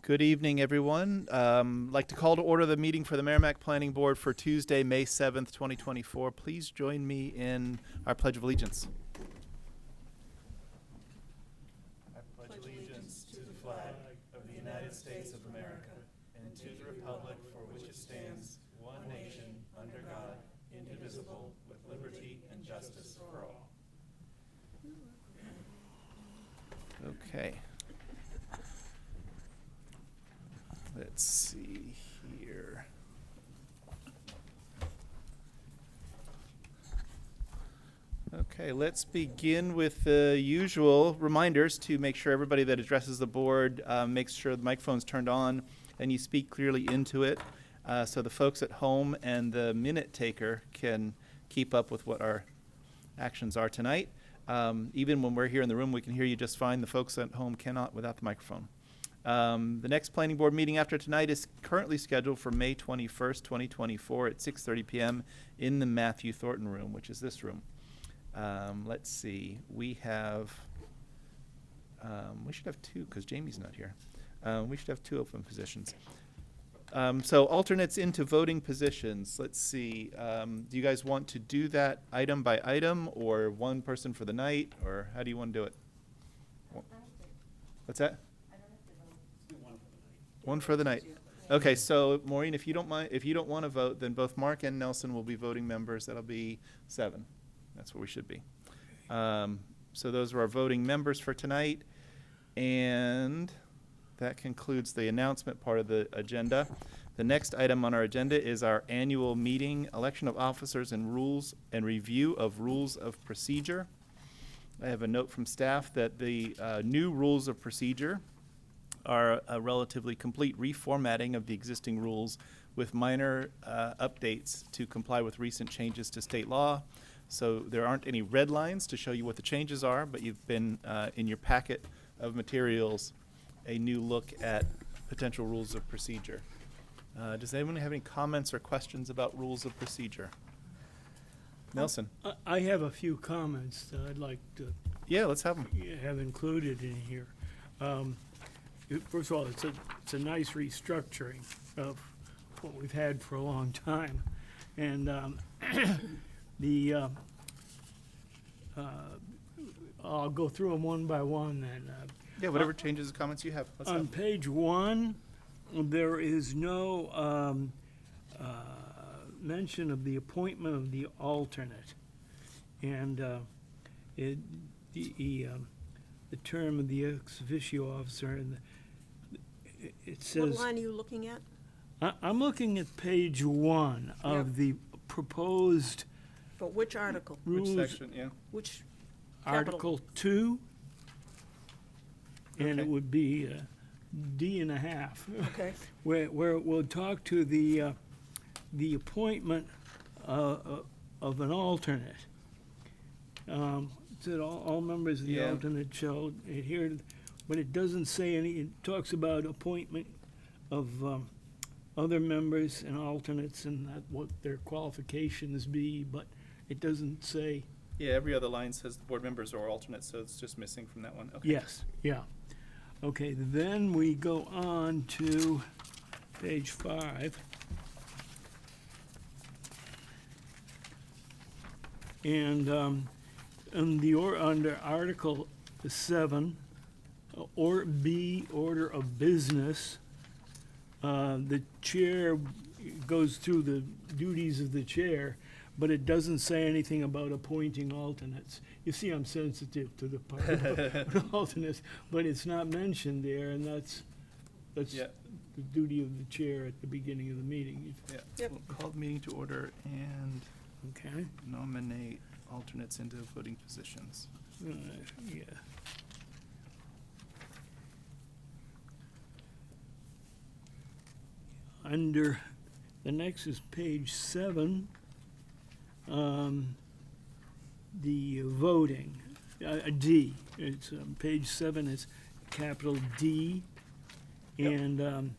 Good evening, everyone. Like to call to order the meeting for the Merrimack Planning Board for Tuesday, May 7th, 2024. Please join me in our Pledge of Allegiance. I pledge allegiance to the flag of the United States of America and to the republic for which it stands, one nation, under God, indivisible, with liberty and justice for all. Okay. Let's see here. Okay, let's begin with the usual reminders to make sure everybody that addresses the board makes sure the microphone's turned on and you speak clearly into it, so the folks at home and the minute taker can keep up with what our actions are tonight. Even when we're here in the room, we can hear you just fine. The folks at home cannot without the microphone. The next planning board meeting after tonight is currently scheduled for May 21st, 2024 at 6:30 p.m. in the Matthew Thornton room, which is this room. Let's see. We have, we should have two because Jamie's not here. We should have two open positions. So alternates into voting positions. Let's see. Do you guys want to do that item by item or one person for the night, or how do you want to do it? What's that? One for the night. Okay, so Maureen, if you don't mind, if you don't want to vote, then both Mark and Nelson will be voting members. That'll be 7. That's where we should be. So those are our voting members for tonight. And that concludes the announcement part of the agenda. The next item on our agenda is our annual meeting, election of officers and rules and review of rules of procedure. I have a note from staff that the new rules of procedure are a relatively complete reformatting of the existing rules with minor updates to comply with recent changes to state law. So there aren't any red lines to show you what the changes are, but you've been in your packet of materials a new look at potential rules of procedure. Does anyone have any comments or questions about rules of procedure? Nelson? I have a few comments that I'd like to Yeah, let's have them. have included in here. First of all, it's a nice restructuring of what we've had for a long time, and I'll go through them one by one. And Yeah, whatever changes or comments you have. Let's on have 'em. page 1, there is no mention of the appointment of the alternate, and the term of the ex officio officer, and it says. What line are you looking at? I'm looking at page 1 of Yep. the proposed But which article? Which rules. section? Yeah. Which capital? Article 2, and it Okay. would be D and a half, Okay. where we'll talk to the appointment of an alternate. It said all members of the Yeah. alternate shall adhere to, but it doesn't say any, it talks about appointment of other members and alternates and what their qualifications be, but it doesn't say. Yeah, every other line says the board members are alternates, so it's just missing from that one. Okay. Yes, yeah. Okay, then we go on to page 5. And under Article 7, or B, order of business, the chair goes through the duties of the chair, but it doesn't say anything about appointing alternates. You see, I'm sensitive to the part about alternates, but it's not mentioned there, and that's Yeah. the duty of the chair at the beginning of the meeting. Yeah. Yep. We'll call the meeting to order and Okay? nominate alternates into voting positions. Yeah. Under, the next is page 7, the voting, D. It's page 7 is capital D, Yep. and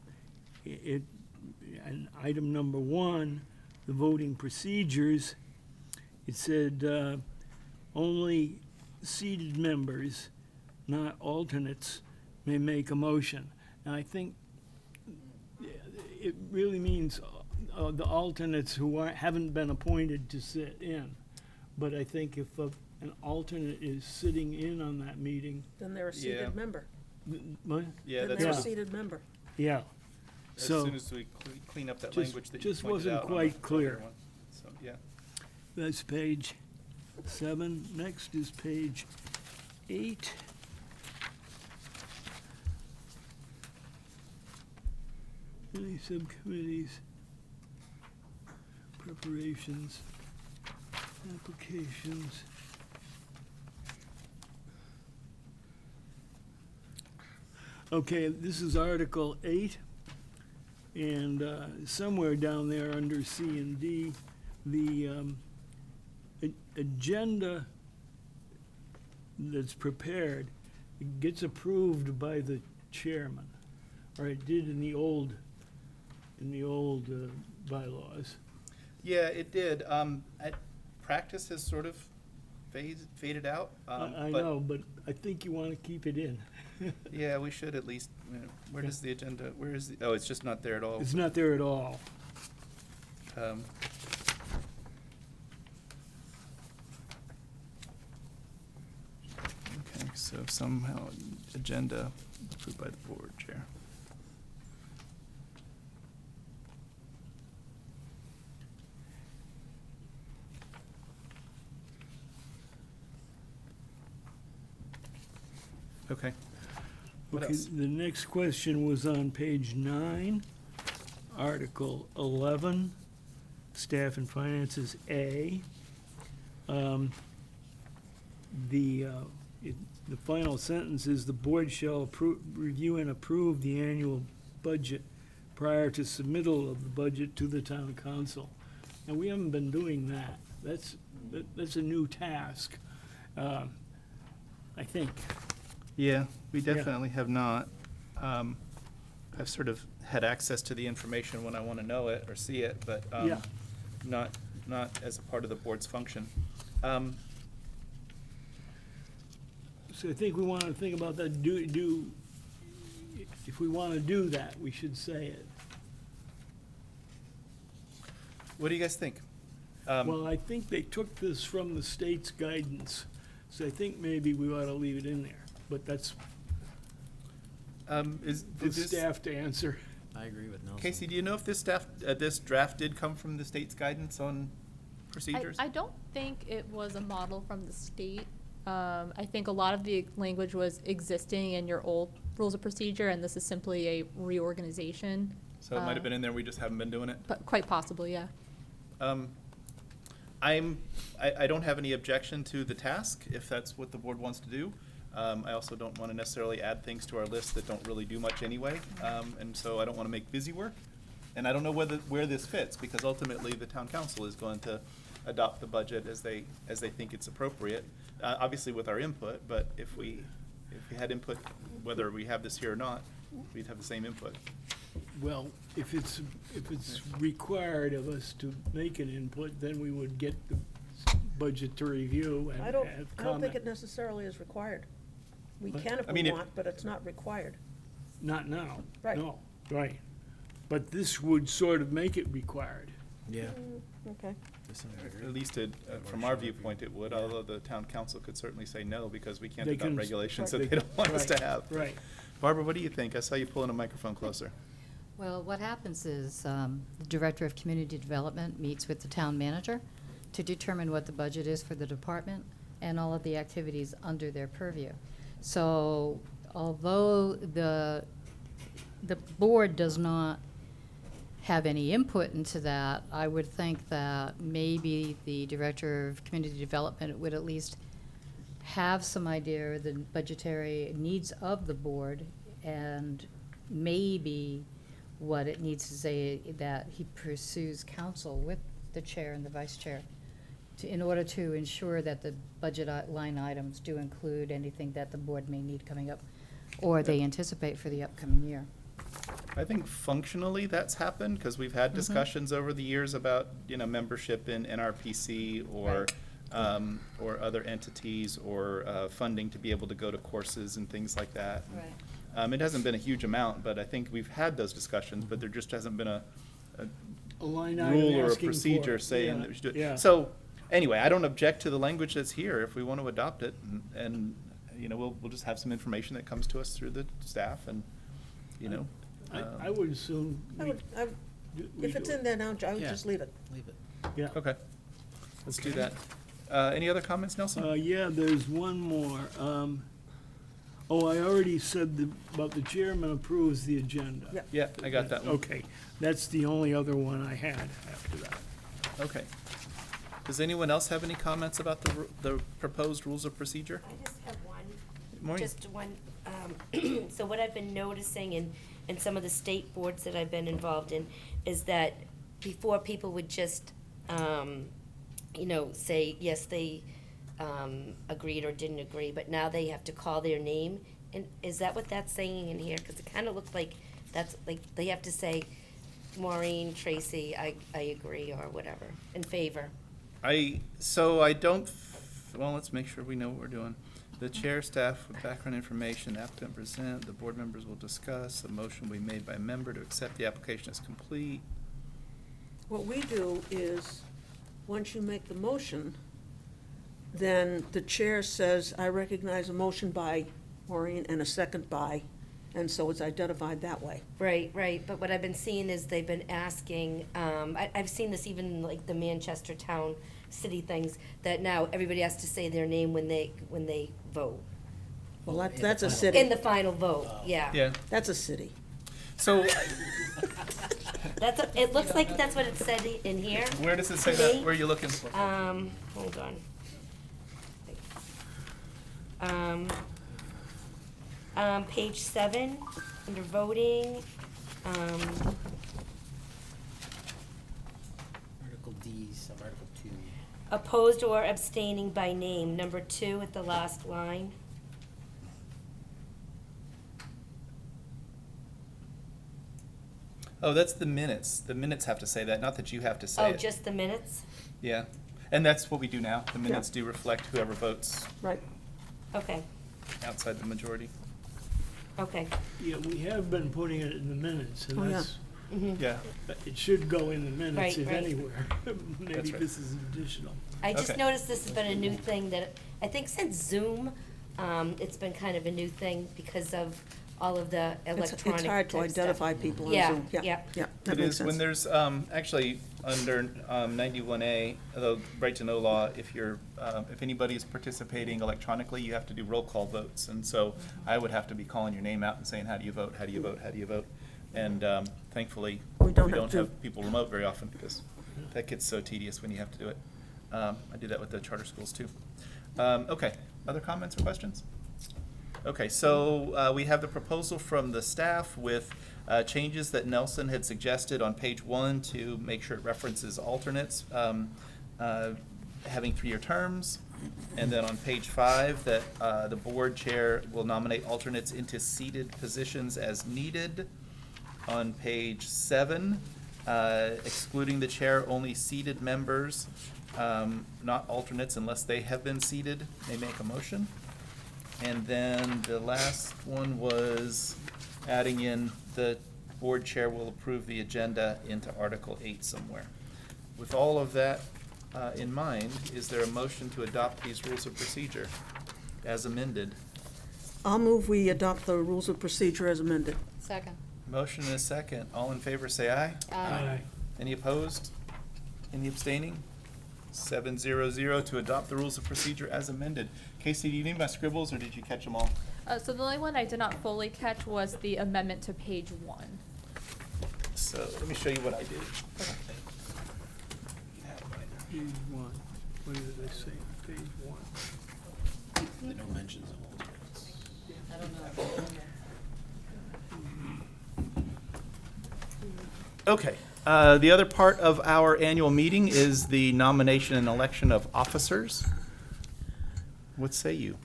and item number 1, the voting procedures. It said only seated members, not alternates, may make a motion. And I think it really means the alternates who haven't been appointed to sit in. But I think if an alternate is sitting in on that meeting, Then they're a Yeah. seated member. what? Yeah, Then that's they're a what- seated member. Yeah. as So soon as we clean up that just- language that you just pointed wasn't out on quite the clear. earlier one. So, yeah. that's page 7. Next is page 8. Any subcommittees, preparations, applications. Okay, this is Article 8, and somewhere down there under C and D, the agenda that's prepared gets approved by the chairman, or it did in the old bylaws. Yeah, it did. Practice has sort of faded out. I but know, but I think you want to keep it in. Yeah, we should at least, where does the agenda, where is the, oh, it's just not there at all. It's not there at all. Um, Okay, so somehow agenda approved by the board chair. Okay. What Okay, else? the next question was on page 9, Article 11, Staff and Finances A. The final sentence is, "The board shall review and approve the annual budget prior to submittal of the budget to the town council." And we haven't been doing that. That's a new task, I think. Yeah, we Yeah. definitely have not. I've sort of had access to the information when I want to know it or see it, but Yeah. not as a part of the board's function. So I think we want to think about that, if we want to do that, we should say it. What do you guys think? Well, I think they took this from the state's guidance, so I think maybe we ought to leave it in there, but that's for staff to answer. I agree with Nelson. Casey, do you know if this this draft did come from the state's guidance on procedures? I don't think it was a model from the state. I think a lot of the language was existing in your old rules of procedure, and this is simply a reorganization. So it might have been in there, we just haven't been doing it? But quite possibly, yeah. I don't have any objection to the task, if that's what the board wants to do. I also don't want to necessarily add things to our list that don't really do much anyway, and so I don't want to make busy work. And I don't know where this fits, because ultimately the town council is going to adopt the budget as they think it's appropriate, obviously with our input, but if we had input, whether we have this here or not, we'd have the same input. Well, if it's required of us to make an input, then we would get the budget to review and I have don't comment. think it necessarily is required. We What? can if I we mean, want, but it's not required. Not now. Right. No, right. But this would sort of make it required. Yeah. Okay. Listen, I agree. At least from our viewpoint, it would, although the town council could certainly say no, because we can't They adopt can- regulations that Right. they don't want us to Right, have. Right. Barbara, what do you think? I saw you pulling a microphone closer. Well, what happens is, the Director of Community Development meets with the town manager to determine what the budget is for the department and all of the activities under their purview. So although the board does not have any input into that, I would think that maybe the Director of Community Development would at least have some idea of the budgetary needs of the board, and maybe what it needs to say, that he pursues counsel with the chair and the vice chair in order to ensure that the budget line items do include anything that the board may need coming up, or they anticipate for the upcoming year. I think functionally that's happened, because we've had discussions over the years about, membership in NRPC or other entities or funding to be able to go to courses and things like that. It hasn't been a huge amount, but I think we've had those discussions, but there just hasn't been a A line item rule or a asking for procedure it. saying Yeah, that we should do it. yeah. So, anyway, I don't object to the language that's here if we want to adopt it, and, you know, we'll just have some information that comes to us through the staff, and, you know. I would assume. I would, we if it's do it. in there now, I would Yeah. just leave it. Leave it. Yeah. Okay, let's do that. Any other comments, Nelson? Yeah, there's one more. I already said about the chairman approves the agenda. Yeah. Yeah, I got that one. Okay, that's the only other one I had after that. Okay. Does anyone else have any comments about the proposed rules of procedure? I just have one. Maureen? Just one. So what I've been noticing in some of the state boards that I've been involved in is that before people would just, say, yes, they agreed or didn't agree, but now they have to call their name. And is that what that's saying in here? Because it kind of looked like that's, like, they have to say, Maureen, Tracy, I agree, or whatever, in favor. Well, let's make sure we know what we're doing. The chair, staff with background information, applicant present, the board members will discuss, the motion will be made by a member to accept the application as complete. What we do is, once you make the motion, then the chair says, I recognize a motion by Maureen and a second by, and so it's identified that way. Right, right, but what I've been seeing is they've been asking, I've seen this even in like the Manchester town city things, that now everybody has to say their name when they vote. Well, In the that's a final- city. In the final vote, yeah. Yeah, That's a city. so It looks like that's what it said in here. where does it say that? Where are you looking for? Hold on. Page 7, under voting, Article D, sub-article 2. opposed or abstaining by name, number 2 at the last line. Oh, that's the minutes. The minutes have to say that, not that you have to say Oh, it. just the minutes? Yeah, and that's what we do now. The minutes do reflect whoever votes Right. Okay, outside the majority. okay. Yeah, we have been putting it in the minutes, and Oh, yeah. that's, Mhm. Yeah, it should go in the minutes Right, if right. anywhere. Maybe That's right. this is additional. I just Okay. noticed this has been a new thing that, I think since Zoom, it's been kind of a new thing because of all of the electronic It's hard to type stuff. identify people on Yeah, Zoom. yeah. Yeah, that it makes is, when sense. there's, actually, under 91A, the right to know law, if you're, if anybody is participating electronically, you have to do roll call votes. And so I would have to be calling your name out and saying, how do you vote, how do you vote, how do you vote? And thankfully, We we don't don't have to. have people remote very often because that gets so tedious when you have to do it. I do that with the charter schools too. Okay, other comments or questions? Okay, so we have the proposal from the staff with changes that Nelson had suggested on page 1 to make sure it references alternates having 3-year terms. And then on page 5, that the board chair will nominate alternates into seated positions as needed. On page 7, excluding the chair, only seated members, not alternates unless they have been seated, may make a motion. And then the last one was adding in the board chair will approve the agenda into Article 8 somewhere. With all of that in mind, is there a motion to adopt these rules of procedure as amended? I'll move we adopt the rules of procedure as amended. Second. Motion and a second. All in favor, say aye. Aye. Any opposed? Any abstaining? 7-0-0 to adopt the rules of procedure as amended. Casey, do you need my scribbles, or did you catch them all? So the only one I did not fully catch was the amendment to page 1. So let me show you what I did. Page 1, what did they say, page 1? There are no mentions of alternates. I don't know. Okay, the other part of our annual meeting is the nomination and election of officers. What say you?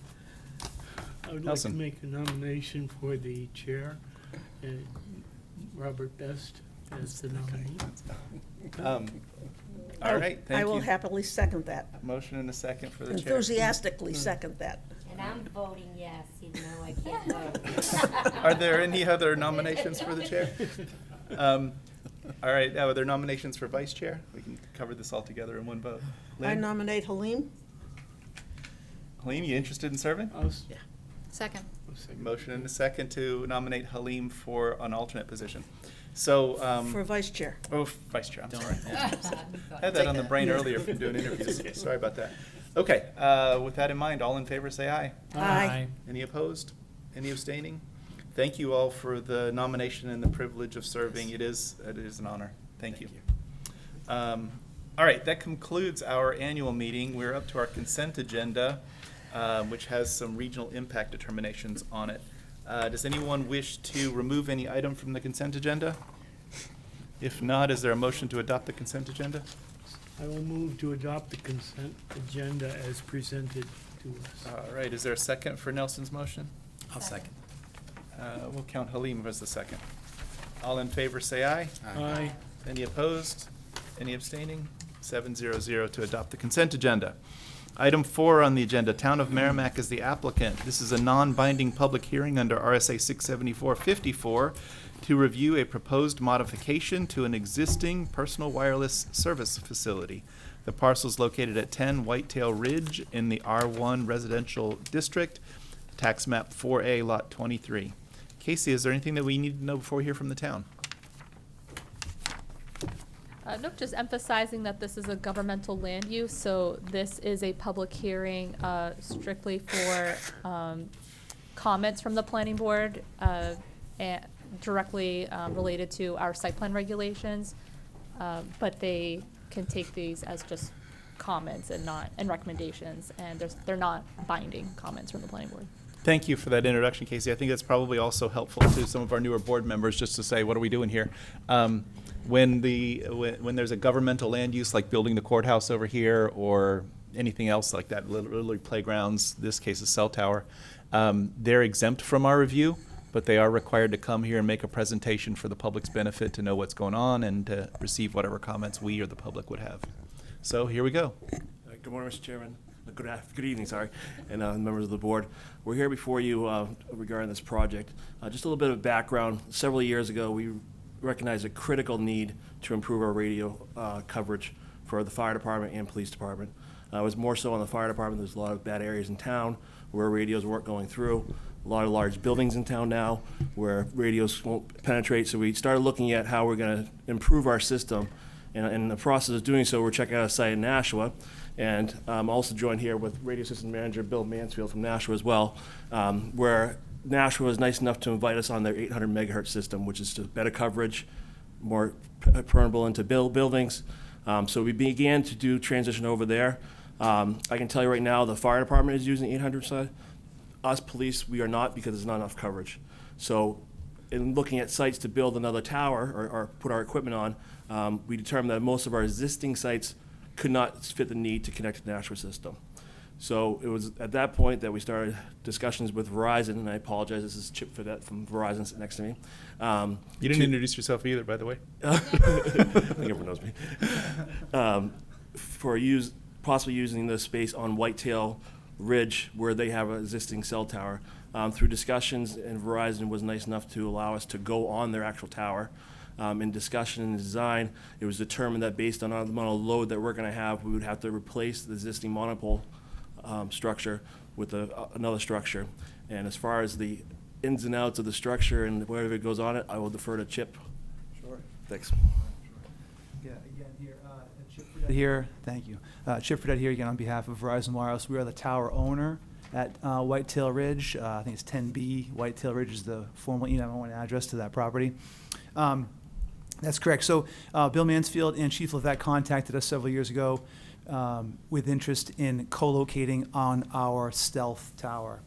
I would like to Nelson. make a nomination for the chair, and Robert Best as the nominee. All right, I thank will you. happily second that. Motion and a second for the chair. Enthusiastically second that. And I'm voting yes, even though I can't vote. Are there any other nominations for the chair? All right, are there nominations for vice chair? We can cover this all together in one vote. I Lynn? nominate Halim. Halim, you interested in serving? Second. Motion and a second to nominate Halim for an alternate position. So, For vice chair. oh, vice chair, I'm Don't- sorry. yeah. I had that on the brain earlier from doing interviews. Sorry about that. Okay, with that in mind, all in favor, say aye. Aye. Any opposed? Any abstaining? Thank you all for the nomination and the privilege of serving. It is an honor. Thank you. All right, that concludes our annual meeting. We're up to our consent agenda, which has some regional impact determinations on it. Does anyone wish to remove any item from the consent agenda? If not, is there a motion to adopt the consent agenda? I will move to adopt the consent agenda as presented to us. All right, is there a second for Nelson's motion? I'll second. We'll count Halim as the second. All in favor, say aye. Aye. Any opposed? Any abstaining? 700 to adopt the consent agenda. Item 4 on the agenda, Town of Merrimack is the applicant. This is a non-binding public hearing under RSA 674-54 to review a proposed modification to an existing personal wireless service facility. The parcel is located at 10 Whitetail Ridge in the R1 Residential District, tax map 4A, lot 23. Casey, is there anything that we need to know before we hear from the town? Nope, just emphasizing that this is a governmental land use, so this is a public hearing strictly for comments from the planning board and directly related to our site plan regulations, but they can take these as just comments and recommendations, and they're not binding comments from the planning board. Thank you for that introduction, Casey. I think that's probably also helpful to some of our newer board members, just to say, what are we doing here? When there's a governmental land use, like building the courthouse over here, or anything else like that, literally playgrounds, this case is cell tower, they're exempt from our review, but they are required to come here and make a presentation for the public's benefit to know what's going on and to receive whatever comments we or the public would have. So here we go. Good morning, Mr. Chairman. Good evening, sorry, and members of the board. We're here before you regarding this project. Just a little bit of background. Several years ago, we recognized a critical need to improve our radio coverage for the fire department and police department. It was more so on the fire department. There's a lot of bad areas in town where radios weren't going through. A lot of large buildings in town now where radios won't penetrate. So we started looking at how we're going to improve our system. And in the process of doing so, we're checking out a site in Nashua. And I'm also joined here with Radio System Manager Bill Mansfield from Nashua as well, where Nashua was nice enough to invite us on their 800 megahertz system, which is just better coverage, more permeable into buildings. So we began to do transition over there. I can tell you right now, the fire department is using 800 side. Us police, we are not, because there's not enough coverage. So in looking at sites to build another tower or put our equipment on, we determined that most of our existing sites could not fit the need to connect to the Nashua system. So it was at that point that we started discussions with Verizon, and I apologize, this is Chip Fedette from Verizon sitting next to me. You didn't introduce yourself either, by the way. I think everyone knows me. For possibly using the space on Whitetail Ridge where they have an existing cell tower. Through discussions, and Verizon was nice enough to allow us to go on their actual tower. In discussion and design, it was determined that based on the amount of load that we're going to have, we would have to replace the existing monopole structure with another structure. And as far as the ins and outs of the structure and whatever goes on it, I will defer to Chip. Sure. Thanks. Yeah, again, here, Chip Fredette here, thank you. Chip Fredette here again on behalf of Verizon Wireless. We are the tower owner at Whitetail Ridge. I think it's 10B. Whitetail Ridge is the formal E911 address to that property. That's correct. So Bill Mansfield and Chief Levesque contacted us several years ago with interest in co-locating on our stealth tower.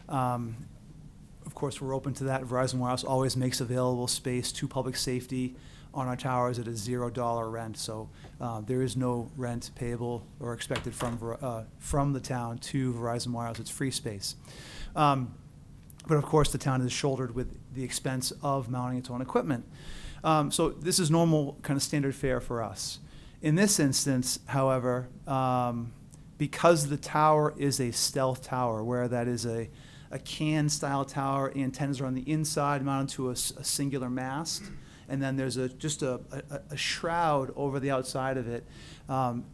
Of course, we're open to that. Verizon Wireless always makes available space to public safety on our towers at a $0 rent. So there is no rent payable or expected from the town to Verizon Wireless. It's free space. But of course, the town is shouldered with the expense of mounting its own equipment. So this is normal kind of standard fare for us. In this instance, however, because the tower is a stealth tower, where that is a a can-style tower. Antennas are on the inside mounted to a singular mast. And then there's just a shroud over the outside of it.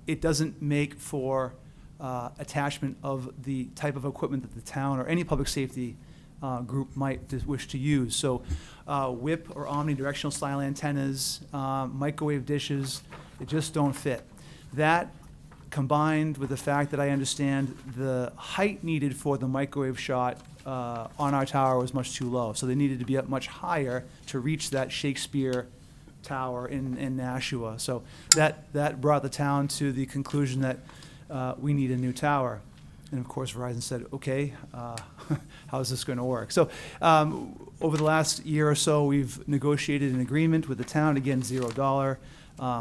It doesn't make for attachment of the type of equipment that the town or any public safety group might wish to use. So whip or omnidirectional style antennas, microwave dishes, they just don't fit. That combined with the fact that I understand the height needed for the microwave shot on our tower was much too low. So they needed to be up much higher to reach that Shakespeare Tower in Nashua. So that brought the town to the conclusion that we need a new tower. And of course, Verizon said, okay, how is this going to work? So over the last year or so, we've negotiated an agreement with the town, again, $0.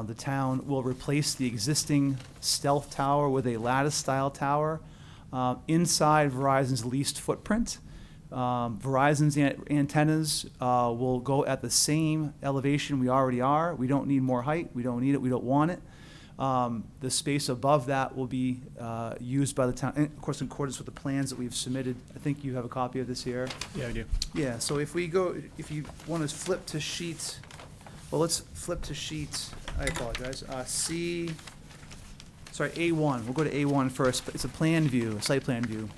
The town will replace the existing stealth tower with a lattice-style tower inside Verizon's leased footprint. Verizon's antennas will go at the same elevation we already are. We don't need more height. We don't need it. We don't want it. The space above that will be used by the town, and of course, in accordance with the plans that we've submitted. I think you have a copy of this here. Yeah, I do. Yeah, so if you want to flip to sheet, well, let's flip to sheet, I apologize, A1. We'll go to A1 first. It's a plan view, a site plan view.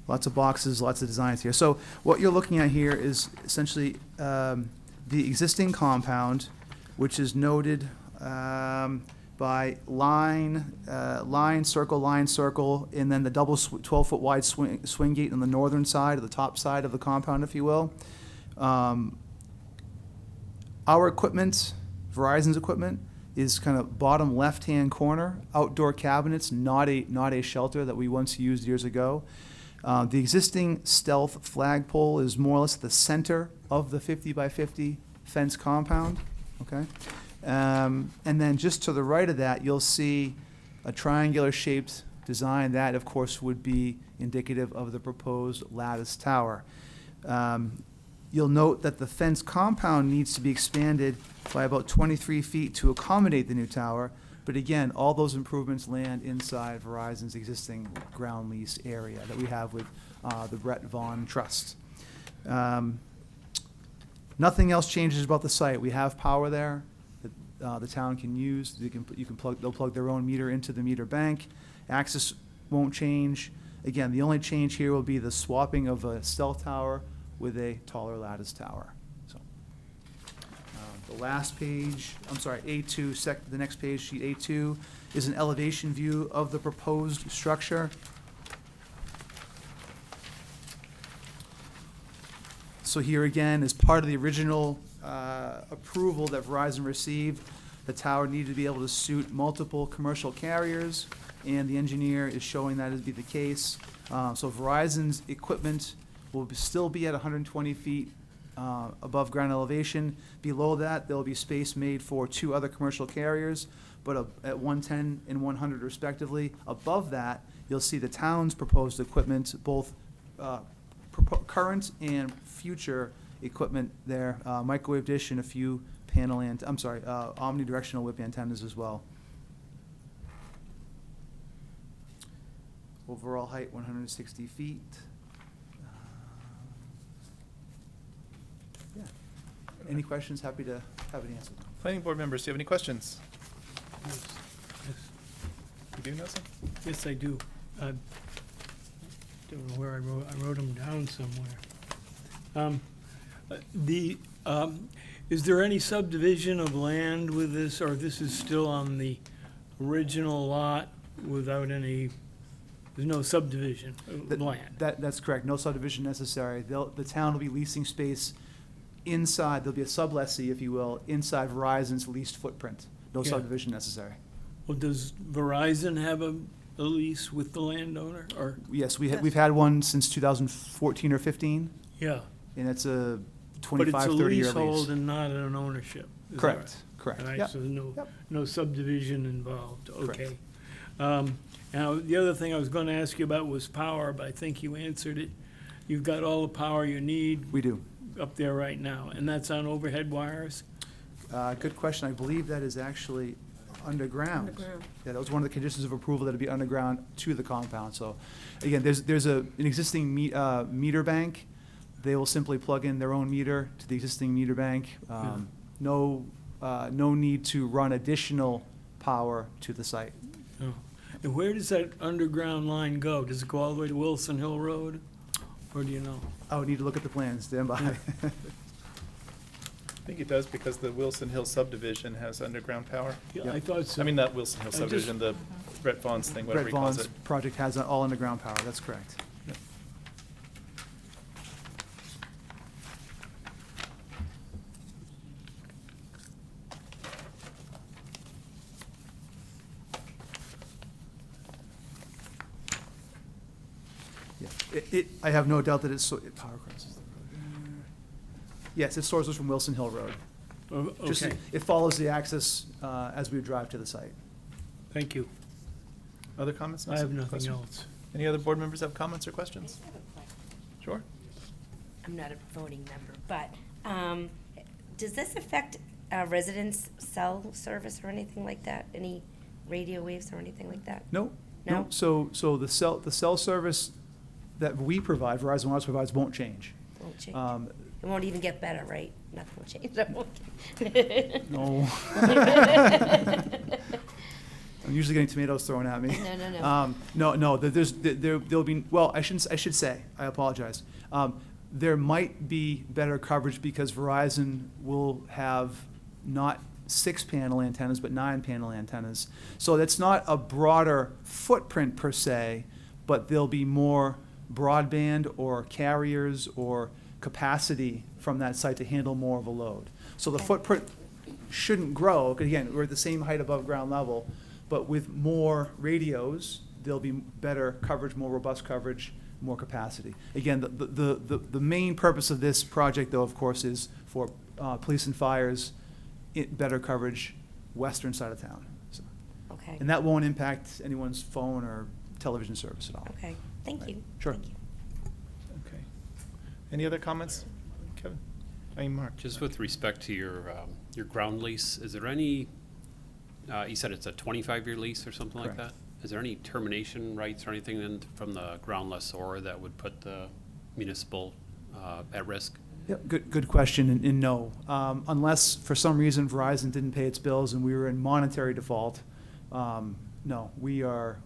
Lots of boxes, lots of designs here. So what you're looking at here is essentially the existing compound, which is noted by line, circle, and then the double 12-foot wide swing gate on the northern side, or the top side of the compound, if you will. Our equipment, Verizon's equipment, is kind of bottom left-hand corner, outdoor cabinets, not a shelter that we once used years ago. The existing stealth flagpole is more or less at the center of the 50 by 50 fence compound, okay? And then just to the right of that, you'll see a triangular shaped design. That, of course, would be indicative of the proposed lattice tower. You'll note that the fence compound needs to be expanded by about 23 feet to accommodate the new tower. But again, all those improvements land inside Verizon's existing ground lease area that we have with the Brett Vaughn Trust. Nothing else changes about the site. We have power there that the town can use. They'll plug their own meter into the meter bank. Access won't change. Again, the only change here will be the swapping of a stealth tower with a taller lattice tower. So, the last page, A2, the next page, sheet A2, is an elevation view of the proposed structure. So here again, as part of the original approval that Verizon received, the tower needed to be able to suit multiple commercial carriers, and the engineer is showing that to be the case. So Verizon's equipment will still be at 120 feet above ground elevation. Below that, there'll be space made for 2 other commercial carriers, but at 110 and 100 respectively. Above that, you'll see the town's proposed equipment, both current and future equipment there, microwave dish and a few omnidirectional whip antennas as well. Overall height, 160 feet. Yeah. Any questions? Happy to have an answer. Planning board members, do you have any questions? Yes, You do, Nelson? yes, I do. I don't know where I wrote them down somewhere. Is there any subdivision of land with this, or this is still on the original lot without any, there's no subdivision of land? That's correct. No subdivision necessary. The town will be leasing space inside, there'll be a sublessee, if you will, inside Verizon's leased footprint. No Yeah. subdivision necessary. Well, does Verizon have a lease with the landowner, or, Yes, we've had one since 2014 or 15, yeah? and it's a But 25, it's a 30-year leasehold lease. and not an ownership? is that Correct, right? correct. All right, Yep. so Yep. no subdivision involved, Correct. okay. Now, the other thing I was gonna ask you about was power, but I think you answered it. You've got all the power you need We do. up there right now, and that's on overhead wires? Good question. I believe that is actually underground. Underground. Yeah, that was one of the conditions of approval, that it'd be underground to the compound. So, again, there's an existing meter bank. They will simply plug in their own meter to the existing meter bank. No need to run additional power to the site. Oh. And where does that underground line go? Does it go all the way to Wilson Hill Road? Or do you know? I would need to look at the plans, stand by. I think it does because the Wilson Hill subdivision has underground power. Yeah, I thought so. I mean, not Wilson Hill I just- subdivision, the Brett Vaughn's thing, whatever Brett he calls Vaughn's it. project has all underground power, that's correct. Yeah, I have no doubt that power crosses the road. Yes, it sources from Wilson Hill Road. Oh, Just, okay, it follows the axis as we drive to the site. thank you. Other comments? I have Nelson? nothing Questions? else. Any other board members have comments or questions? Sure. I'm not a voting member, but does this affect residents' cell service or anything like that? Any radio waves or anything like that? No, No? no, so the cell service that we provide, Verizon Wireless provides, won't change. Won't change. Um, It won't even get better, right? Nothing will change. No. I'm usually getting tomatoes thrown at me. No. No, there'll be, well, I should say, I apologize. There might be better coverage because Verizon will have not 6-panel antennas, but 9-panel antennas. So that's not a broader footprint per se, but there'll be more broadband or carriers or capacity from that site to handle more of a load. So the Okay. footprint shouldn't grow, 'cause again, we're at the same height above ground level, but with more radios, there'll be better coverage, more robust coverage, more capacity. Again, the main purpose of this project, though, of course, is for police and fires, better coverage, western side of town. So, Okay, and that won't impact anyone's phone or television service at all. okay, thank you. Sure. Thank you. Okay. Any other comments, Kevin? I mean, Mark? Just with respect to your ground lease, is there any, you said it's a 25-year lease or something like Correct. that? Is there any termination rights or anything then from the ground lessor that would put the municipal at risk? Yep, good question, and no. Unless, for some reason, Verizon didn't pay its bills and we were in monetary default, no. We are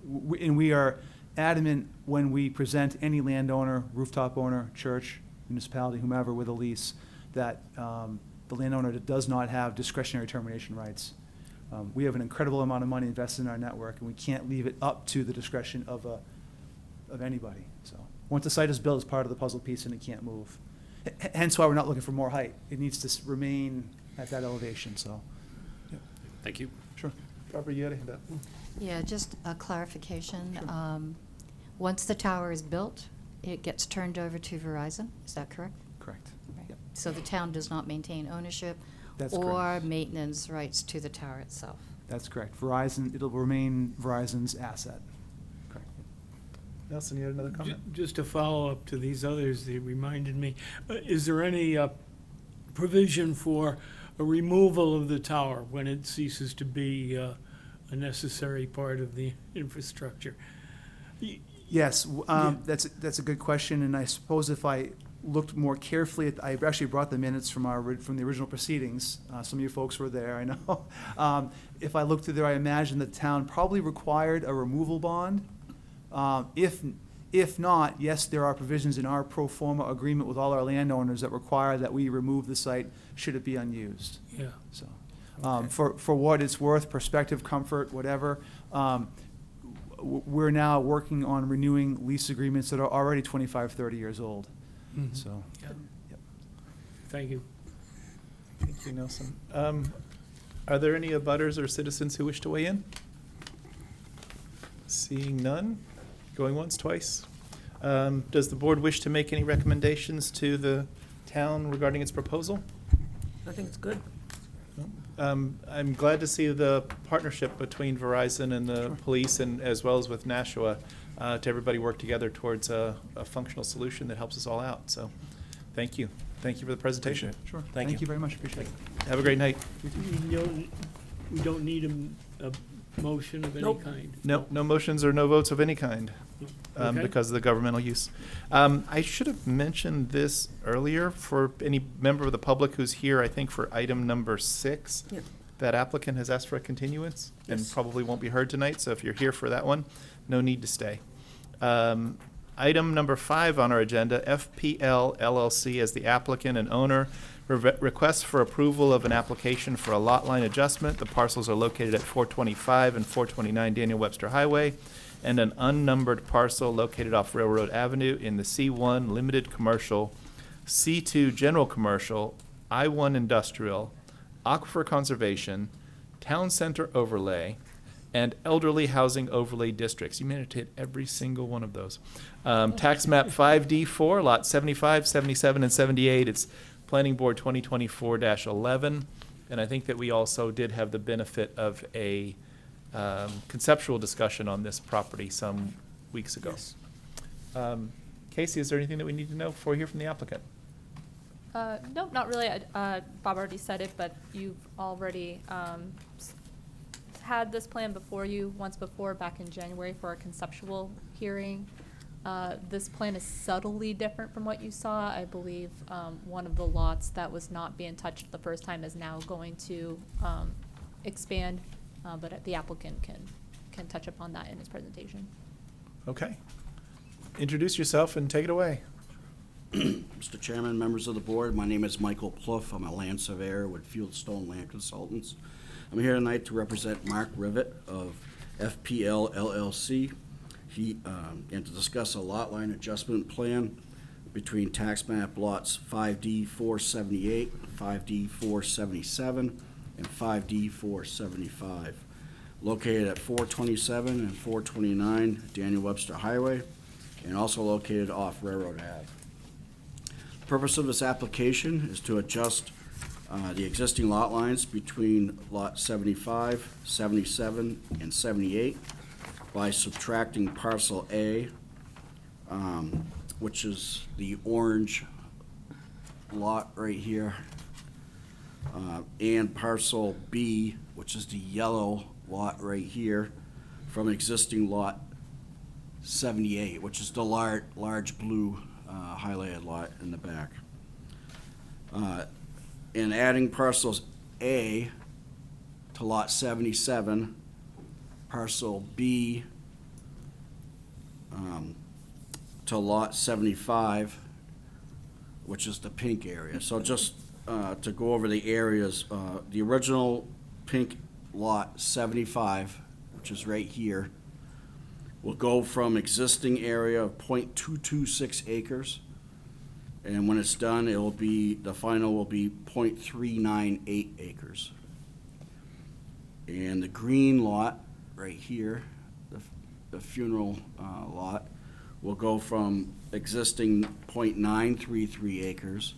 adamant when we present any landowner, rooftop owner, church, municipality, whomever, with a lease, that the landowner does not have discretionary termination rights. We have an incredible amount of money invested in our network, and we can't leave it up to the discretion of anybody. So, once the site is built, it's part of the puzzle piece and it can't move. Hence why we're not looking for more height. It needs to remain at that elevation, so. Thank you. Sure. Barbara, you had a hand up. Yeah, just a clarification. Once the tower is built, it gets turned over to Verizon, is that correct? Correct. Yep. So the town does not maintain ownership That's or correct. maintenance rights to the tower itself? That's correct. Verizon, it'll remain Verizon's asset. Correct. Nelson, you had another comment? Just to follow up to these others, they reminded me, is there any provision for a removal of the tower when it ceases to be a necessary part of the infrastructure? Yes, that's a good question, and I suppose if I looked more carefully at, I actually brought the minutes from the original proceedings. Some of you folks were there, I know. If I looked through there, I imagine the town probably required a removal bond. If not, yes, there are provisions in our pro forma agreement with all our landowners that require that we remove the site should it be unused. Yeah. So, Okay. for what it's worth, perspective, comfort, whatever, we're now working on renewing lease agreements that are already 25, 30 years old. Mhm. So, Yeah. yep. Thank you. Thank you, Nelson. Are there any abutters or citizens who wish to weigh in? Seeing none, going once, twice. Does the board wish to make any recommendations to the town regarding its proposal? I think it's good. I'm glad to see the partnership between Verizon and the police, and as well as with Nashua, to everybody work together towards a functional solution that helps us all out. So, thank you. Thank you for the presentation. Sure. Thank you. Very much. Appreciate it. Have a great night. We don't need a motion of any Nope. kind? No, no motions or no votes of any kind, Okay. because of the governmental use. I should have mentioned this earlier for any member of the public who's here, I think for item number 6. Yeah. That applicant has asked for a continuance and Yes. probably won't be heard tonight, so if you're here for that one, no need to stay. Item number 5 on our agenda, FPL LLC as the applicant and owner, requests for approval of an application for a lot line adjustment. The parcels are located at 425 and 429 Daniel Webster Highway, and an unnumbered parcel located off Railroad Avenue in the C1 Limited Commercial, C2 General Commercial, I1 Industrial, Aquifer Conservation, Town Center Overlay, and Elderly Housing Overlay Districts. You managed to hit every single one of those. Tax map 5D4, lot 75, 77, and 78. It's Planning Board 2024-11. And I think that we also did have the benefit of a conceptual discussion on this property some weeks ago. Yes. Casey, is there anything that we need to know before we hear from the applicant? No, not really. Bob already said it, but you've already had this plan before you once before, back in January, for a conceptual hearing. This plan is subtly different from what you saw. I believe one of the lots that was not being touched the first time is now going to expand, but the applicant can touch upon that in his presentation. Okay. Introduce yourself and take it away. Mr. Chairman, members of the board, my name is Michael Plouffe. I'm a land surveyor with Fieldstone Land Consultants. I'm here tonight to represent Mark Rivet of FPL LLC. And to discuss a lot line adjustment plan between tax map lots 5D 478, 5D 477, and 5D 475, located at 427 and 429 Daniel Webster Highway, and also located off Railroad Ave. The purpose of this application is to adjust the existing lot lines between lot 75, 77, and 78 by subtracting parcel A, which is the orange lot right here, and parcel B, which is the yellow lot right here, from existing lot 78, which is the large blue highlighted lot in the back. And adding parcels A to lot 77, parcel B to lot 75, which is the pink area. So just to go over the areas, the original pink lot 75, which is right here, will go from existing area of 0.226 acres. And when it's done, it will be, the final will be 0.398 acres. And the green lot right here, the funeral lot, will go from existing 0.933 acres.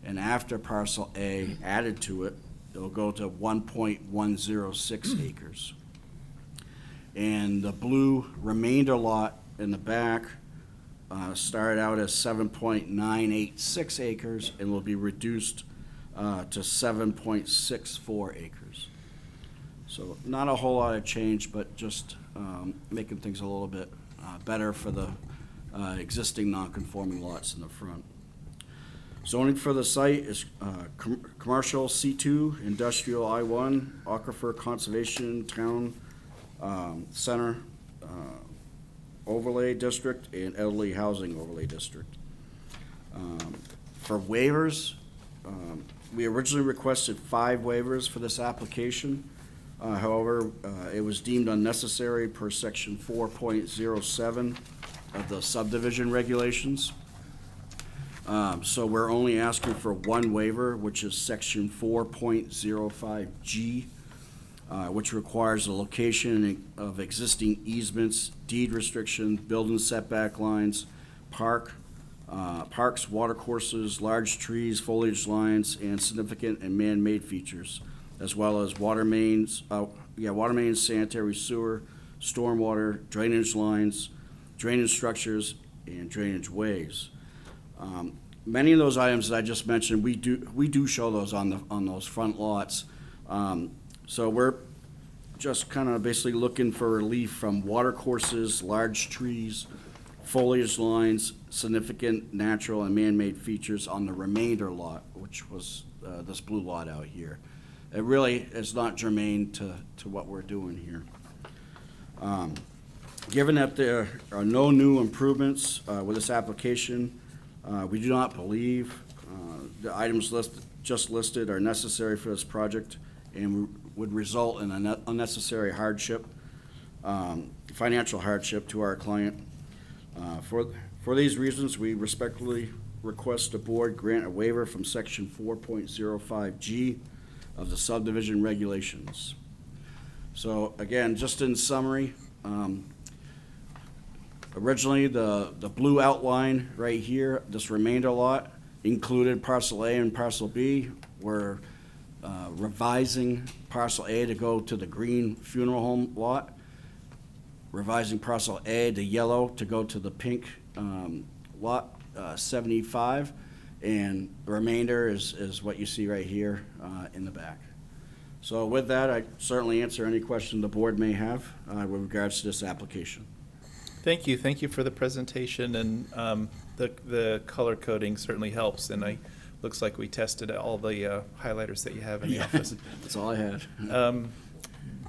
And after parcel A added to it, it'll go to 1.106 acres. And the blue remainder lot in the back started out as 7.986 acres and will be reduced to 7.64 acres. So not a whole lot of change, but just making things a little bit better for the existing non-conforming lots in the front. Zoning for the site is commercial C2, industrial I1, aquifer conservation, town center overlay district, and elderly housing overlay district. For waivers, we originally requested 5 waivers for this application. However, it was deemed unnecessary per section 4.07 of the subdivision regulations. So we're only asking for 1 waiver, which is section 4.05G, which requires the location of existing easements, deed restrictions, building setback lines, parks, watercourses, large trees, foliage lines, and significant and man-made features, as well as water mains, sanitary sewer, stormwater, drainage lines, drainage structures, and drainage ways. Many of those items that I just mentioned, we do show those on those front lots. So we're just kind of basically looking for relief from water courses, large trees, foliage lines, significant natural and man-made features on the remainder lot, which was this blue lot out here. It really is not germane to what we're doing here. Given that there are no new improvements with this application, we do not believe the items just listed are necessary for this project and would result in an unnecessary hardship, financial hardship to our client. For these reasons, we respectfully request the board grant a waiver from section 4.05G of the subdivision regulations. So again, just in summary, originally the blue outline right here, this remainder lot, included parcel A and parcel B. We're revising parcel A to go to the green funeral home lot, revising parcel A to yellow to go to the pink lot 75, and the remainder is what you see right here in the back. So with that, I certainly answer any question the board may have with regards to this application. Thank you for the presentation, and the color coding certainly helps, and looks like we tested all the highlighters that you have in the office. That's all I had.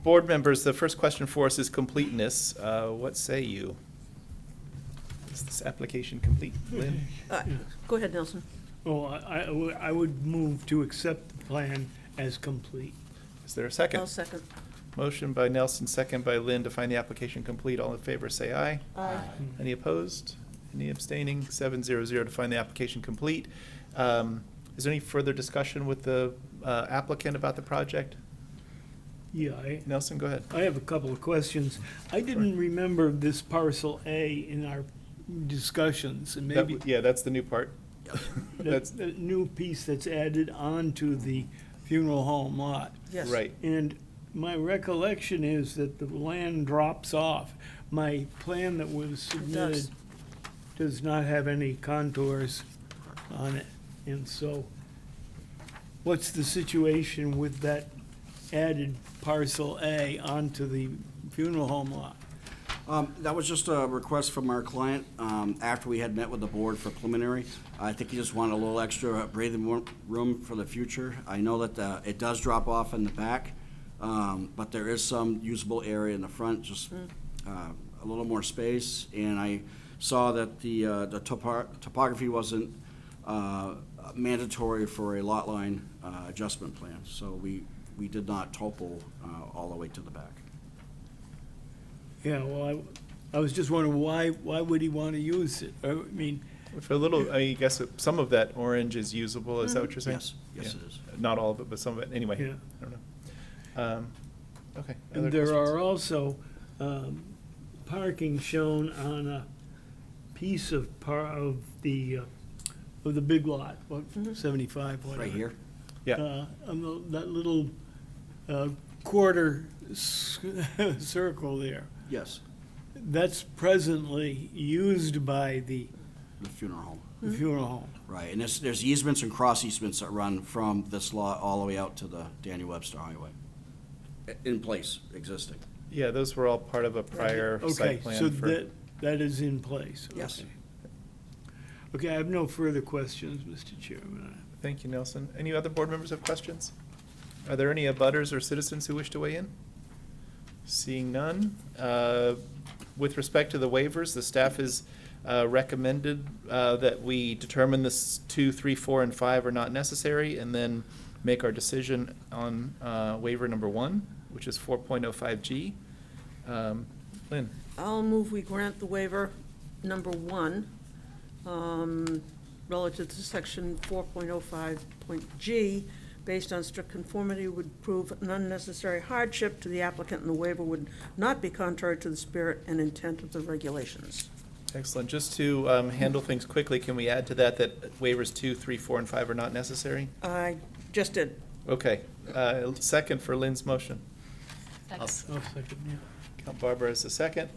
Board members, the first question for us is completeness. What say you? Is this application complete? Lynn? Go ahead, Nelson. Oh, I would move to accept the plan as complete. Is there a second? I'll second. Motion by Nelson, second by Lynn to find the application complete. All in favor, say aye. Aye. Any opposed? Any abstaining? 700 to find the application complete. Is there any further discussion with the applicant about the project? Yeah, Nelson, go ahead. I have a couple of questions. I didn't remember this parcel A in our discussions, and maybe Yeah, that's the new part. that's the new piece that's added on to the funeral home lot. Yes. Right. And my recollection is that the land drops off. My plan that was submitted does not have any contours on it. And so, what's the situation with that added parcel A onto the funeral home lot? That was just a request from our client after we had met with the board for preliminary. I think he just wanted a little extra breathing room for the future. I know that it does drop off in the back, but there is some usable area in the front, just a little more space. And I saw that the topography wasn't mandatory for a lot line adjustment plan, so we did not topo all the way to the back. Yeah, well, I was just wondering why would he want to use it? I mean, For a little, I guess some of that orange is usable, is that what you're saying? Yes, Yeah. it is. Not all of it, but some of it, anyway. Yeah. I don't know. Okay. and other there questions? are also parking shown on a piece of the big lot, what, 75, whatever. Right here? Yeah, On that little quarter circle there. Yes, That's presently used by the the funeral home. funeral home. Right, and there's easements and cross easements that run from this lot all the way out to the Daniel Webster Highway. In place, existing. yeah, those were all part of a prior Okay, site plan so for. that is in place. Yes. Okay. Okay, I have no further questions, Mr. Chairman. Thank you, Nelson. Any other board members have questions? Are there any abutters or citizens who wish to weigh in? Seeing none. With respect to the waivers, the staff has recommended that we determine this 2, 3, 4, and 5 are not necessary, and then make our decision on waiver number 1, which is 4.05G. Lynn? I'll move we grant the waiver number 1, relative to section 4.05.G, based on strict conformity, would prove an unnecessary hardship to the applicant, and the waiver would not be contrary to the spirit and intent of the regulations. Excellent. Just to handle things quickly, can we add to that waivers 2, 3, 4, and 5 are not necessary? I just did. Okay. Second for Lynn's motion. I'll second, yeah. Count Barbara as the second.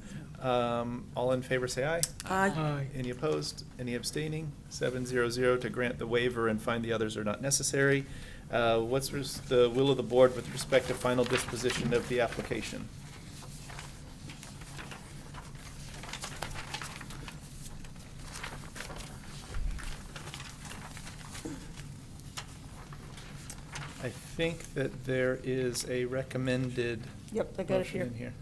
All in favor, say aye. Aye. Aye. Any opposed? Any abstaining? 700 to grant the waiver and find the others are not necessary. What's the will of the board with respect to final disposition of the application? I think that there is a recommended Yep, I got it motion here.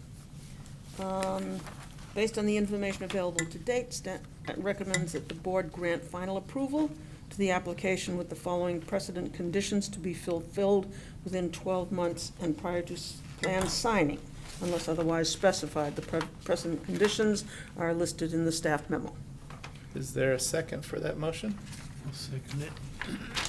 in here. Based on the information available to date, staff recommends that the board grant final approval to the application with the following precedent conditions to be fulfilled within 12 months and prior to plan signing, unless otherwise specified. The precedent conditions are listed in the staff memo. Is there a second for that motion? I'll second it.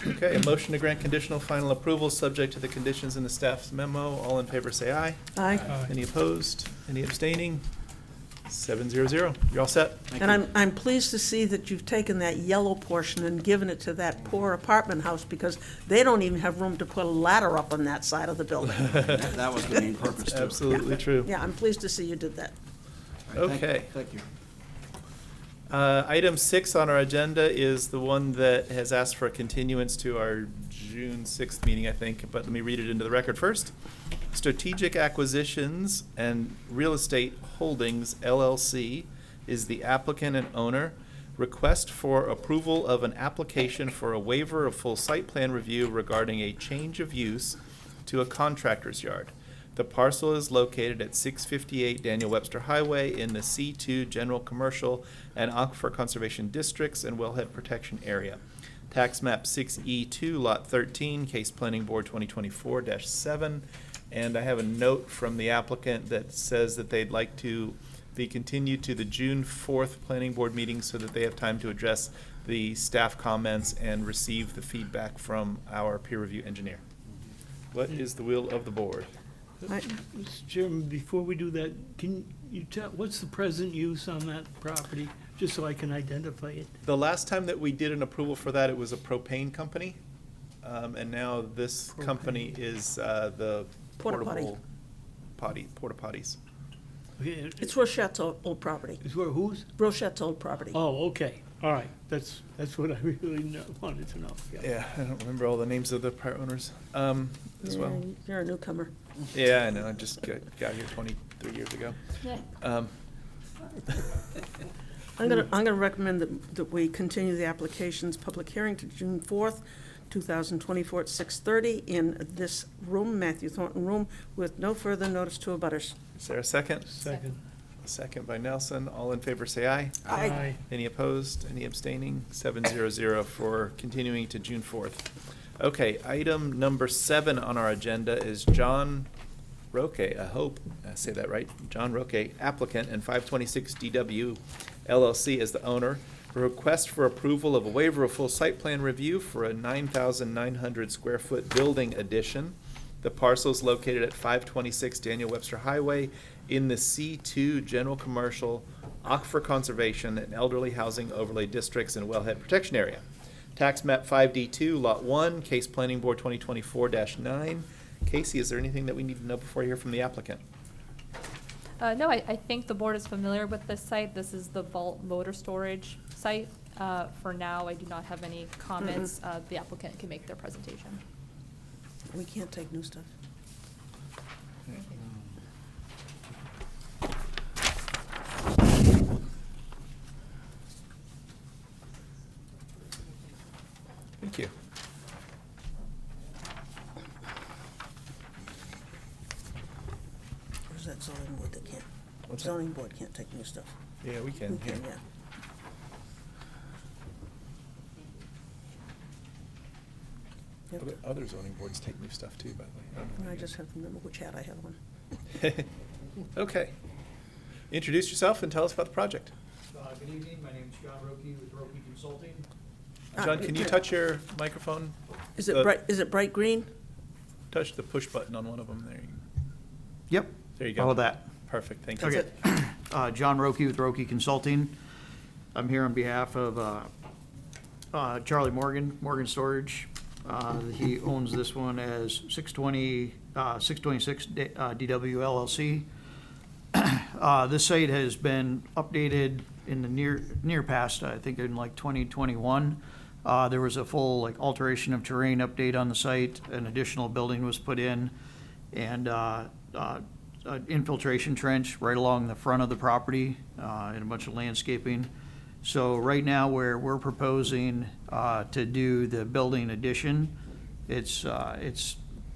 Okay, a motion to grant conditional final approval, subject to the conditions in the staff's memo. All in favor, say aye. Aye. Aye. Any opposed? Any abstaining? 700. You're all set? And I'm pleased to see that you've taken that yellow portion and given it to that poor apartment house, because they don't even have room to put a ladder up on that side of the building. That was the main purpose, too. Absolutely true. Yeah, I'm pleased to see you did that. All right, Okay. Thank you. Item 6 on our agenda is the one that has asked for a continuance to our June 6th meeting, I think, but let me read it into the record first. Strategic Acquisitions and Real Estate Holdings LLC is the applicant and owner. Request for approval of an application for a waiver of full site plan review regarding a change of use to a contractor's yard. The parcel is located at 658 Daniel Webster Highway in the C2 General Commercial and Aquifer Conservation Districts and Wellhead Protection Area. Tax map 6E2, Lot 13, Case Planning Board 2024-7. And I have a note from the applicant that says that they'd like to be continued to the June 4th Planning Board meeting so that they have time to address the staff comments and receive the feedback from our peer review engineer. What is the will of the board? Mr. Chairman, before we do that, can you tell, what's the present use on that property, just so I can identify it? The last time that we did an approval for that, it was a propane company. And now this company is the Porta potty. portable porta potties. Okay, It's Rochette's old property. It's where, whose? Rochette's old property. Oh, okay, all right, that's what I really wanted to know, yeah. Yeah, I don't remember all the names of the prior owners as well. Yeah, you're a newcomer. Yeah, I know, I just got here 23 years ago. I'm gonna recommend that we continue the application's public hearing to June 4th, 2024 at 6:30 in this room, Matthew Thornton Room, with no further notice to abutters. Is there a second? Second. A second by Nelson. All in favor, say aye. Aye. Any opposed? Any abstaining? 700 for continuing to June 4th. Okay, item number 7 on our agenda is John Roque, I hope I say that right. John Roque, applicant, and 526 DW LLC as the owner. A request for approval of a waiver of full site plan review for a 9,900 square foot building addition. The parcel is located at 526 Daniel Webster Highway in the C2 General Commercial, Aquifer Conservation, and Elderly Housing Overlay Districts and Wellhead Protection Area. Tax map 5D2, Lot 1, Case Planning Board 2024-9. Casey, is there anything that we need to know before we hear from the applicant? No, I think the board is familiar with this site. This is the Vault Motor Storage site. For now, I do not have any comments. The applicant can make their presentation. We can't take new stuff. Thank you. Where's that zoning board that can't? What's that? Zoning board can't take new stuff. Yeah, we can. We Here. can, yeah. Yep. Other zoning boards take new stuff too, by the way. I just have to remember which hat I have on. Okay. Introduce yourself and tell us about the project. Good evening, my name is John Roque with Roque Consulting. John, can you touch your microphone? Is it bright green? Touch the push button on one of them. There you Yep. There you go. All of that. Perfect, thank you. Okay. John Roque with Roque Consulting. I'm here on behalf of Charlie Morgan, Morgan Storage. He owns this one as 626 DW LLC. this site has been updated in the near past, I think in like 2021. There was a full like alteration of terrain update on the site, an additional building was put in, and an infiltration trench right along the front of the property, and a bunch of landscaping. So right now, where we're proposing to do the building addition, it's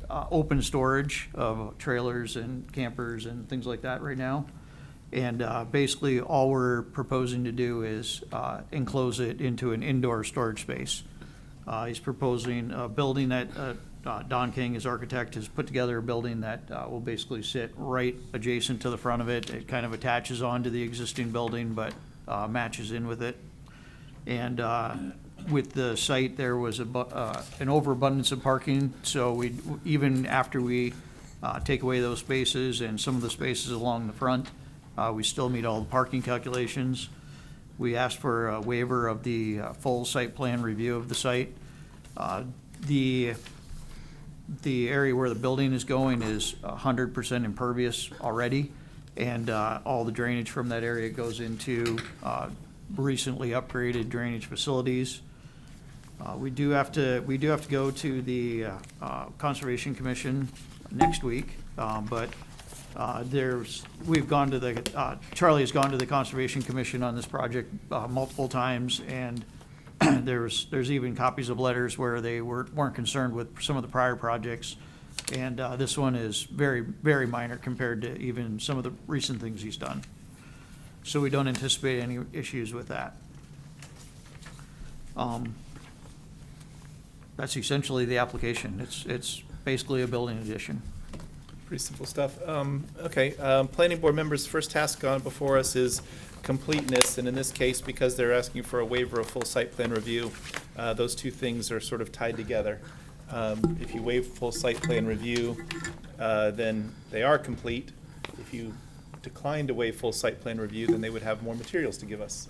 open storage of trailers and campers and things like that right now. And basically, all we're proposing to do is enclose it into an indoor storage space. He's proposing a building that, Don King, his architect, has put together a building that will basically sit right adjacent to the front of it. It kind of attaches onto the existing building, but matches in with it. And with the site, there was an overabundance of parking, so even after we take away those spaces and some of the spaces along the front, we still meet all the parking calculations. We asked for a waiver of the full site plan review of the site. The area where the building is going is 100% impervious already, and all the drainage from that area goes into recently upgraded drainage facilities. We do have to go to the Conservation Commission next week, but we've gone to the, Charlie has gone to the Conservation Commission on this project multiple times, and there's even copies of letters where they weren't concerned with some of the prior projects. And this one is very, very minor compared to even some of the recent things he's done. So we don't anticipate any issues with that. That's essentially the application. It's basically a building addition. Pretty simple stuff. Okay, planning board members' first task on before us is completeness, and in this case, because they're asking for a waiver of full site plan review, those two things are sort of tied together. If you waive full site plan review, then they are complete. If you decline to waive full site plan review, then they would have more materials to give us.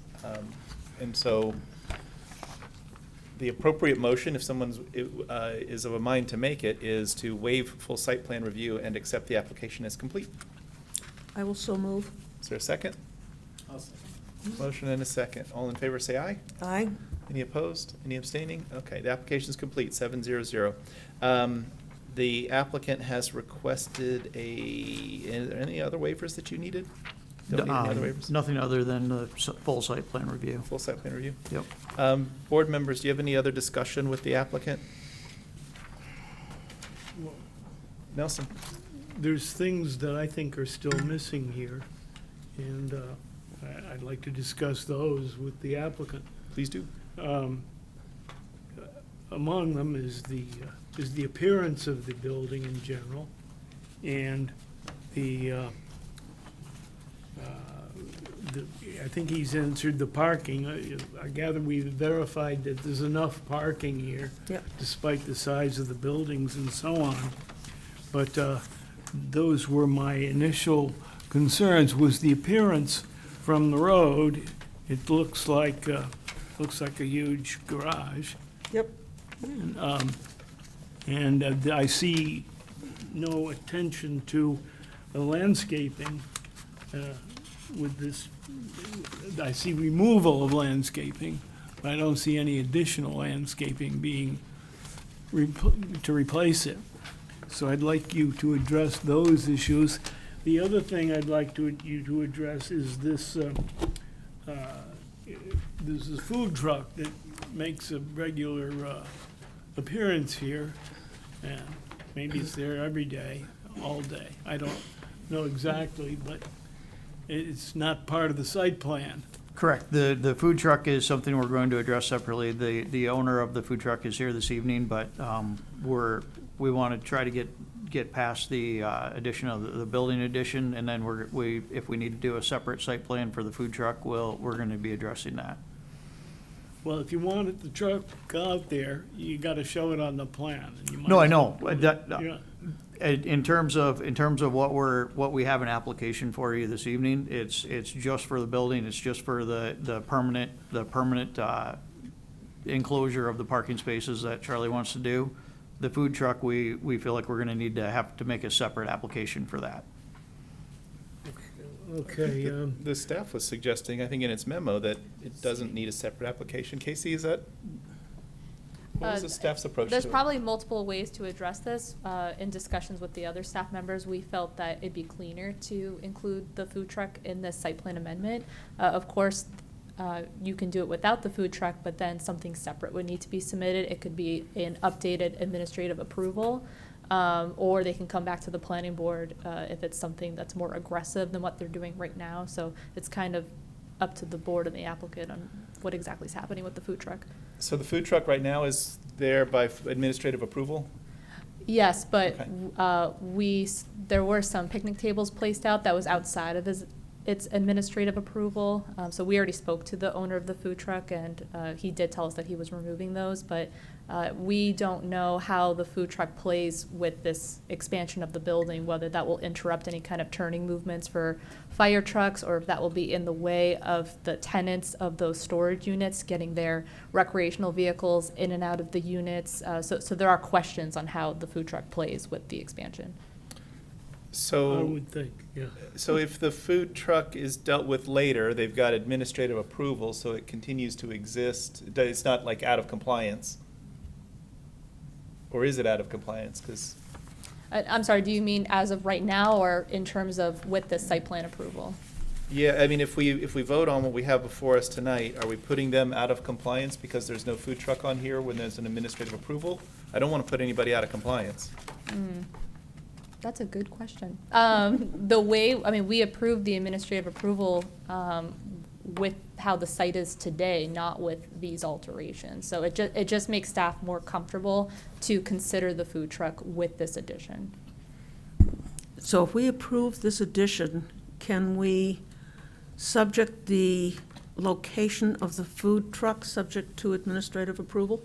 And so the appropriate motion, if someone's is of a mind to make it, is to waive full site plan review and accept the application as complete. I will so move. Is there a second? Motion and a second. All in favor, say aye. Aye. Any opposed? Any abstaining? Okay, the application is complete, 700. The applicant has requested any other waivers that you needed? Don't need any other waivers? Nothing other than the full site plan review. Full site plan review? Yep. Board members, do you have any other discussion with the applicant? Nelson? There's things that I think are still missing here, and I'd like to discuss those with the applicant. Please do. Among them is the appearance of the building in general, and I think he's answered the parking. I gather we've verified that there's enough parking here, Yep. despite the size of the buildings and so on. But those were my initial concerns, was the appearance from the road. It looks like a huge garage. Yep. And I see no attention to the landscaping with this. I see removal of landscaping, but I don't see any additional landscaping being to replace it. So I'd like you to address those issues. The other thing I'd like you to address is this. There's a food truck that makes a regular appearance here, and maybe it's there every day, all day. I don't know exactly, but it's not part of the site plan. Correct. The food truck is something we're going to address separately. The owner of the food truck is here this evening, but we want to try to get past the addition of the building addition, and then if we need to do a separate site plan for the food truck, we're going to be addressing that. Well, if you wanted the truck out there, you got to show it on the plan. And you might No, I as know. well- Yeah. In terms of what we have an application for you this evening, it's just for the building, it's just for the permanent enclosure of the parking spaces that Charlie wants to do. The food truck, we feel like we're gonna need to have to make a separate application for that. Okay, The staff was suggesting, I think in its memo, that it doesn't need a separate application. Casey, is that, what was the staff's approach to it? There's probably multiple ways to address this. In discussions with the other staff members, we felt that it'd be cleaner to include the food truck in this site plan amendment. Of course, you can do it without the food truck, but then something separate would need to be submitted. It could be an updated administrative approval, or they can come back to the planning board if it's something that's more aggressive than what they're doing right now. So it's kind of up to the board and the applicant on what exactly is happening with the food truck. So the food truck right now is there by administrative approval? Yes, but Okay. there were some picnic tables placed out that was outside of its administrative approval. So we already spoke to the owner of the food truck, and he did tell us that he was removing those. But we don't know how the food truck plays with this expansion of the building, whether that will interrupt any kind of turning movements for fire trucks, or if that will be in the way of the tenants of those storage units getting their recreational vehicles in and out of the units. So there are questions on how the food truck plays with the expansion. I So, would think, yeah. so if the food truck is dealt with later, they've got administrative approval, so it continues to exist. It's not like out of compliance. Or is it out of compliance? Because, I'm sorry, do you mean as of right now, or in terms of with the site plan approval? yeah, I mean, if we vote on what we have before us tonight, are we putting them out of compliance because there's no food truck on here when there's an administrative approval? I don't want to put anybody out of compliance. That's a good question. We approved the administrative approval with how the site is today, not with these alterations. So it just makes staff more comfortable to consider the food truck with this addition. So if we approve this addition, can we subject the location of the food truck subject to administrative approval?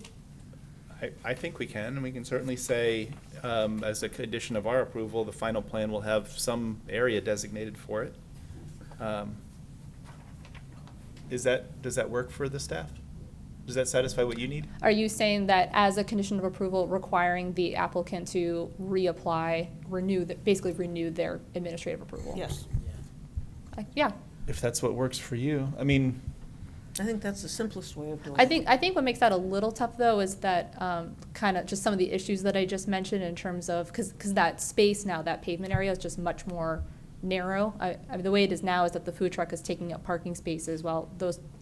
I think we can, and we can certainly say, as a condition of our approval, the final plan will have some area designated for it. Does that work for the staff? Does that satisfy what you need? Are you saying that as a condition of approval requiring the applicant to reapply, basically renew their administrative approval? Yes. Yeah. If that's what works for you. I mean, I think that's the simplest way of doing I it. think what makes that a little tough, though, is that kind of just some of the issues that I just mentioned in terms of, because that space now, that pavement area is just much more narrow. I mean, the way it is now is that the food truck is taking up parking spaces while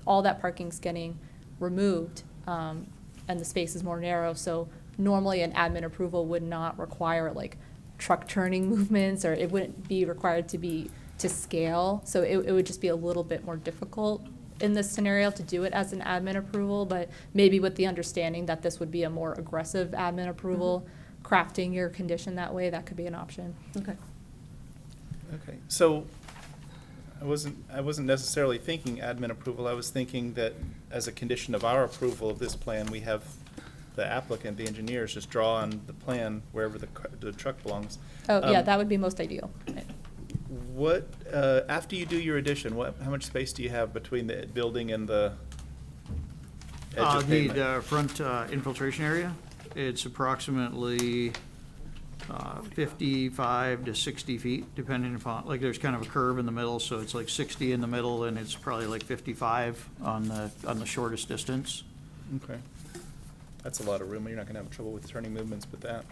all that parking's getting removed, and the space is more narrow. So normally an admin approval would not require like truck turning movements, or it wouldn't be required to scale. So it would just be a little bit more difficult in this scenario to do it as an admin approval, but maybe with the understanding that this would be a more aggressive admin approval, crafting your condition that way, that could be an option. Okay. okay, so I wasn't necessarily thinking admin approval. I was thinking that as a condition of our approval of this plan, we have the applicant, the engineers, just draw on the plan wherever the truck belongs. Oh, yeah, that would be most ideal. What, after you do your addition, how much space do you have between the building and the edge of pavement? The front infiltration area, it's approximately 55 to 60 feet, depending upon, like, there's kind of a curve in the middle, so it's like 60 in the middle, and it's probably like 55 on the shortest distance. Okay. That's a lot of room. You're not gonna have trouble with turning movements with that.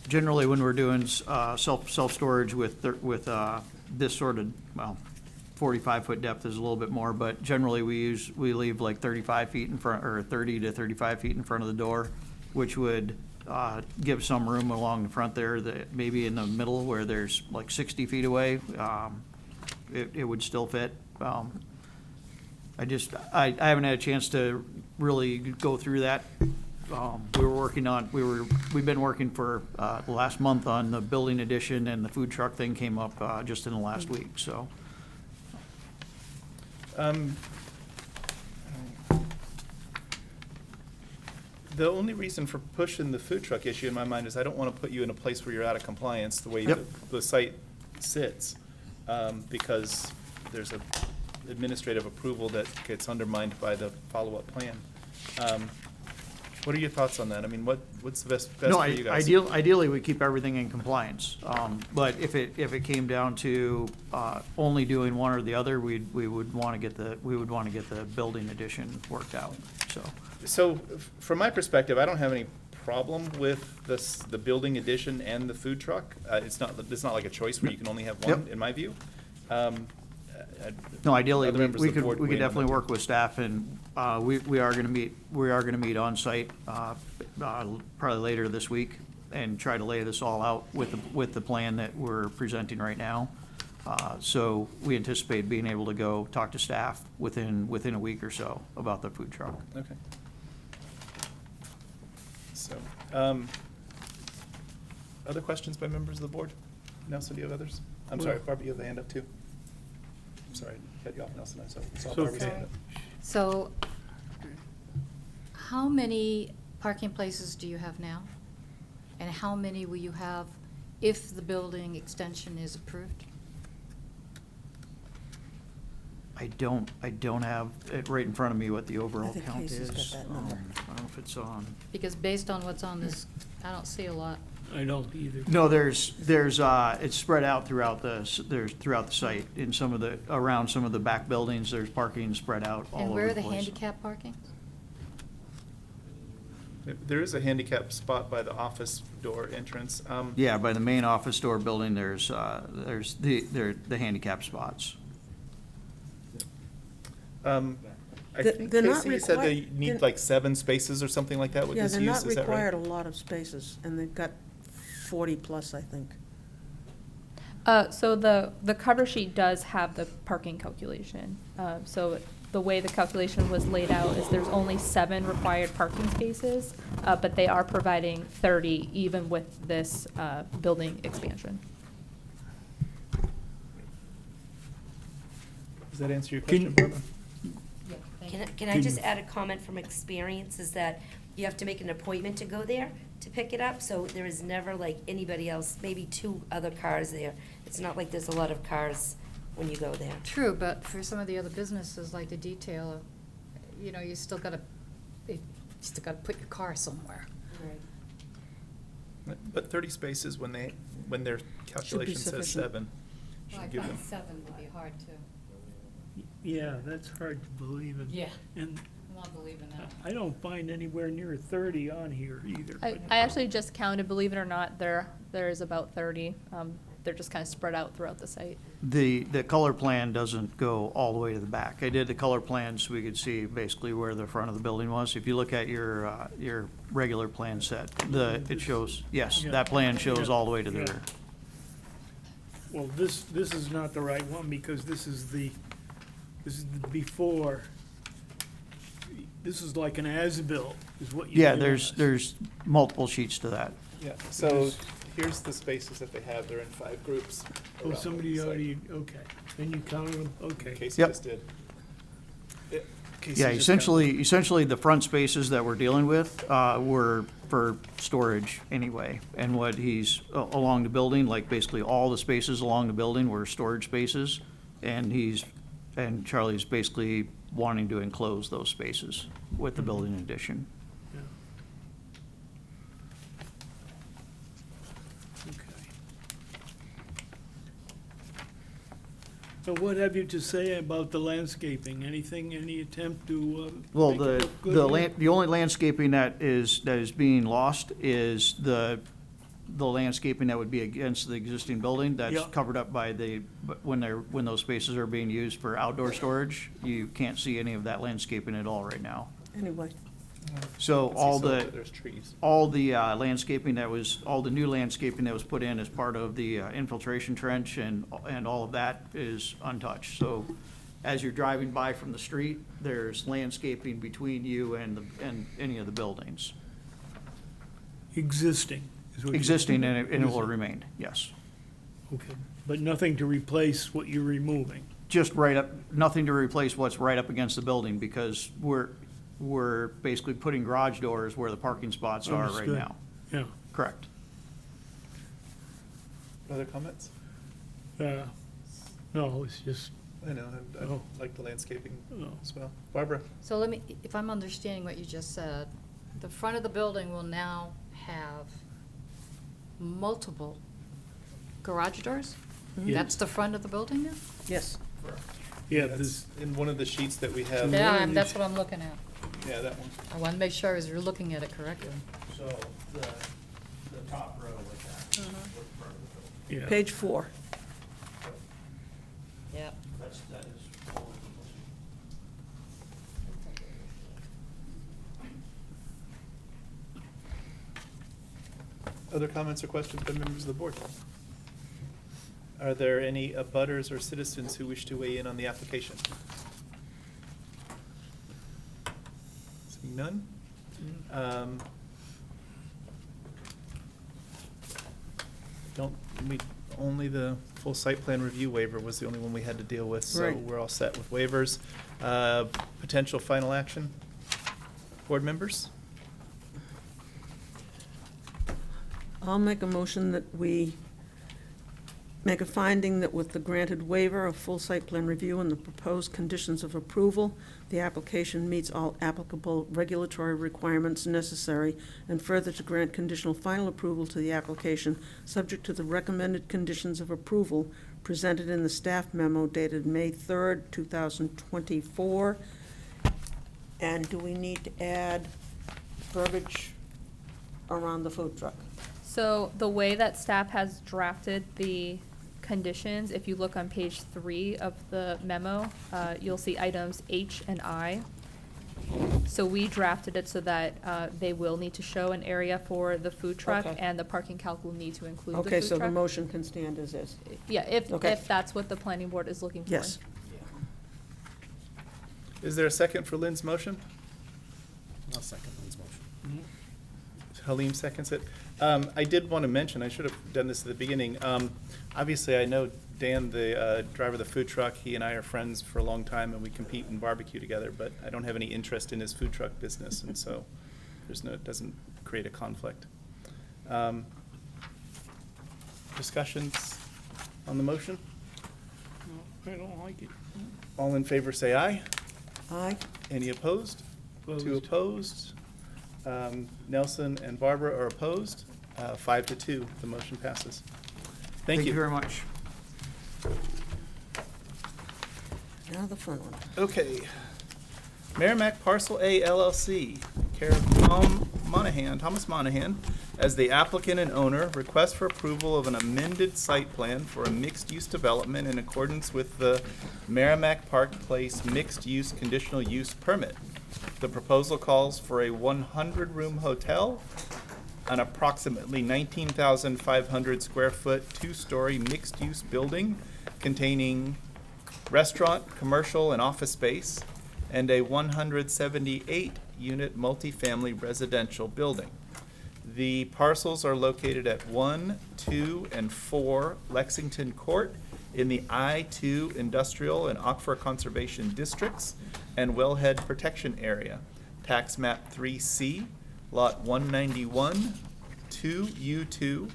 Generally, when we're doing self-storage with this sort of, well, 45-foot depth is a little bit more, but generally we leave like 35 feet in front, or 30 to 35 feet in front of the door, which would give some room along the front there, that maybe in the middle where there's like 60 feet away, it would still fit. I haven't had a chance to really go through that. We've been working for the last month on the building addition, and the food truck thing came up just in the last week, so. The only reason for pushing the food truck issue in my mind is I don't want to put you in a place where you're out of compliance the way Yep. the site sits, because there's a administrative approval that gets undermined by the follow-up plan. What are your thoughts on that? I mean, what's the best No, for you guys? ideally, we keep everything in compliance. But if it came down to, only doing one or the other, we would wanna get the building addition worked out, so. So, from my perspective, I don't have any problem with the building addition and the food truck. It's not like a choice where you can only have one, Yep. in my view. No, ideally, Other members we of the could, board we weigh could in on definitely that. work with staff, and we are gonna meet on site, probably later this week, and try to lay this all out with the plan that we're presenting right now. So we anticipate being able to go talk to staff within a week or so about the food truck. Okay. So, other questions by members of the board? Nelson, do you have others? I'm sorry, Barbara, you have the hand up too. I'm sorry, cut you off, Nelson, I saw It's Barbara's okay. hand up. So, how many parking places do you have now? And how many will you have if the building extension is approved? I don't have it right in front of me what the overall think count Casey's is. got that number. I don't know if it's on. Because based on what's on this, I don't see a lot. I don't either. No, it's spread out throughout the site, in around some of the back buildings, there's parking spread out all And over where are the the place. handicap parking? There is a handicap spot by the office door entrance. Yeah, by the main office door building, there's the handicap spots. I They're- think they're not Casey said they required- need they're- like 7 spaces or something like that with Yeah, this they're use, not is that required right? a lot of spaces, and they've got 40-plus, I think. So the cover sheet does have the parking calculation. So the way the calculation was laid out is there's only 7 required parking spaces, but they are providing 30 even with this building expansion. Does that answer your Can- question, Barbara? Can I just add a comment from experience, is that you have to make an appointment to go there to pick it up, so there is never like anybody else, maybe 2 other cars there. It's not like there's a lot of cars when you go there. True, but for some of the other businesses, like the detail, you still gotta put your car somewhere. But 30 spaces when their calculation says sufficient. 7. Should give them. 7 would be hard to. Yeah, that's hard to believe in. Yeah. And I'm not believing that. I don't find anywhere near 30 on here either. I actually just counted, believe it or not, there is about 30. They're just kind of spread out throughout the site. The color plan doesn't go all the way to the back. I did the color plan so we could see basically where the front of the building was. If you look at your regular plan set, it shows, yes, Yeah. that plan shows Yeah. all the way to the Yeah. rear. Well, this is not the right one, because this is the before. This is like an as-built, is what you Yeah, gave us. there's multiple sheets to that. Yeah, so here's the spaces that they have. They're in 5 groups. Oh, around somebody the site. already, okay. Then you counted them, okay. Casey Yep. just did. Casey Yeah, just counted. essentially the front spaces that we're dealing with were for storage anyway. And what he's along the building, like basically all the spaces along the building were storage spaces. And Charlie's basically wanting to enclose those spaces with the building addition. Yeah. Okay. So what have you to say about the landscaping? Anything, any attempt to Well, make it the, look good the here? the only landscaping that is being lost is the landscaping that would be against the existing building. That's Yeah. covered up by when those spaces are being used for outdoor storage, you can't see any of that landscaping at all right now. Anyway, So I see all some the, that There's trees. all the landscaping all the new landscaping that was put in as part of the infiltration trench and all of that is untouched. So as you're driving by from the street, there's landscaping between you and any of the buildings. Existing is what you. Existing, and it will remain, yes. Okay, but nothing to replace what you're removing. Just right up, nothing to replace what's right up against the building, because we're basically putting garage doors where the parking spots are right Understood. now. Yeah. Correct. Other comments? No, it's just, I know, I Oh. like the landscaping Oh. as well. Barbara? So if I'm understanding what you just said, The front of the building will now have multiple garage doors? That's the front of the building now? Yes. Yeah, That's this, in one of the sheets that we have. Yeah, that's what I'm looking at. Yeah, that one. I want to make sure you're looking at it correctly. So the top row like that. yeah. Page 4. Yep. That is all of Other comments or questions by members of the board? Are there any abutters or citizens who wish to weigh in on the application? Seeing none? Don't, only the full site plan review waiver was the only one we had to deal with, so Right. we're all set with waivers. Potential final action? Board members? I'll make a motion that we make a finding that with the granted waiver of full site plan review and the proposed conditions of approval, the application meets all applicable regulatory requirements necessary, and further to grant conditional final approval to the application, subject to the recommended conditions of approval presented in the staff memo dated May 3rd, 2024. And do we need to add verbiage around the food truck? So the way that staff has drafted the conditions, if you look on page 3 of the memo, you'll see items H and I. So we drafted it so that they will need to show an area for the food truck, Okay. and the parking calc will need to include the food Okay, truck. so the motion can stand as is. Yeah, Okay. if that's what the planning board is looking for. Yes. Is there a second for Lynn's motion? I'll second Lynn's motion. Halim seconds it. I did want to mention, I should have done this at the beginning. Obviously, I know Dan, the driver of the food truck, he and I are friends for a long time, and we compete and barbecue together, but I don't have any interest in his food truck business, and so it doesn't create a conflict. Discussions on the motion? No, I don't like it. All in favor, say aye. Aye. Any opposed? Two opposed. Nelson and Barbara are opposed. 5-2, the motion passes. Thank you. very much. Now the fun one. Okay. Merrimack Parcel A LLC, care of Thomas Monahan, as the applicant and owner, request for approval of an amended site plan for a mixed-use development in accordance with the Merrimack Park Place mixed-use conditional use permit. The proposal calls for a 100-room hotel, an approximately 19,500 square foot, 2-story mixed-use building containing restaurant, commercial, and office space, and a 178-unit multifamily residential building. The parcels are located at 1, 2, and 4 Lexington Court in the I-2 Industrial and Aquifer Conservation Districts and Wellhead Protection Area, Tax Map 3C, Lot 191, 2U2,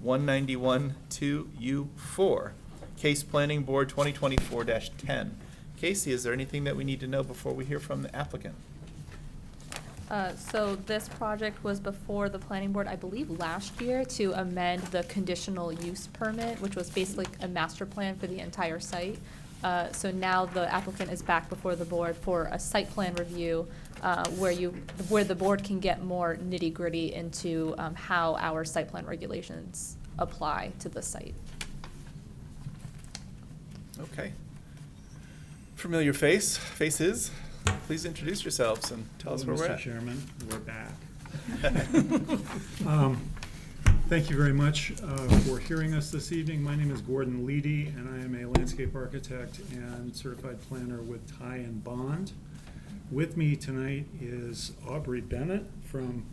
191, 2U4. Case Planning Board 2024-10. Casey, is there anything that we need to know before we hear from the applicant? So this project was before the planning board, I believe, last year to amend the conditional use permit, which was basically a master plan for the entire site. So now the applicant is back before the board for a site plan review, where the board can get more nitty-gritty into how our site plan regulations apply to the site. Okay. Familiar faces, please introduce yourselves and tell us where we're Mr. at. Chairman, we're back. Thank you very much for hearing us this evening. My name is Gordon Leedy, and I am a landscape architect and certified planner with Ty and Bond. With me tonight is Aubrey Bennett from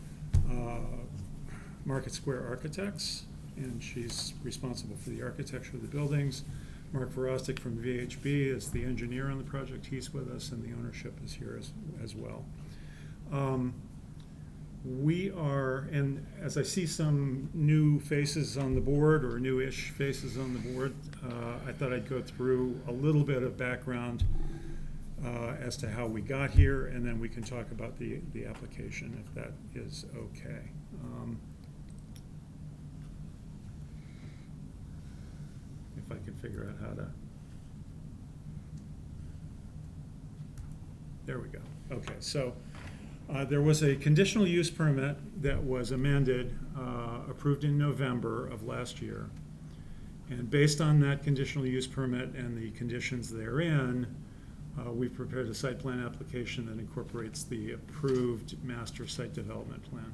Market Square Architects, and she's responsible for the architecture of the buildings. Mark Verostek from VHB is the engineer on the project. He's with us, and the ownership is here as well. We are, and as I see some new faces on the board, or new-ish faces on the board, I thought I'd go through a little bit of background as to how we got here, and then we can talk about the application, if that is okay. If I can figure out how to. There we go. Okay, so there was a conditional use permit that was amended, approved in November of last year. And based on that conditional use permit and the conditions therein, we've prepared a site plan application that incorporates the approved master site development plan.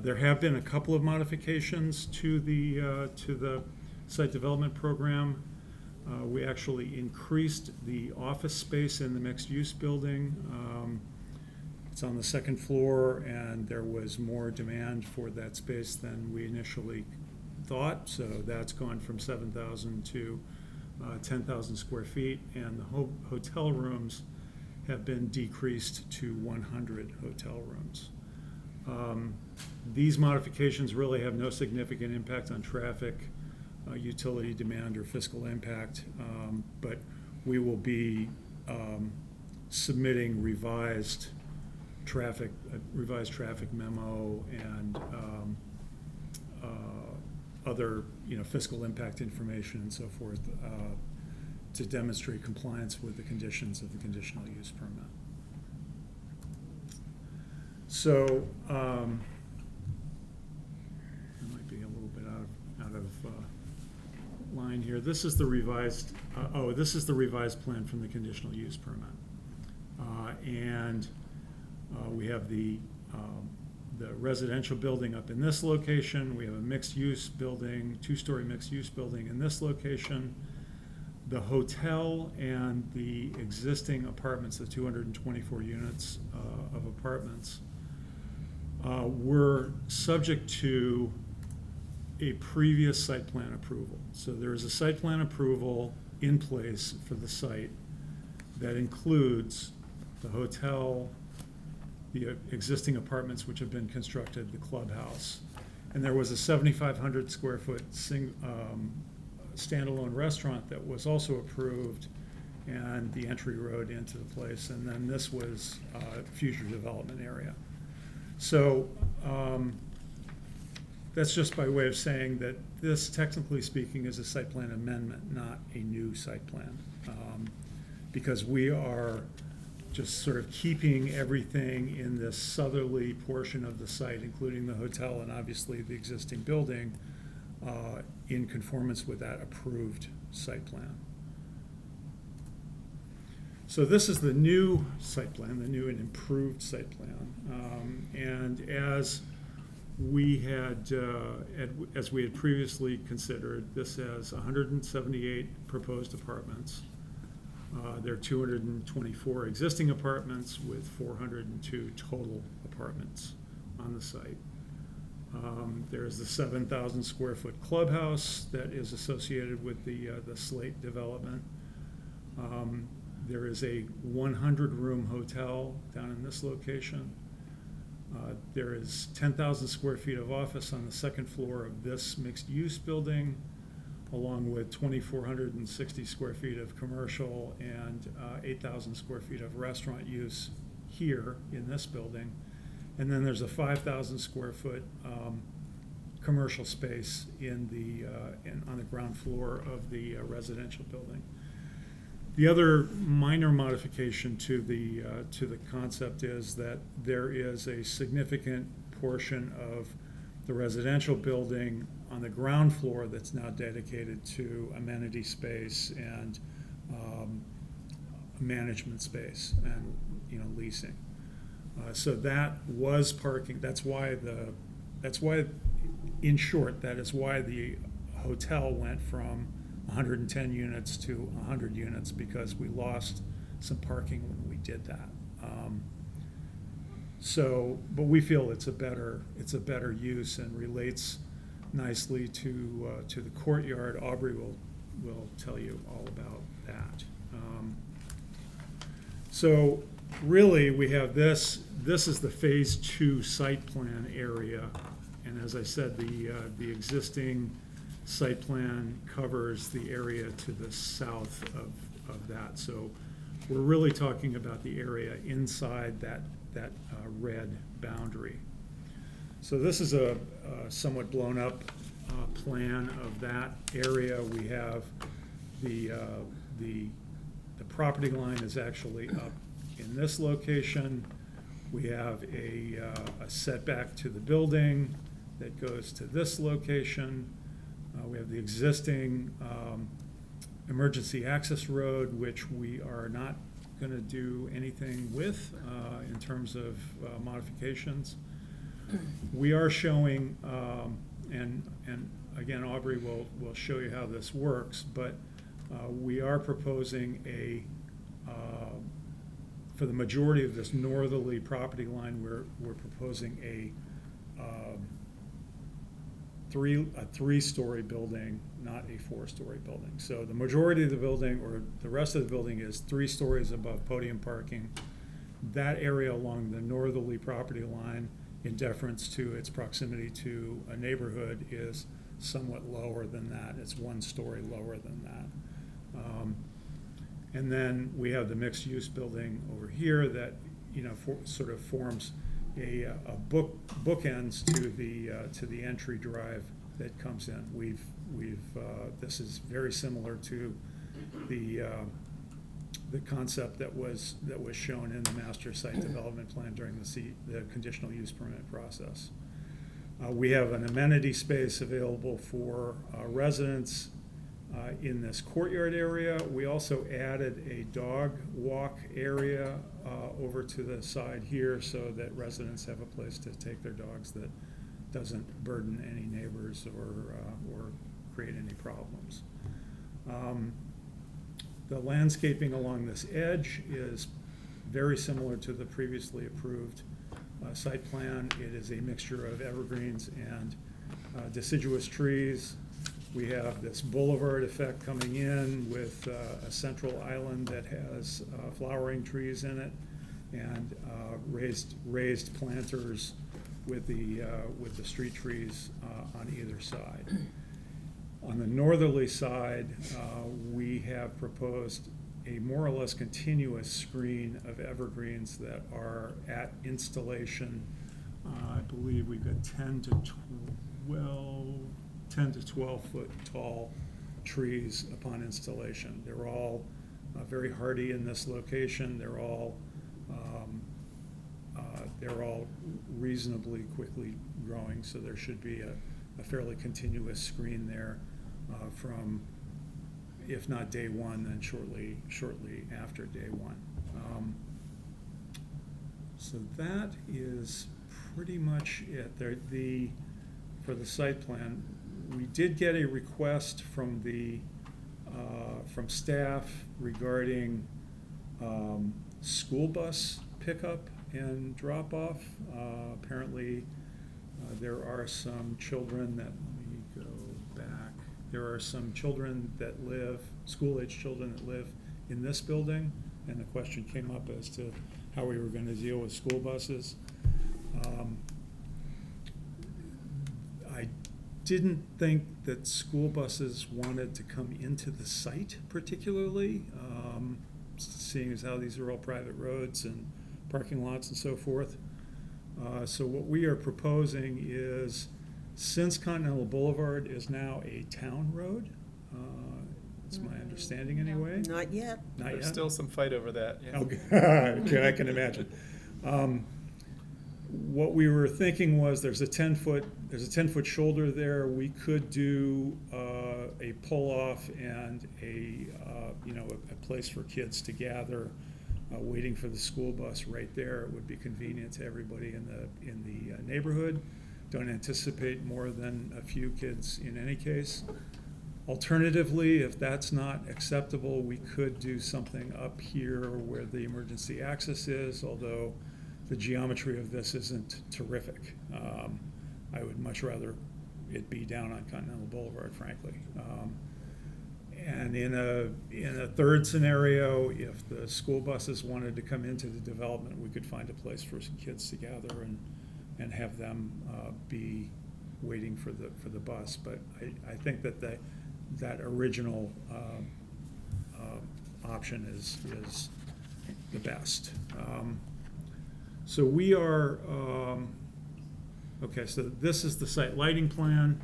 There have been a couple of modifications to the site development program. We actually increased the office space in the mixed-use building. It's on the second floor, and there was more demand for that space than we initially thought, so that's gone from 7,000 to 10,000 square feet, and the hotel rooms have been decreased to 100 hotel rooms. These modifications really have no significant impact on traffic, utility demand, or fiscal impact, but we will be submitting revised traffic memo and other, fiscal impact information and so forth to demonstrate compliance with the conditions of the conditional use permit. So, I might be a little bit out of line here. This is the revised, this is the revised plan from the conditional use permit. And we have the residential building up in this location. We have a mixed-use building, two-story mixed-use building in this location. The hotel and the existing apartments, the 224 units of apartments, were subject to a previous site plan approval. So there is a site plan approval in place for the site that includes the hotel, the existing apartments which have been constructed, the clubhouse. And there was a 7,500 square foot standalone restaurant that was also approved, and the entry road into the place. And then this was future development area. So that's just by way of saying that this, technically speaking, is a site plan amendment, not a new site plan. Because we are just sort of keeping everything in this southerly portion of the site, including the hotel and obviously the existing building, in conformance with that approved site plan. So this is the new site plan, the new and improved site plan. And as we had previously considered, this has 178 proposed apartments. There are 224 existing apartments with 402 total apartments on the site. There's the 7,000 square foot clubhouse that is associated with the Slate development. There is a 100-room hotel down in this location. There is 10,000 square feet of office on the second floor of this mixed-use building, along with 2,460 square feet of commercial and 8,000 square feet of restaurant use here in this building. And then there's a 5,000 square foot commercial space on the ground floor of the residential building. The other minor modification to the concept is that there is a significant portion of the residential building on the ground floor that's now dedicated to amenity space and management space and leasing. So that was parking. That's why, in short, that is why the hotel went from 110 units to 100 units, because we lost some parking when we did that. But we feel it's a better use and relates nicely to the courtyard. Aubrey will tell you all about that. So really, we have this is the Phase 2 site plan area, and as I said, the existing site plan covers the area to the south of that. So We're really talking about the area inside that red boundary. So this is a somewhat blown up plan of that area. We have the property line is actually up in this location. We have a setback to the building that goes to this location. We have the existing emergency access road, which we are not going to do anything with in terms of modifications. We are showing, and again, Aubrey will show you how this works, but we are proposing for the majority of this northerly property line, we're proposing a three-story building, not a four-story building. So the majority of the building, or the rest of the building, is 3 stories above podium parking. That area along the northerly property line, in deference to its proximity to a neighborhood, is somewhat lower than that. It's 1 story lower than that. And then we have the mixed-use building over here that, sort of forms a bookends to the entry drive that comes in. This is very similar to the concept that was shown in the master site development plan during the conditional use permit process. We have an amenity space available for residents in this courtyard area. We also added a dog walk area over to the side here so that residents have a place to take their dogs that doesn't burden any neighbors or create any problems. The landscaping along this edge is very similar to the previously approved site plan. It is a mixture of evergreens and deciduous trees. We have this boulevard effect coming in with a central island that has flowering trees in it, and raised planters with the street trees on either side. On the northerly side, we have proposed a more or less continuous screen of evergreens that are at installation. I believe we've got 10 to 12 foot tall trees upon installation. They're all very hardy in this location. They're all reasonably quickly growing, so there should be a fairly continuous screen there from, if not day one, then shortly after day one. So that is pretty much it. For the site plan, we did get a request from from staff regarding school bus pickup and drop off. Apparently, there are some children that, let me go back. There are some children that live, school-age children that live in this building, and the question came up as to how we were going to deal with school buses. I didn't think that school buses wanted to come into the site particularly, seeing as how these are all private roads and parking lots and so forth. So what we are proposing is, since Continental Boulevard is now a town road, it's my understanding anyway. Not yet. Not There's yet? still some fight over that. Yeah. Okay, I can imagine. What we were thinking was there's a 10-foot shoulder there. We could do a pull-off and a place for kids to gather, waiting for the school bus right there. It would be convenient to everybody in the neighborhood. Don't anticipate more than a few kids in any case. Alternatively, if that's not acceptable, we could do something up here where the emergency access is, although the geometry of this isn't terrific. I would much rather it be down on Continental Boulevard, frankly. And in a third scenario, if the school buses wanted to come into the development, we could find a place for some kids to gather and have them be waiting for the bus. But I think that original option is the best. So we are, okay, so this is the site lighting plan.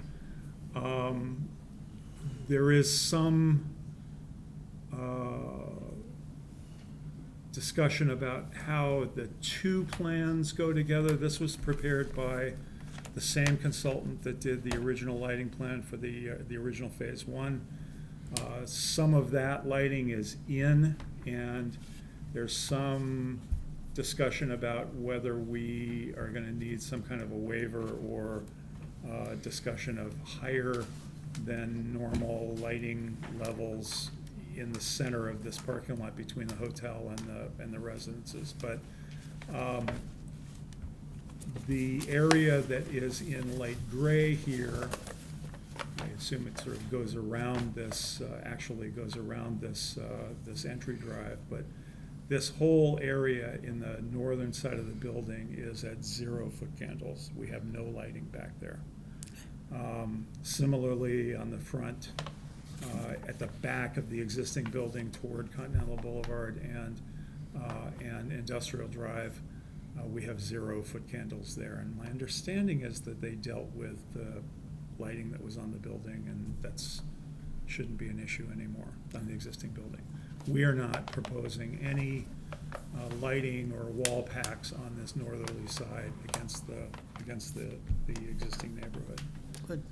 There is some discussion about how the two plans go together. This was prepared by the same consultant that did the original lighting plan for the original phase one. Some of that lighting is in, and there's some discussion about whether we are gonna need some kind of a waiver or discussion of higher than normal lighting levels in the center of this parking lot between the hotel and the residences. But the area that is in light gray here, I assume it sort of goes around this, actually goes around this, this entry drive, but this whole area in the northern side of the building is at 0 foot candles. We have no lighting back there. Similarly, on the front, at the back of the existing building toward Continental Boulevard and Industrial Drive, we have 0 foot candles there. And my understanding is that they dealt with the lighting that was on the building, and that's shouldn't be an issue anymore on the existing building. We are not proposing any lighting or wall packs on this northerly side against the existing neighborhood. Good.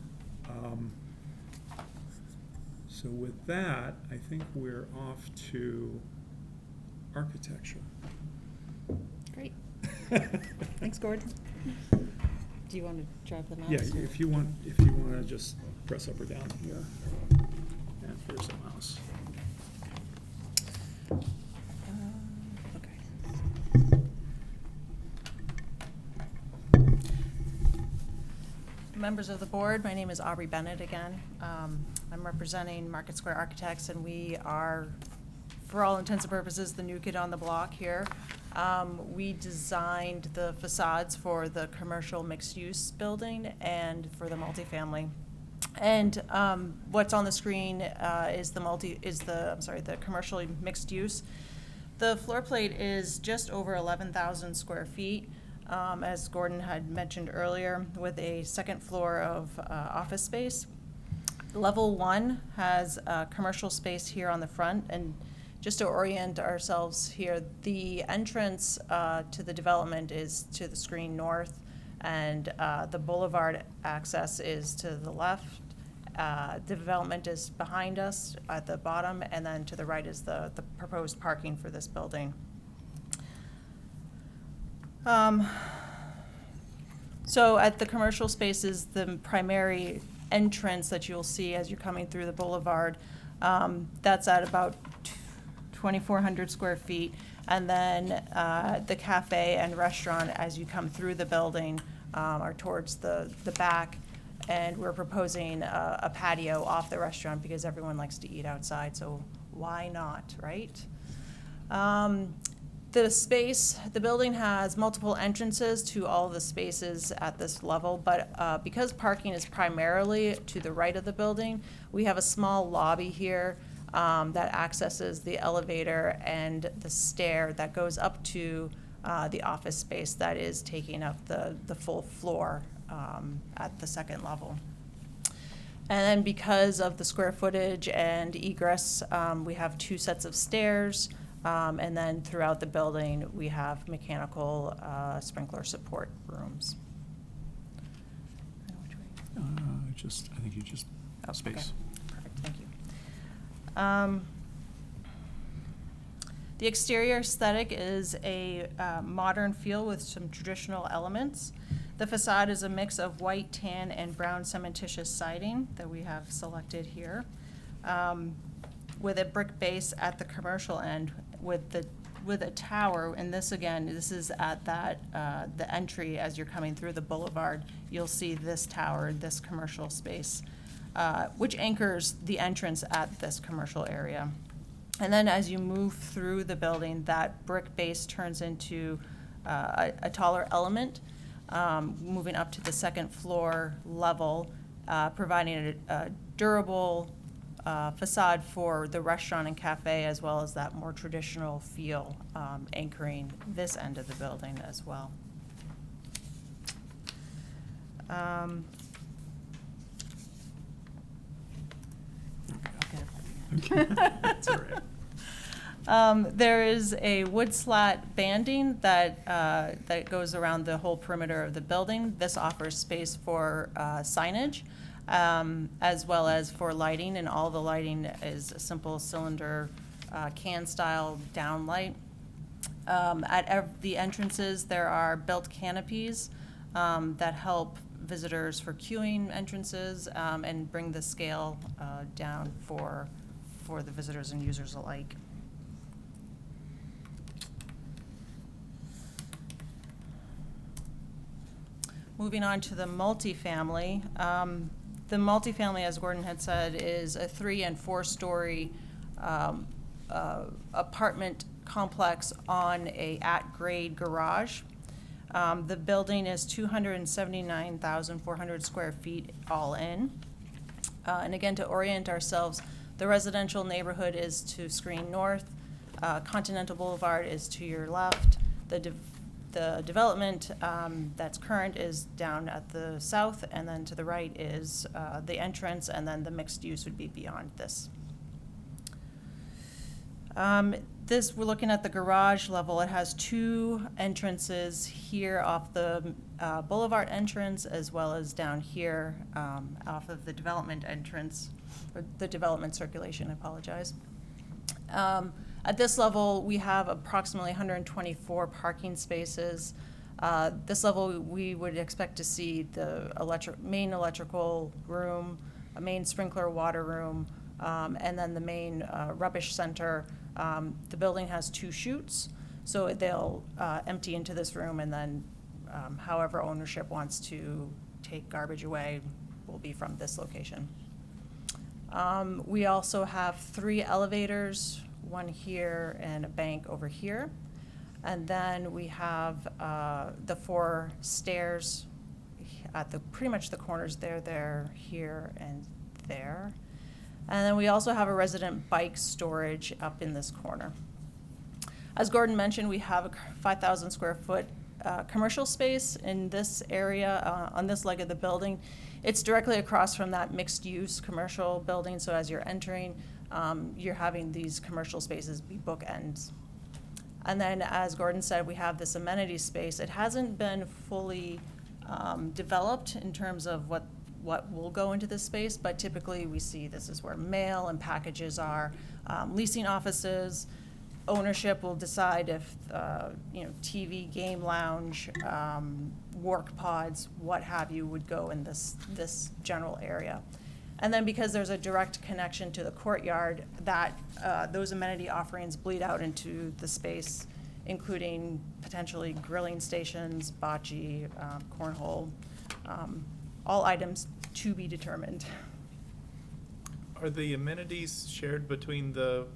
So with that, I think we're off to architecture. Great. Thanks, Gordon. Do you want to drive the mouse? Yeah, or- if you want to just press up or down here. And here's the mouse. Members of the board, my name is Aubrey Bennett again. I'm representing Market Square Architects, and we are, for all intents and purposes, the new kid on the block here. We designed the facades for the commercial mixed-use building and for the multifamily. And what's on the screen is the commercial mixed use. The floor plate is just over 11,000 square feet. As Gordon had mentioned earlier, with a second floor of office space. Level 1 has commercial space here on the front, and just to orient ourselves here, the entrance to the development is to the screen north, and the boulevard access is to the left. The development is behind us at the bottom, and then to the right is the proposed parking for this building. So at the commercial spaces, the primary entrance that you'll see as you're coming through the boulevard, that's at about 2,400 square feet. And then the cafe and restaurant, as you come through the building, are towards the back. And we're proposing a patio off the restaurant because everyone likes to eat outside, so why not, right? The building has multiple entrances to all of the spaces at this level, but because parking is primarily to the right of the building, we have a small lobby here that accesses the elevator and the stair that goes up to the office space that is taking up the full floor at the second level. And then because of the square footage and egress, we have 2 sets of stairs. And then throughout the building, we have mechanical sprinkler support rooms. I think you just Oh, space. okay. Perfect, thank you. The exterior aesthetic is a modern feel with some traditional elements. The facade is a mix of white, tan, and brown cementitious siding that we have selected here, with a brick base at the commercial end with a tower. And this, again, this is at the entry as you're coming through the boulevard. You'll see this tower, this commercial space, which anchors the entrance at this commercial area. And then as you move through the building, that brick base turns into a taller element, moving up to the second floor level, providing a durable facade for the restaurant and cafe, as well as that more traditional feel, anchoring this end of the building as well. That's all right. There is a wood slat banding that, that goes around the whole perimeter of the building. This offers space for signage, as well as for lighting, and all the lighting is a simple cylinder can-style downlight. The entrances, there are built canopies that help visitors for queuing entrances and bring the scale down for the visitors and users alike. Moving on to the multifamily. The multifamily, as Gordon had said, is a 3- and 4-story apartment complex on a at-grade garage. The building is 279,400 square feet all in. And again, to orient ourselves, the residential neighborhood is to screen north, Continental Boulevard is to your left, the development that's current is down at the south, and then to the right is the entrance, and then the mixed use would be beyond this. We're looking at the garage level. It has 2 entrances here off the boulevard entrance, as well as down here off of the development entrance, or the development circulation, I apologize. At this level, we have approximately 124 parking spaces. This level, we would expect to see the main electrical room, a main sprinkler water room, and then the main rubbish center. The building has 2 chutes, so they'll empty into this room, and then however ownership wants to take garbage away will be from this location. We also have 3 elevators, 1 here and a bank over here. And then we have the 4 stairs at pretty much the corners there, here, and there. And then we also have a resident bike storage up in this corner. As Gordon mentioned, we have a 5,000 square foot commercial space in this area, on this leg of the building. It's directly across from that mixed-use commercial building, so as you're entering, you're having these commercial spaces be bookends. And then, as Gordon said, we have this amenity space. It hasn't been fully developed in terms of what will go into this space, but typically we see this is where mail and packages are, leasing offices. Ownership will decide if, TV, game lounge, work pods, what have you, would go in this general area. And then because there's a direct connection to the courtyard, those amenity offerings bleed out into the space, including potentially grilling stations, bocce, cornhole, all items to be determined. Are the amenities shared between the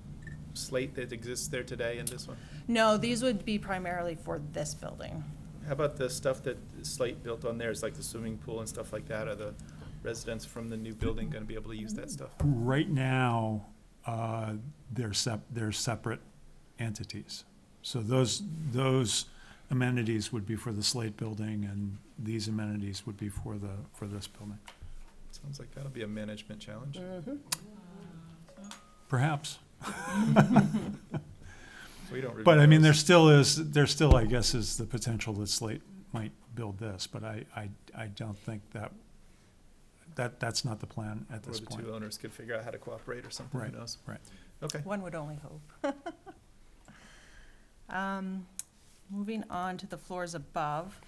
slate that exists there today and this one? No, these would be primarily for this building. How about the stuff that Slate built on there, is like the swimming pool and stuff like that? Are the residents from the new building going to be able to use that stuff? Right now, they're separate entities. So those amenities would be for the Slate building, and these amenities would be for this building. Sounds like that'll be a management challenge. Mm-hmm. Perhaps. We don't But I mean, review there those. still, I guess, is the potential that Slate might build this, but I don't think that's not the plan at Or this the point. 2 owners could figure out how to cooperate or something, Right, who knows? right. Okay. One would only hope. Moving on to the floors above.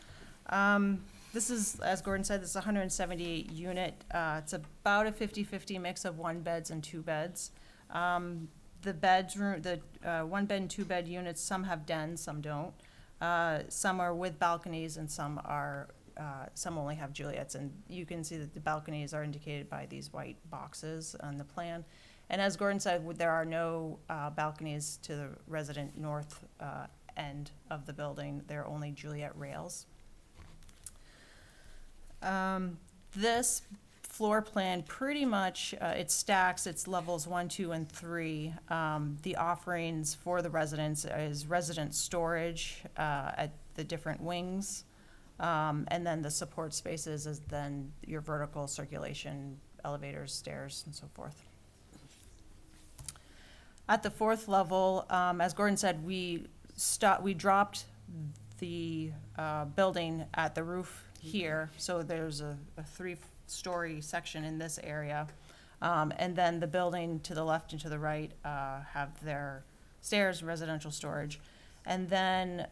This is, as Gordon said, this is a 178 unit. It's about a 50-50 mix of 1 beds and 2 beds. The bedroom, the 1 bed and 2 bed units, some have dens, some don't. Some are with balconies, and some only have Juliets. And you can see that the balconies are indicated by these white boxes on the plan. And as Gordon said, there are no balconies to the resident north end of the building. There are only Juliet rails. This floor plan, pretty much, it stacks, it's levels 1, 2, and 3. The offerings for the residents is resident storage at the different wings. And then the support spaces is then your vertical circulation, elevators, stairs, and so forth. At the 4th level, as Gordon said, we dropped the building at the roof here, so there's a 3-story section in this area. And then the building to the left and to the right have their stairs, residential storage. And then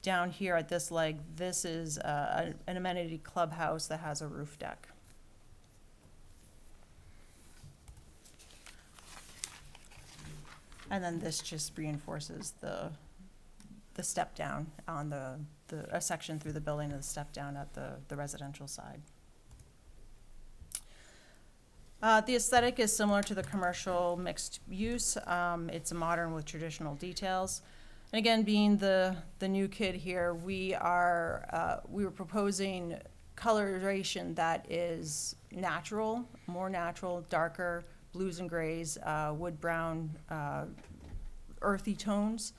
down here at this leg, this is an amenity clubhouse that has a roof deck. And then this just reinforces the step down on a section through the building and the step down at the residential side. The aesthetic is similar to the commercial mixed use. It's modern with traditional details. And again, being the new kid here, we were proposing coloration that is natural, more natural, darker blues and grays, wood brown, earthy tones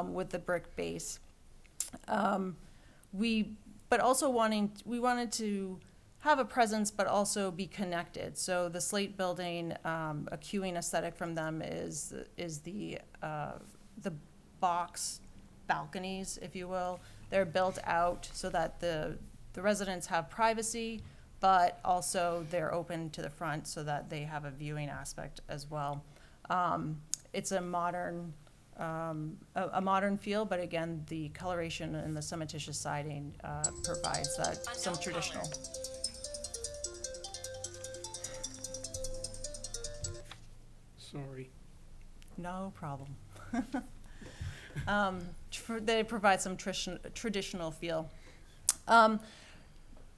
with the brick base. We wanted to have a presence, but also be connected. So the slate building, a queuing aesthetic from them is the box balconies, if you will. They're built out so that the residents have privacy, but also they're open to the front so that they have a viewing aspect as well. It's a modern feel, but again, the coloration and the cementitious siding provides that some traditional. Sorry. No problem. They provide some traditional feel.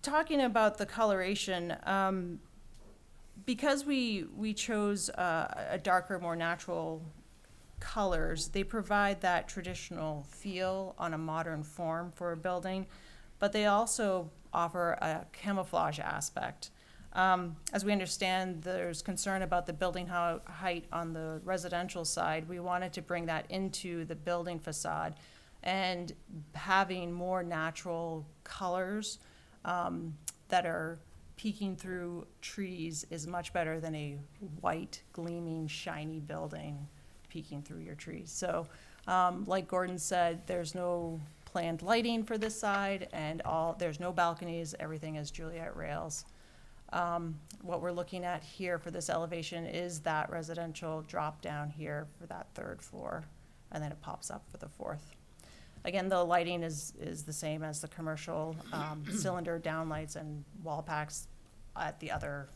Talking about the coloration, because we chose a darker, more natural colors, they provide that traditional feel on a modern form for a building, but they also offer a camouflage aspect. As we understand, there's concern about the building height on the residential side. We wanted to bring that into the building facade, and having more natural colors that are peeking through trees is much better than a white, gleaming, shiny building peeking through your trees. So, like Gordon said, there's no planned lighting for this side, and there's no balconies. Everything is Juliet rails. What we're looking at here for this elevation is that residential drop down here for that 3rd floor, and then it pops up for the 4th. Again, the lighting is the same as the commercial, cylinder downlights and wall packs at the other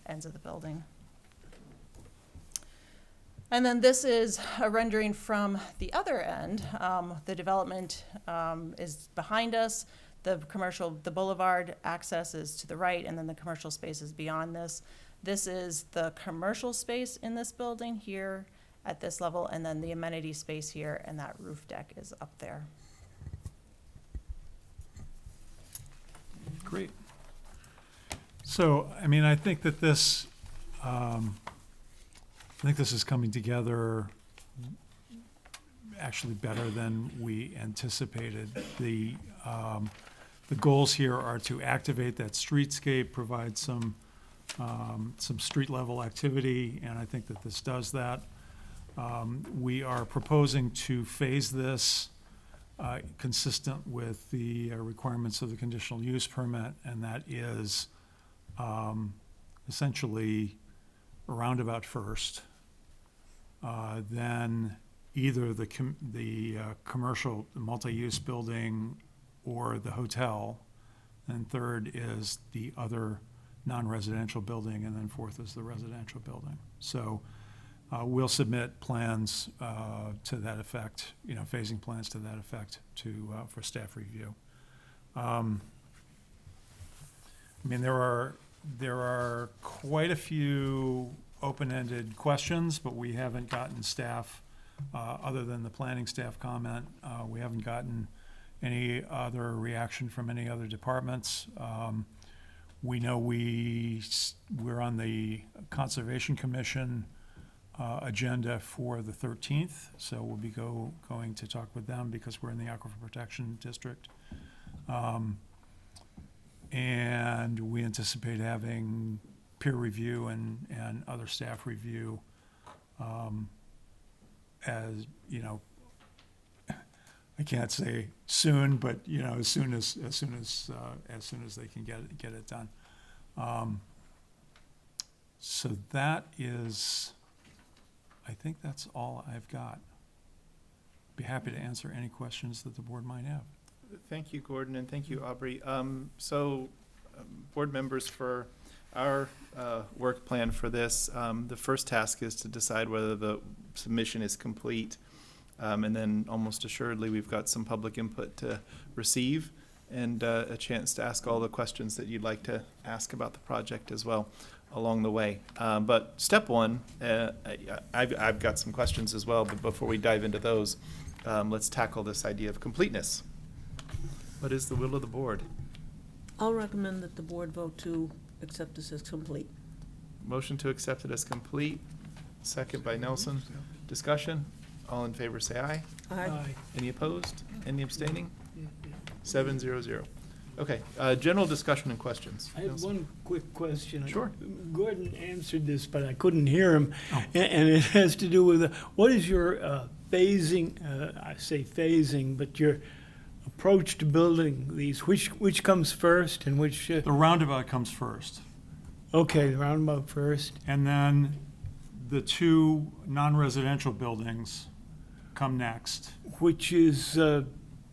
ends of the building. And then this is a rendering from the other end. The development is behind us. The boulevard access is to the right, and then the commercial space is beyond this. This is the commercial space in this building here at this level, and then the amenity space here, and that roof deck is up there. Great. So, I mean, I think that this is coming together actually better than we anticipated. The goals here are to activate that streetscape, provide some street level activity, and I think that this does that. We are proposing to phase this consistent with the requirements of the conditional use permit, and that is essentially a roundabout first, then either the commercial multi-use building or the hotel, and third is the other non-residential building, and then 4th is the residential building. So we'll submit plans to that effect, phasing plans to that effect for staff review. I mean, there are quite a few open-ended questions, but we haven't gotten staff, other than the planning staff comment, we haven't gotten any other reaction from any other departments. We know we're on the Conservation Commission agenda for the 13th, so we'll be going to talk with them because we're in the Aquifer Protection District. And we anticipate having peer review and other staff review as, you know, I can't say soon, but, you know, as soon as they can get it done. So that is, I think that's all I've got. Be happy to answer any questions that the board might have. Thank you, Gordon, and thank you, Aubrey. Board members, for our work plan for this, the first task is to decide whether the submission is complete. And then almost assuredly, we've got some public input to receive and a chance to ask all the questions that you'd like to ask about the project as well along the way. But step one, I've got some questions as well, but before we dive into those, let's tackle this idea of completeness. What is the will of the board? I'll recommend that the board vote to accept this as complete. Motion to accept it as complete, second by Nelson. Discussion? All in favor say aye. Aye. Any opposed? Any abstaining? 7-0-0. Okay, general discussion and questions. I have Nelson? one quick question. Sure. Gordon answered this, but I couldn't hear him. And it has to do with, what is your phasing, I say phasing, but your approach to building these? Which comes first and which? The roundabout comes first, Okay, the roundabout first. and then the two non-residential buildings come next, Which is the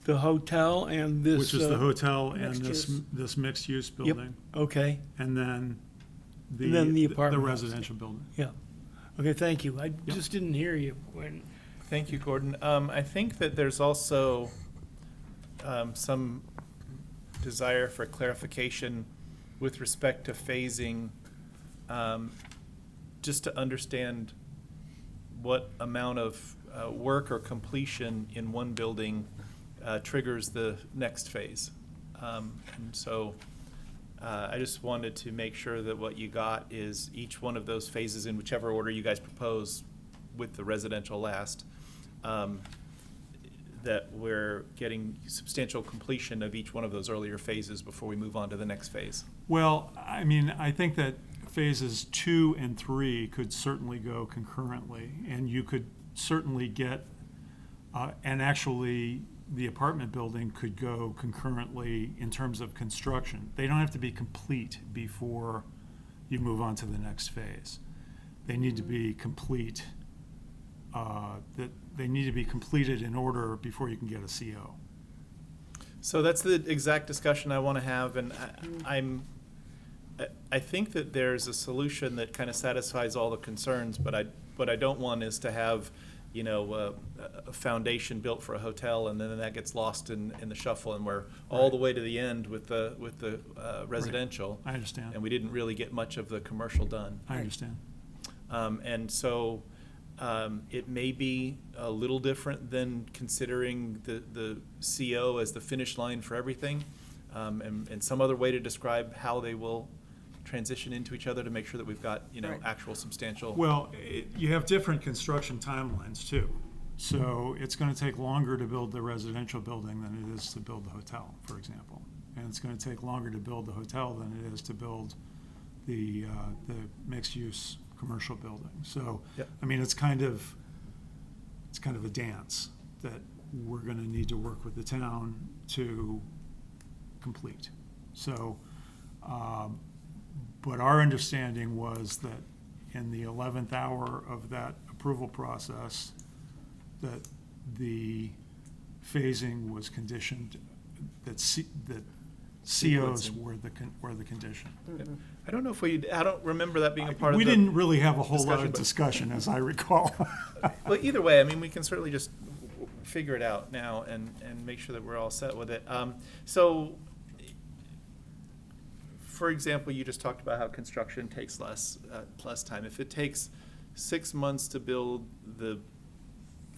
hotel and this. which is the hotel and mixed this, use. this mixed-use Yep, building, okay, and then And then the apartment house. residential building. yeah. Okay, thank you. I just didn't hear you when. Thank you, Gordon. I think that there's also some desire for clarification with respect to phasing, just to understand what amount of work or completion in one building triggers the next phase. And so I just wanted to make sure that what you got is each one of those phases in whichever order you guys propose, with the residential last, that we're getting substantial completion of each one of those earlier phases before we move on to the next phase. Well, I mean, I think that phases 2 and 3 could certainly go concurrently, and you could certainly get, and actually, the apartment building could go concurrently in terms of construction. They don't have to be complete before you move on to the next phase. They need to be complete, that they need to be completed in order before you can get a CO. So that's the exact discussion I want to have, and I think that there's a solution that kind of satisfies all the concerns, but what I don't want is to have, you know, a foundation built for a hotel, and then that gets lost in the shuffle, and we're all the way to the end with the residential. I understand. And we didn't really get much of the commercial done. I understand. And so it may be a little different than considering the CO as the finish line for everything, and some other way to describe how they will transition into each other to make sure that we've got, you know, Right. actual substantial. Well, you have different construction timelines too. So it's going to take longer to build the residential building than it is to build the hotel, for example. And it's going to take longer to build the hotel than it is to build the mixed-use commercial building. So, Yep. I mean, it's kind of a dance that we're going to need to work with the town to complete. So, but our understanding was that in the 11th hour of that approval process, that the phasing was conditioned, that COs were the condition. I don't know if I don't remember that being a part of We the. didn't really have a whole lot discussion, of but- discussion, as I recall. Well, either way, I mean, we can certainly just figure it out now and make sure that we're all set with it. So, for example, you just talked about how construction takes less time. If it takes 6 months to build the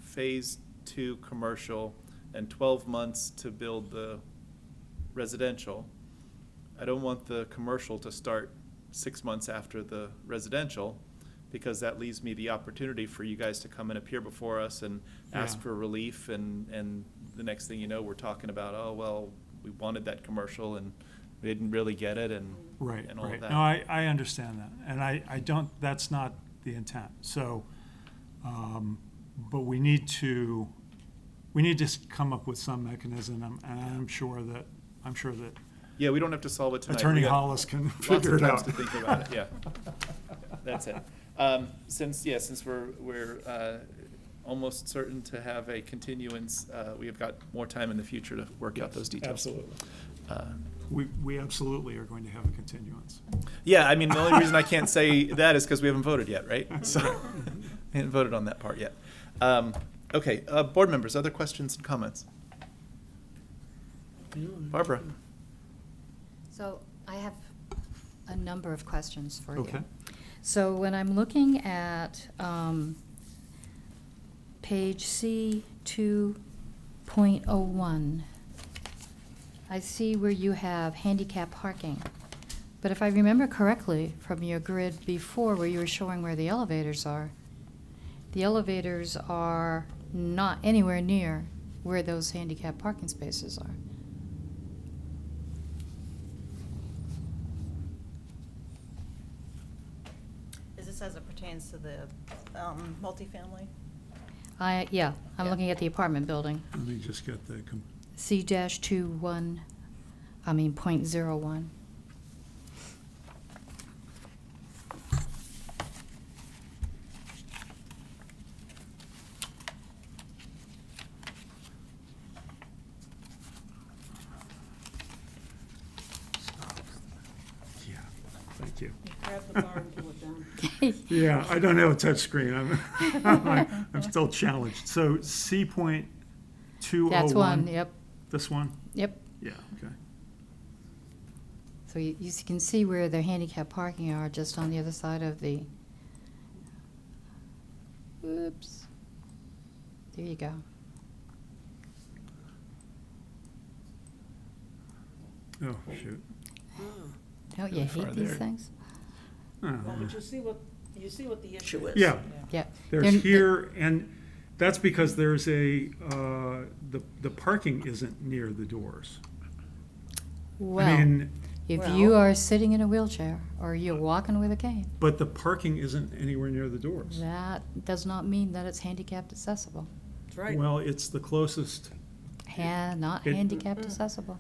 phase 2 commercial and 12 months to build the residential, I don't want the commercial to start 6 months after the residential, because that leaves me the opportunity for you guys to come and appear before us and ask Yeah. for relief, and the next thing you know, we're talking about, oh, well, we wanted that commercial and we didn't really get it, and Right, and all of right. that. No, I understand that, and I don't, that's not the intent. So, but we need to come up with some mechanism, and I'm sure that Yeah, we don't have to solve it tonight. Attorney We got Hollis can lots of figure it times out. to think about it, yeah. That's it. Since we're almost certain to have a continuance, we have got more time in the future to work out those details. Absolutely. Uh, We absolutely are going to have a continuance. Yeah, I mean, the only reason I can't say that is because we haven't voted yet, right? So, we haven't voted on that part yet. Okay, board members, other questions and comments? Barbara? So I have a number of questions for you. Okay. So when I'm looking at page C 2.01, I see where you have handicap parking. But if I remember correctly from your grid before where you were showing where the elevators are not anywhere near where those handicap parking spaces are. Is this as it pertains to the multifamily? Yeah, I'm Yeah. looking at the apartment building. Let me just get the, C-21, .01. yeah, thank you. Grab the bar and pull it down. Yeah, I don't have a touch screen. I'm still challenged. So C.201. That's one, yep, This one? yep. Yeah, okay. So you can see where the handicap parking are just on the other side of the, oops. There you go. Oh, shoot. Don't you far hate these there. things? Uh, Well, but you see what the issue is. Yeah, Yeah. there's They're- here, and that's because there's the parking isn't near the doors. I Well, mean, if Well- you are sitting in a wheelchair or you're walking with a cane, but the parking isn't anywhere near the doors. that does not mean that it's handicapped accessible. That's right. Well, it's the closest. Not It- handicapped accessible.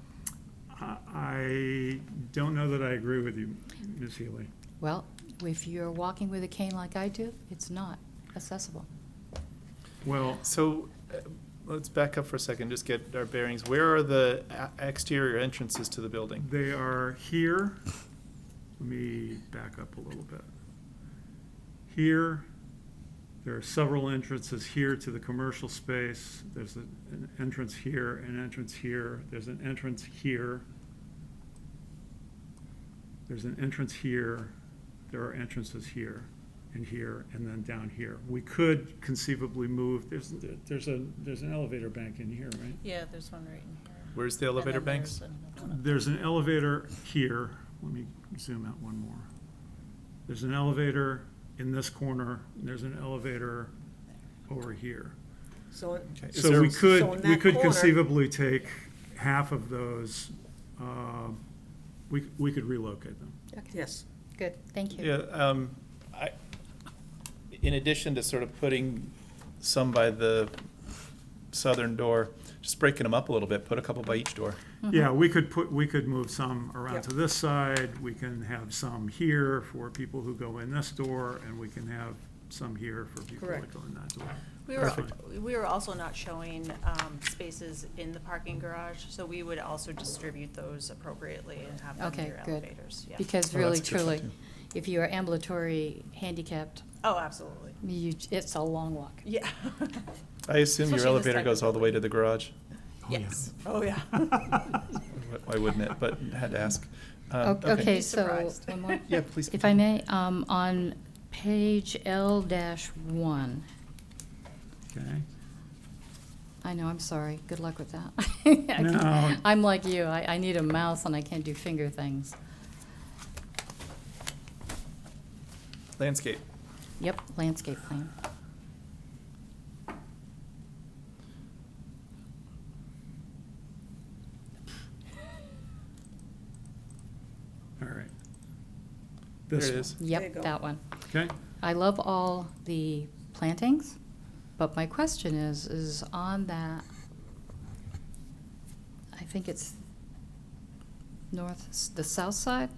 I don't know that I agree with you, Ms. Healy. Well, if you're walking with a cane like I do, it's not accessible. Well, So, let's back up for a second, just get our bearings. Where are the exterior entrances to the building? they are here. Let me back up a little bit. Here, there are several entrances here to the commercial space. There's an entrance here, an entrance here. There's an entrance here. There's an entrance here. There are entrances here and here and then down here. We could conceivably move, there's an elevator bank in here, right? Yeah, there's one right in here. Where's the And elevator then banks? there's another one. There's an elevator here. Let me zoom out one more. There's an elevator in this corner, and there's an elevator over here. So, Okay, is So there- we could, So in we that could corner- conceivably take half of those, we could relocate them. yes. Good, thank you. Yeah, in addition to sort of putting some by the southern door, just breaking them up a little bit, put a couple by each door. Yeah, we could move some around Yep. to this side, we can have some here for people who go in this door, and we can have some here for people that Correct. go in that door. We were also not showing spaces in the parking garage, so we would also distribute those appropriately and have them Okay, near good. elevators. Yeah. Because Oh, really, that's a good truly, thought, if you are ambulatory handicapped, Oh, absolutely. it's a long walk. Yeah. I assume your Especially in this elevator type goes of all the way to the garage. Yes. Oh, yeah. Why wouldn't it? But had to ask. Okay, Be so, surprised. one more. Yeah, please. If I may, on page L-1, Okay? I know, I'm sorry. Good luck with that. No. I'm like you. I need a mouse and I can't do finger things. Landscape. Yep, landscape plan. All right. There This it one. is. There you Yep, go. that one. Okay, I love all the plantings, but my question is on that, I think it's the south side,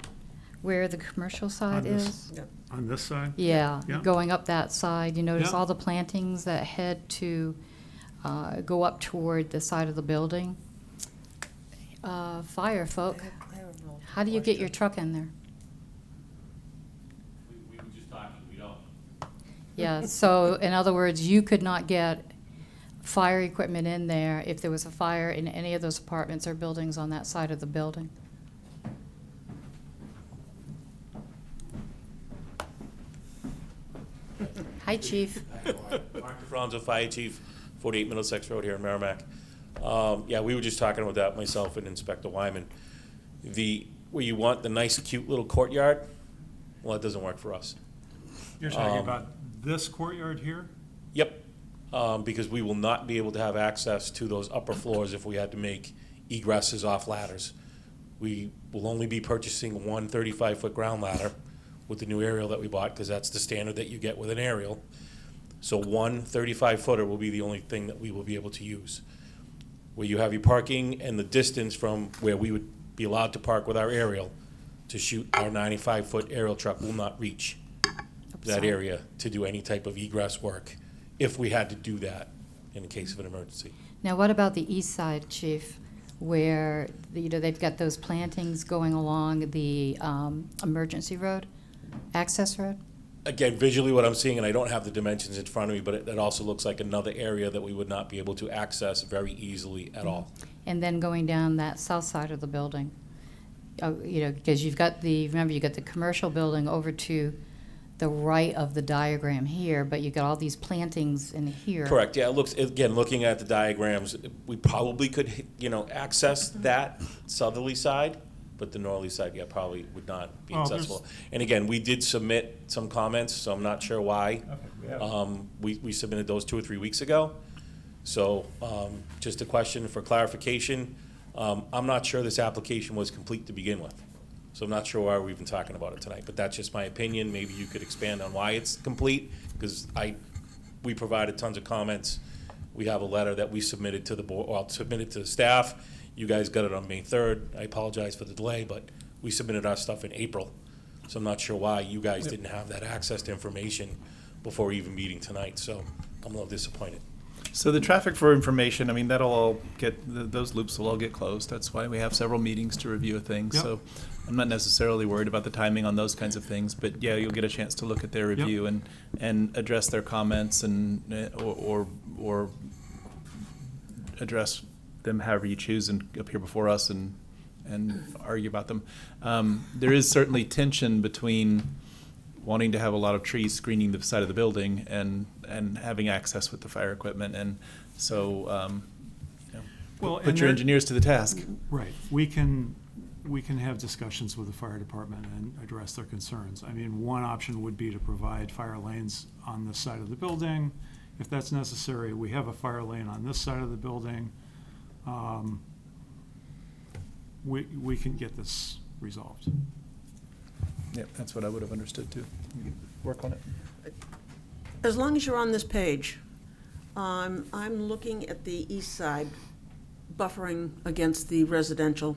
where the commercial side this- is? Yep. on this side? Yeah, Yeah. going up that side, you notice Yeah. all the plantings that head to, go up toward the side of the building? Fire folk, how do you get your truck in there? We were just talking, we don't. Yeah, so in other words, you could not get fire equipment in there if there was a fire in any of those apartments or buildings on that side of the building. Hi, chief. Mark DeFranco, Fire Chief, 48 Middlesex Road here in Merrimack. Yeah, we were just talking about that, myself and Inspector Wyman. Where you want the nice, cute little courtyard, well, that doesn't work for us. You're talking about this courtyard here? Yep, because we will not be able to have access to those upper floors if we had to make egresses off ladders. We will only be purchasing one 35-foot ground ladder with the new aerial that we bought, because that's the standard that you get with an aerial. So one 35-footer will be the only thing that we will be able to use. Where you have your parking and the distance from where we would be allowed to park with our aerial to shoot our 95-foot aerial truck will not reach that area to do any type of egress work if we had to do that in the case of an emergency. Now, what about the east side, chief, where, they've got those plantings going along the emergency road, access road? Again, visually what I'm seeing, and I don't have the dimensions in front of me, but it also looks like another area that we would not be able to access very easily at all. And then going down that south side of the building? Because you've got remember, you got the commercial building over to the right of the diagram here, but you've got all these plantings in here. Correct, yeah, it looks, again, looking at the diagrams, we probably could, access that southerly side, but the northerly side, yeah, probably would not be Oh, there's- accessible. And again, we did submit some comments, so I'm not sure why. Okay, We submitted those 2 or 3 weeks ago. So, just a question for clarification. I'm not sure this application was complete to begin with. So I'm not sure why we're even talking about it tonight, but that's just my opinion. Maybe you could expand on why it's complete, because we provided tons of comments. We have a letter that we submitted to the board, well, submitted to the staff. You guys got it on May 3rd. I apologize for the delay, but we submitted our stuff in April. So I'm not sure why you guys didn't have that access to information before even meeting tonight, so I'm a little disappointed. So the traffic for information, I mean, that'll all those loops will all get closed. That's why we have several meetings to review things. Yep. So I'm not necessarily worried about the timing on those kinds of things, but yeah, you'll get a chance to look at their review and address their comments and, or address them however you choose and appear before us and argue about them. There is certainly tension between wanting to have a lot of trees screening the side of the building and having access with the fire equipment. And so, Well, put and your there- engineers to the task. Right, we can have discussions with the fire department and address their concerns. I mean, one option would be to provide fire lanes on this side of the building. If that's necessary, we have a fire lane on this side of the building. We can get this resolved. Yeah, that's what I would have understood too. You can work on it. As long as you're on this page, I'm looking at the east side buffering against the residential.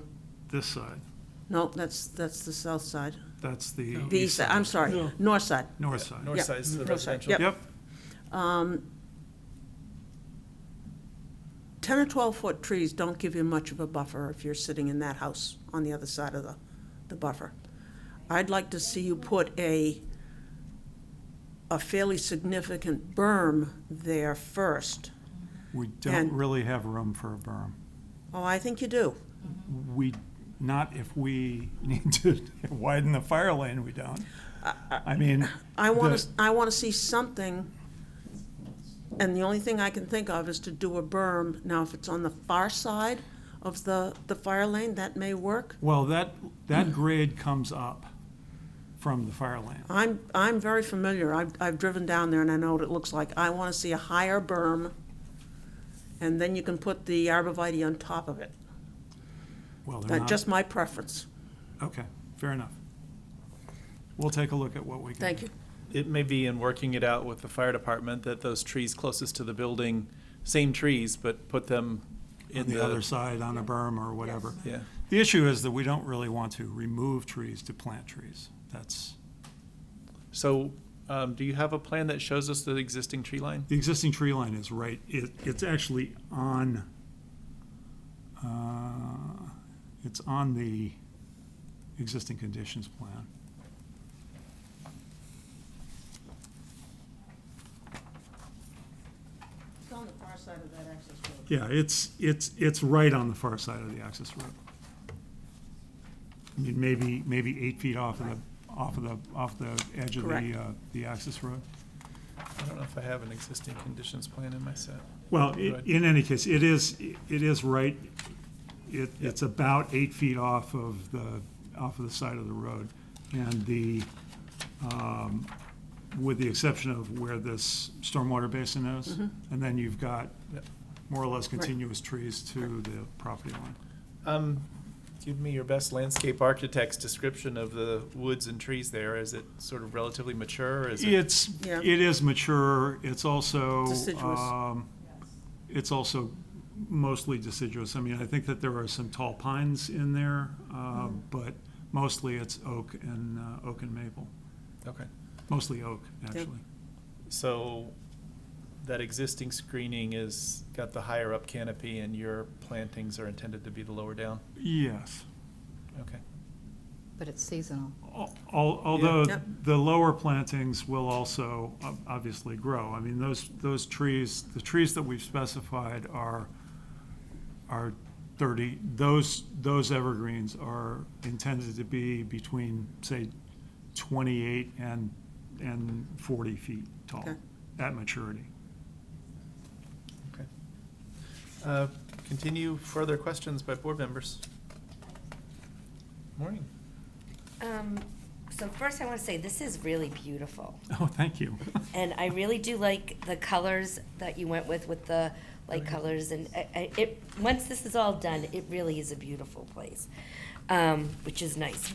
This side, No, that's the south side. that's the. The east side, I'm sorry, No. north side. North side. North Yeah, side is the north side, residential. yep. Yep, 10 or 12-foot trees don't give you much of a buffer if you're sitting in that house on the other side of the buffer. I'd like to see you put a fairly significant berm there first. we don't And- really have room for a berm. Oh, I think you do. Not if we need to widen the fire lane, we don't. I mean. I want the- to see something And the only thing I can think of is to do a berm. Now, if it's on the far side of the fire lane, that may work. Well, that grade comes up from the fire lane. I'm very familiar. I've driven down there and I know what it looks like. I want to see a higher berm, and then you can put the arborvitae on top of it. Well, they're That's not. just my preference. Okay, fair enough. We'll take a look at what we can. Thank you. It may be in working it out with the fire department that those trees closest to the building, same trees, but put them in On the other side, on a berm or whatever. Yeah. The issue is that we don't really want to remove trees to plant trees. That's, So, do you have a plan that shows us the existing tree line? the existing tree line is right, it's actually on, it's on the existing conditions plan. It's on the far side of that access road. Yeah, it's right on the far side of the access road. I mean, maybe 8 feet off the edge of Correct. the access road. I don't know if I have an existing conditions plan in my set. Well, Go ahead. in any case, it is right, it's about 8 feet off of the side of the road. And with the exception of where this stormwater basin is, and then you've got Yep. more or less continuous trees to the property line. Give me your best landscape architect's description of the woods and trees there. Is it sort of relatively mature? Is it? Yeah. It is mature, it's also, Deciduous. it's also mostly deciduous. I mean, I think that there are some tall pines in there, but mostly it's oak and maple. Okay. Mostly oak, actually. So that existing screening is, got the higher up canopy and your plantings are intended to be the lower down? Yes. Okay. But it's seasonal. Although Yep. the lower plantings will also obviously grow. I mean, those trees, the trees that we've specified are 30, those evergreens are intended to be between, say, 28 and 40 feet tall Okay. at maturity. Okay. Continue further questions by board members. Morning. So first I want to say, this is really beautiful. Oh, thank you. And I really do like the colors that you went with the light colors, and once this is all done, it really is a beautiful place, which is nice.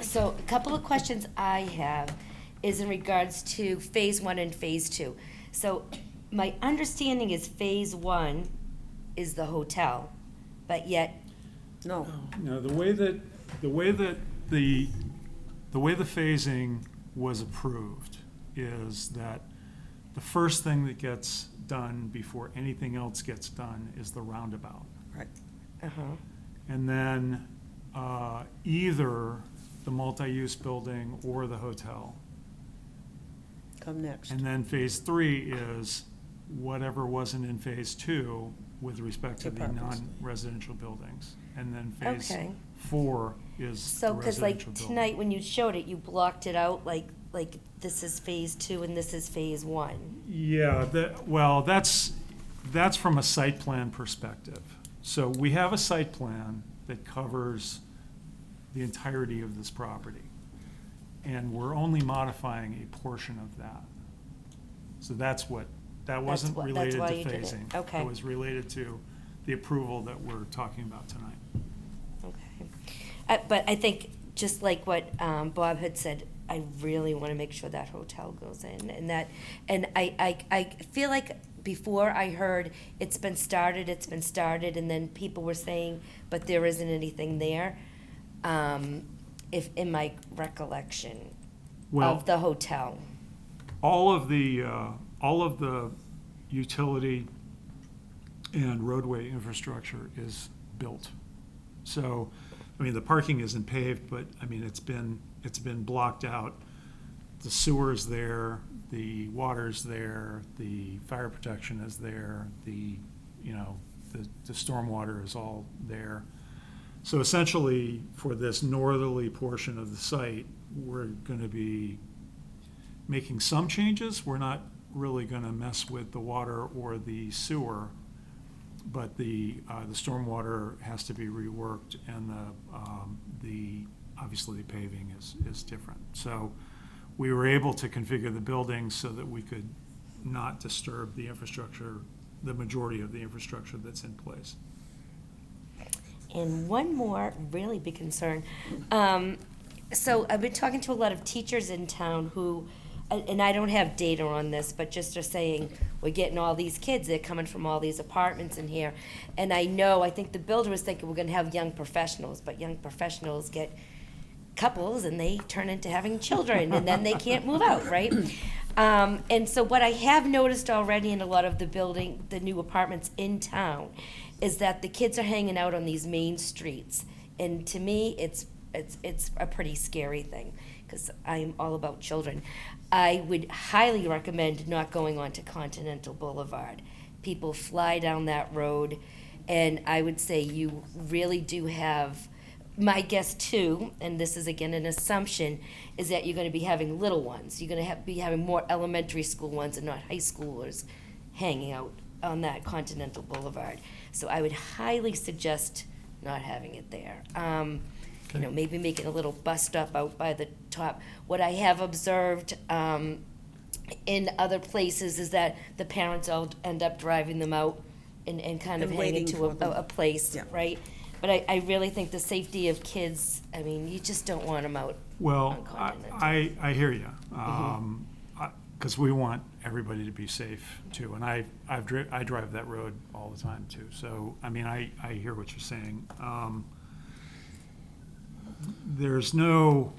So a couple of questions I have is in regards to Phase 1 and Phase 2. So my understanding is Phase 1 is the hotel, but yet, No. No, the way the phasing was approved is that the first thing that gets done before anything else gets done is the roundabout. Right. And then either the multi-use building or the hotel. Come next. And then phase 3 is whatever wasn't in phase 2 with respect to the Apartments. non-residential buildings. And then phase Okay. 4 is the so, because like residential building. tonight when you showed it, you blocked it out like this is Phase 2 and this is Phase 1. Yeah, that's from a site plan perspective. So we have a site plan that covers the entirety of this property. And we're only modifying a portion of that. So that wasn't that's related to why you did it. phasing. Okay. It was related to the approval that we're talking about tonight. Okay. But I think, just like what Bob had said, I really want to make sure that hotel goes in, and I feel like before I heard it's been started, and then people were saying, but there isn't anything there, if, in my recollection Well, of the hotel. all of the utility and roadway infrastructure is built. So, I mean, the parking isn't paved, but, I mean, it's been blocked out. The sewer's there, the water's there, the fire protection is there, the stormwater is all there. So essentially, for this northerly portion of the site, we're gonna be making some changes. We're not really gonna mess with the water or the sewer, but the stormwater has to be reworked, and obviously the paving is different. So we were able to configure the building so that we could not disturb the infrastructure, the majority of the infrastructure that's in place. And one more really big concern. So I've been talking to a lot of teachers in town who, and I don't have data on this, but just are saying, we're getting all these kids, they're coming from all these apartments in here. And I think the builder was thinking we're gonna have young professionals, but young professionals get couples and they turn into having children and then they can't move out, right? And so what I have noticed already in a lot of the new apartments in town is that the kids are hanging out on these main streets. And to me, it's a pretty scary thing, because I'm all about children. I would highly recommend not going onto Continental Boulevard. People fly down that road, and I would say you really do have, my guess too, and this is again an assumption, is that you're gonna be having little ones. You're gonna be having more elementary school ones and not high schoolers hanging out on that Continental Boulevard. So I would highly suggest not having it there. You know, maybe making a little bus stop out by the top. What I have observed in other places is that the parents all end up driving them out and kind of And hanging waiting to for them. a place, Yeah. right? But I really think the safety of kids, I mean, you just don't want them out Well, on Continental. I hear you, because we want everybody to be safe too, and I drive that road all the time too. So, I mean, I hear what you're saying. There's no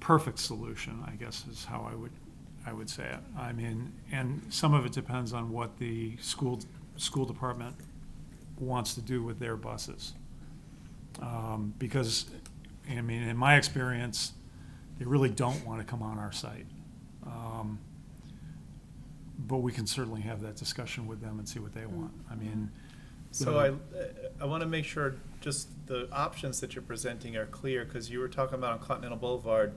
perfect solution, I guess, is how I would say it. I mean, and some of it depends on what the school department wants to do with their buses. Because, I mean, in my experience, they really don't want to come on our site. But we can certainly have that discussion with them and see what they want. I mean. So I want to make sure just the options that you're presenting are clear, because you were talking about on Continental Boulevard,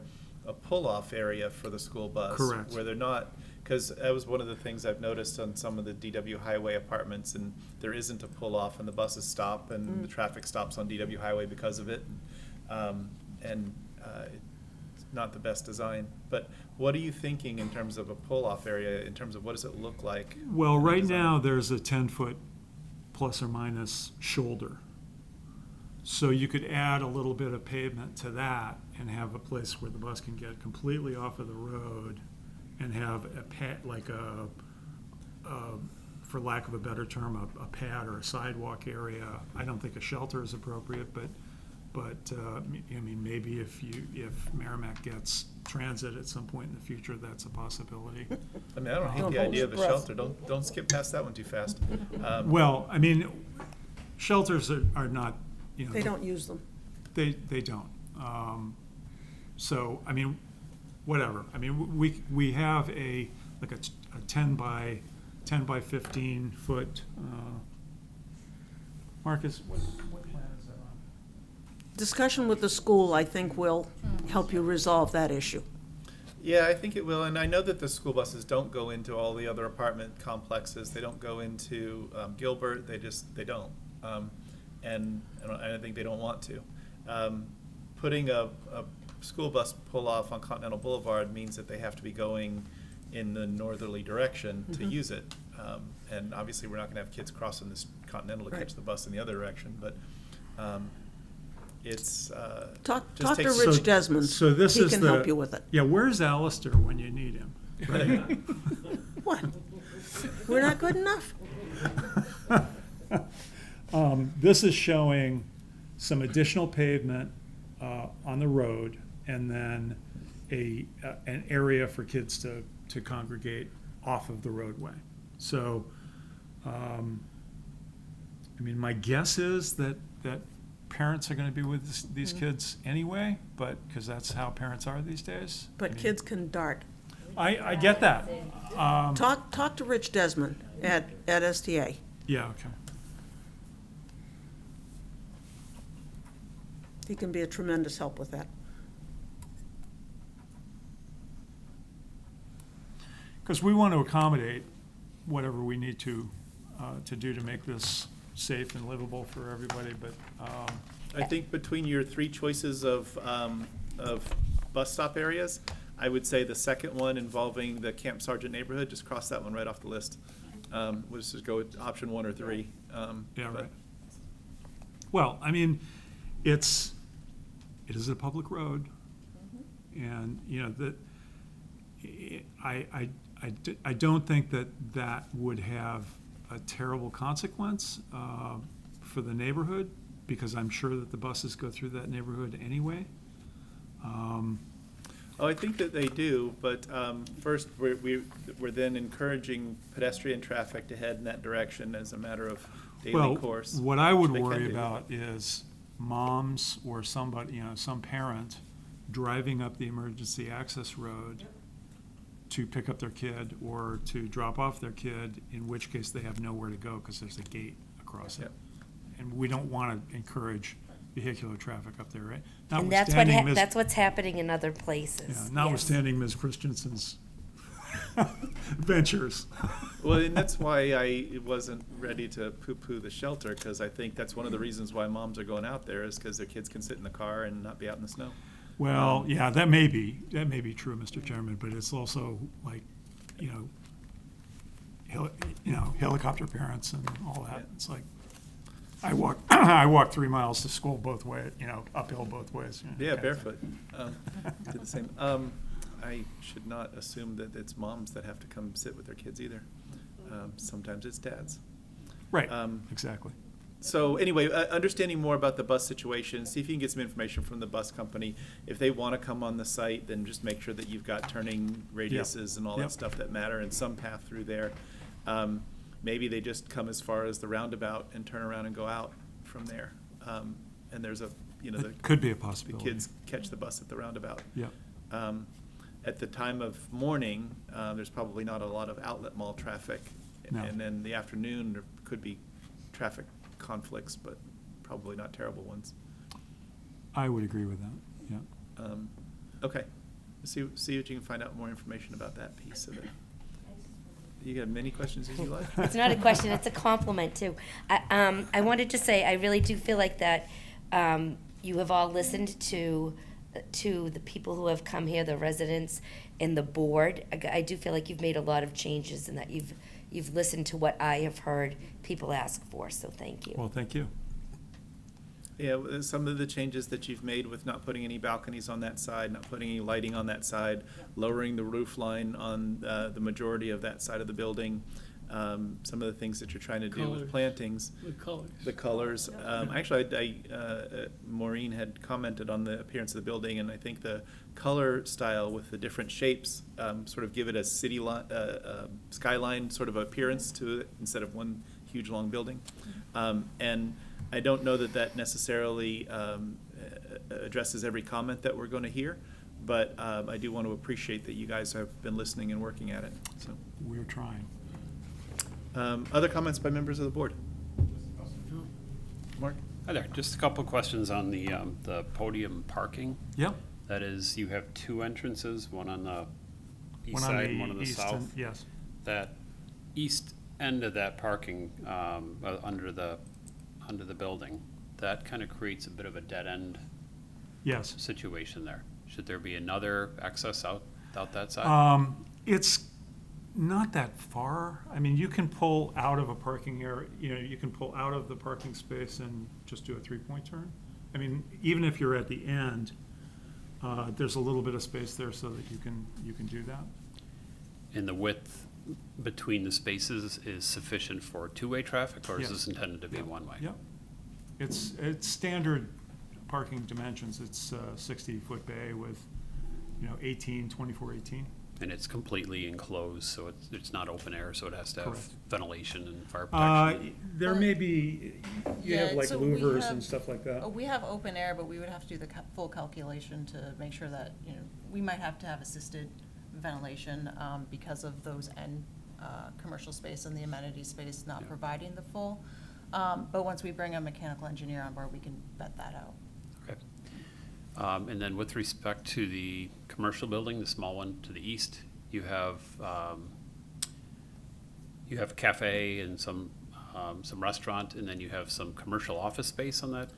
a pull-off area for the school bus. Correct. Where they're not, because that was one of the things I've noticed on some of the DW Highway apartments, and there isn't a pull-off, and the buses stop, and the traffic stops on DW Highway because of it. It's not the best design. But what are you thinking in terms of a pull-off area, in terms of what does it look like? Well, in the right design? now, there's a 10-foot plus or minus shoulder. So you could add a little bit of pavement to that and have a place where the bus can get completely off of the road and have a pad, like for lack of a better term, a pad or a sidewalk area. I don't think a shelter is appropriate, but I mean, maybe if Merrimack gets transit at some point in the future, that's a possibility. I mean, I don't hate Don't the hold idea your of a breath. shelter. Don't skip past that one too fast. Well, I mean, shelters are not, you know. They don't use them. They don't. So, I mean, whatever. I mean, we have a 10 by 15 foot, Marcus, what plan is that on? Discussion with the school, I think, will help you resolve that issue. Yeah, I think it will, and I know that the school buses don't go into all the other apartment complexes. They don't go into Gilbert. They don't, and I think they don't want to. Putting a school bus pull off on Continental Boulevard means that they have to be going in the northerly direction to use it, and obviously we're not going to have kids crossing this Continental to Right. catch the bus in the other direction, but. It's Talk just to takes- Rich Desmond. So this He is can the- help you with it. Yeah, where's Alistair when you need him? Right? What? We're not good enough? This is showing some additional pavement on the road, and then an area for kids to congregate off of the roadway. So, I mean, my guess is that parents are going to be with these kids anyway, but, because that's how parents are these days. I But mean, kids can dart. I get that. Talk to Rich Desmond at STA. Yeah, okay. He can be a tremendous help with that. because we want to accommodate whatever we need to do to make this safe and livable for everybody, but, I think between your three choices of bus stop areas, I would say the second one involving the Camp Sargent neighborhood, just cross that one right off the list. We'll just go with option 1 or 3. yeah, but- right. Well, I mean, it is a public road, and, you know, I don't think that would have a terrible consequence for the neighborhood, because I'm sure that the buses go through that neighborhood anyway. Oh, I think that they do, but first, we're then encouraging pedestrian traffic to head in that direction as a matter of daily course. Well, what I would which they can worry do. about is moms or somebody, you know, some parent driving up the emergency access road to pick up their kid or to drop off their kid, in which case they have nowhere to go because there's a gate across it. Yep. And we don't want to encourage vehicular traffic up there, right? And Notwithstanding Ms. that's what's happening in other places. Yeah, Yes. notwithstanding Ms. Christensen's ventures. Well, and that's why I wasn't ready to poo-poo the shelter, because I think that's one of the reasons why moms are going out there, is because their kids can sit in the car and not be out in the snow. Well, yeah, that may be true, Mr. Chairman, but it's also like, you know, helicopter parents and all that. Yeah. It's like, I walk 3 miles to school both ways, you know, uphill both ways. You know, Yeah, kind of thing. barefoot. Did the same. I should not assume that it's moms that have to come sit with their kids either. Sometimes it's dads. Right, Um, exactly. So anyway, understanding more about the bus situation, see if you can get some information from the bus company. If they want to come on the site, then just make sure that you've got turning radiuses and all Yep. that stuff that matter, and some path through there. Maybe they just come as far as the roundabout and turn around and go out from there. And there's a, you know, That could be a the possibility. kids catch the bus at the roundabout. Yeah. At the time of morning, there's probably not a lot of outlet mall traffic. No. And then the afternoon, there could be traffic conflicts, but probably not terrible ones. I would agree with that, yeah. Okay, see what you can find out more information about that piece of it. You got many questions as you like? It's not a question, it's a compliment too. I wanted to say, I really do feel like that you have all listened to the people who have come here, the residents and the board. I do feel like you've made a lot of changes and that you've listened to what I have heard people ask for, so thank you. Well, thank you. Yeah, some of the changes that you've made with not putting any balconies on that side, not putting any lighting on that side, lowering the roof line on the majority of that side of the building, some of the things that you're trying to do with Colors. plantings. The colors. The colors. Actually, Maureen had commented on the appearance of the building, and I think the color style with the different shapes sort of give it a city skyline sort of appearance to it instead of one huge long building. And I don't know that necessarily addresses every comment that we're going to hear, but I do want to appreciate that you guys have been listening and working at it. So, We're trying. other comments by members of the board? Mark? Hi there, just a couple of questions on the podium parking. Yep. That is, you have two entrances, one on the east One on side the and one on the east south. and- yes. That east end of that parking, under the building, that kind of creates a bit of a dead end Yes. situation there. Should there be another access out that side? It's not that far. I mean, you can pull out of a parking area, you know, you can pull out of the parking space and just do a 3-point turn. I mean, even if you're at the end, there's a little bit of space there so that you can do that. And the width between the spaces is sufficient for two-way traffic, or is Yes. this intended to be one-way? Yep. It's standard parking dimensions. It's a 60-foot bay with, you know, 24/18. And it's completely enclosed, so it's not open air, so it has to have Correct. ventilation and fire protection? There may be, you have Yeah, like so we louvers have- and stuff like that. We have open air, but we would have to do the full calculation to make sure that, you know, we might have to have assisted ventilation because of those end commercial space and the amenity space not providing the full. But once we bring a mechanical engineer on board, we can vet that out. Okay. And then with respect to the commercial building, the small one to the east, you have You have cafe and some restaurant, and then you have some commercial office space on that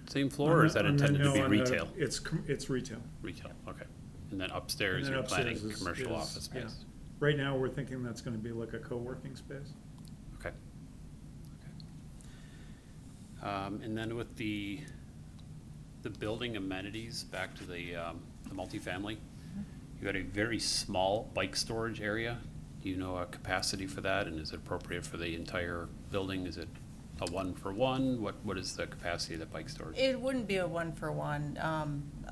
same floor, or is that intended to be retail? It's retail. Retail, okay. And then upstairs, And then you're planning upstairs is- commercial is- office yeah. space? Right now, we're thinking that's gonna be like a co-working space. Okay. And then with the building amenities, back to the multifamily, you had a very small bike storage area. Do you know a capacity for that, and is it appropriate for the entire building? Is it a one-for-one? What is the capacity of the bike storage? It wouldn't be a one-for-one.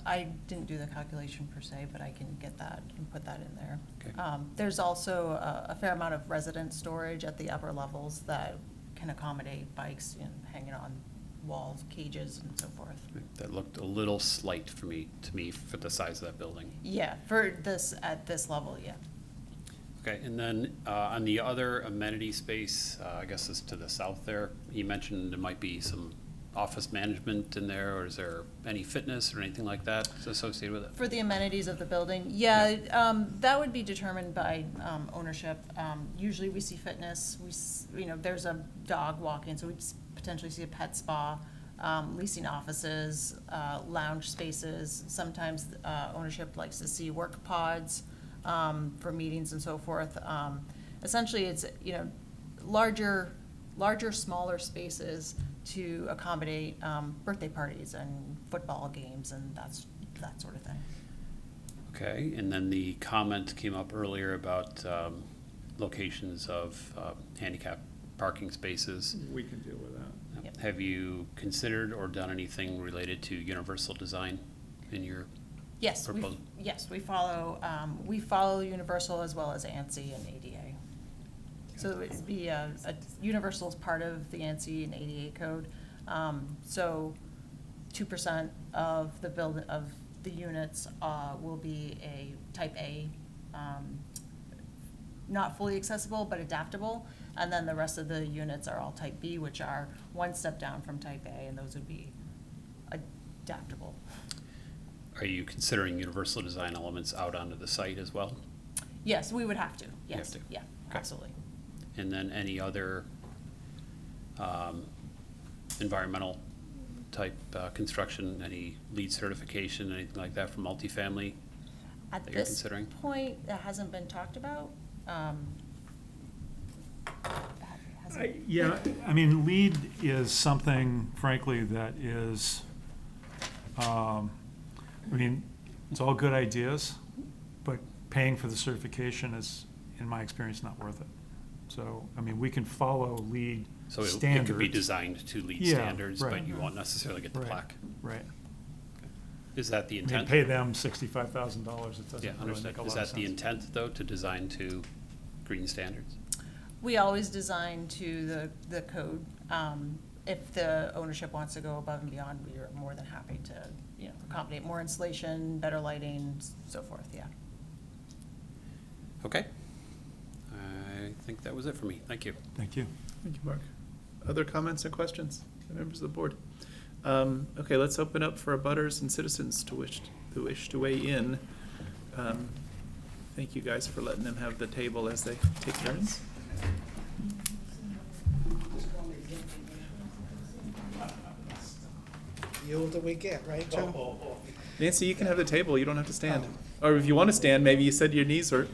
I didn't do the calculation per se, but I can get that and put that in there. Okay. There's also a fair amount of resident storage at the upper levels that can accommodate bikes and hanging on walls, cages, and so forth. That looked a little slight to me for the size of that building. Yeah, for this, at this level, yeah. Okay, and then on the other amenity space, I guess is to the south there, you mentioned there might be some office management in there, or is there any fitness or anything like that associated with it? For the amenities of the building, yeah, that would be determined by ownership. Usually we see fitness, there's a dog walking, so we potentially see a pet spa, leasing offices, lounge spaces. Sometimes ownership likes to see work pods for meetings and so forth. Essentially, it's, larger, smaller spaces to accommodate birthday parties and football games and that sort of thing. Okay, and then the comment came up earlier about locations of handicap parking spaces. We can deal with that. Yep. Have you considered or done anything related to universal design in your Yes, proposal? we follow Universal as well as ANSI and ADA. So it'd be Universal is part of the ANSI and ADA code. So 2% of the units will be a type A, not fully accessible but adaptable, and then the rest of the units are all type B, which are one step down from type A, and those would be adaptable. Are you considering universal design elements out onto the site as well? Yes, we would have to, yes, have to. yeah, Okay. absolutely. And then any other environmental type construction, any LEED certification, anything like that for multifamily At that you're this considering? point, that hasn't been talked about. Yeah, I mean, LEED is something, frankly, that is, it's all good ideas, but paying for the certification is, in my experience, not worth it. So, we can follow LEED So it standards. could be designed to LEED Yeah, standards, right. but you won't necessarily get the Right, plaque. Right. Is that the I mean, intent? pay them $65,000, it Yeah, doesn't really understood. make a lot Is of sense. that the intent, though, to design to green standards? We always design to the code. If the ownership wants to go above and beyond, we are more than happy to, accommodate more insulation, better lighting, so forth, yeah. Okay. I think that was it for me. Thank you. Thank you. Thank you, Mark. Other comments or questions by members of the board? Okay, let's open up for abutters and citizens who wish to weigh in. Thank you guys for letting them have the table as they take turns. The older we get, right, Joe? Nancy, you can have the table, you don't have to stand. Or if you want to stand, maybe you said your knees hurt.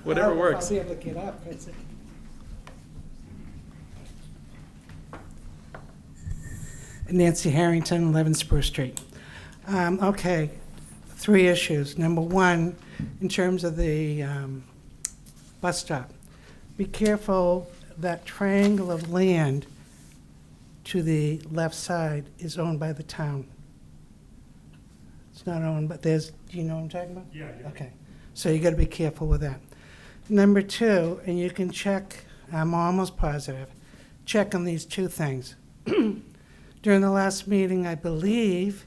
Whatever works. I'll be able to get up. Nancy Harrington, 11 Spruce Street. Okay, 3 issues. Number 1, in terms of the bus stop, be careful that triangle of land to the left side is owned by the town. It's not owned, but do you know what I'm talking about? Yeah. Okay, so you gotta be careful with that. Number 2, and you can check, I'm almost positive, check on these 2 things. During the last meeting, I believe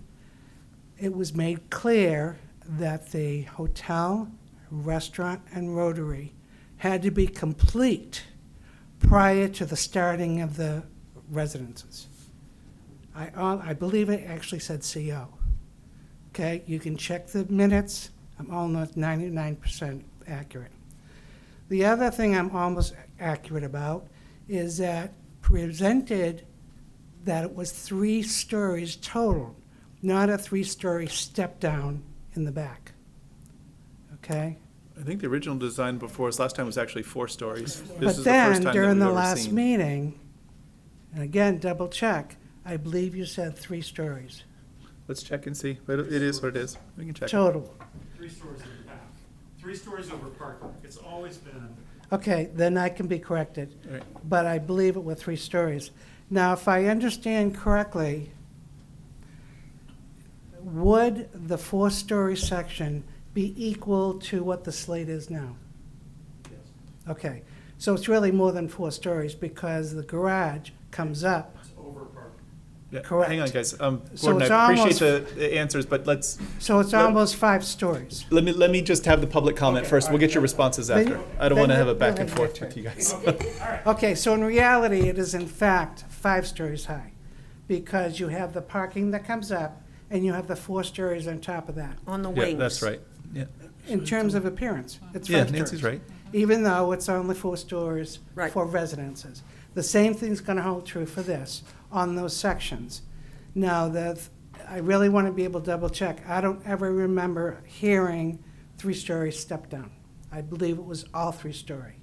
it was made clear that the hotel, restaurant, and Rotary had to be complete prior to the starting of the residences. I believe it actually said CO. Okay, you can check the minutes. I'm almost 99% accurate. The other thing I'm almost accurate about is that presented that it was 3 stories total, not a 3-story step down in the back. Okay? I think the original design before us last time was actually 4 stories. This But is the then, first time that during we've the ever last seen. meeting, and again, double check, I believe you said 3 stories Let's check and see, but it is what it is. We can check. total. 3 stories in the back, 3 stories over parking. It's always been. Okay, then I can be corrected. All right. But I believe it were 3 stories. Now, if I understand correctly, would the 4-story section be equal to what the slate is now? Yes. Okay, so it's really more than 4 stories because the garage comes up. It's over parking. Yeah, Correct. Hang on, guys. So Gordon, it's I appreciate almost- the answers, but let's, So it's Let- almost 5 stories. let me just have the public comment Okay, first. We'll all right. get your responses Then- after. I don't want to then have a you'll back and have your forth with turn. you guys. Okay, so in reality, it is in fact 5 stories high because you have the parking that comes up and you have the 4 stories on top of that. On the Yeah, wings. that's right. Yeah, In terms of appearance, it's 5 yeah, stories. Nancy's right. Even though it's only 4 stories Right. for residences. The same thing's gonna hold true for this on those sections. Now, I really wanna be able to double check. I don't ever remember hearing 3-story step down. I believe it was all 3-story.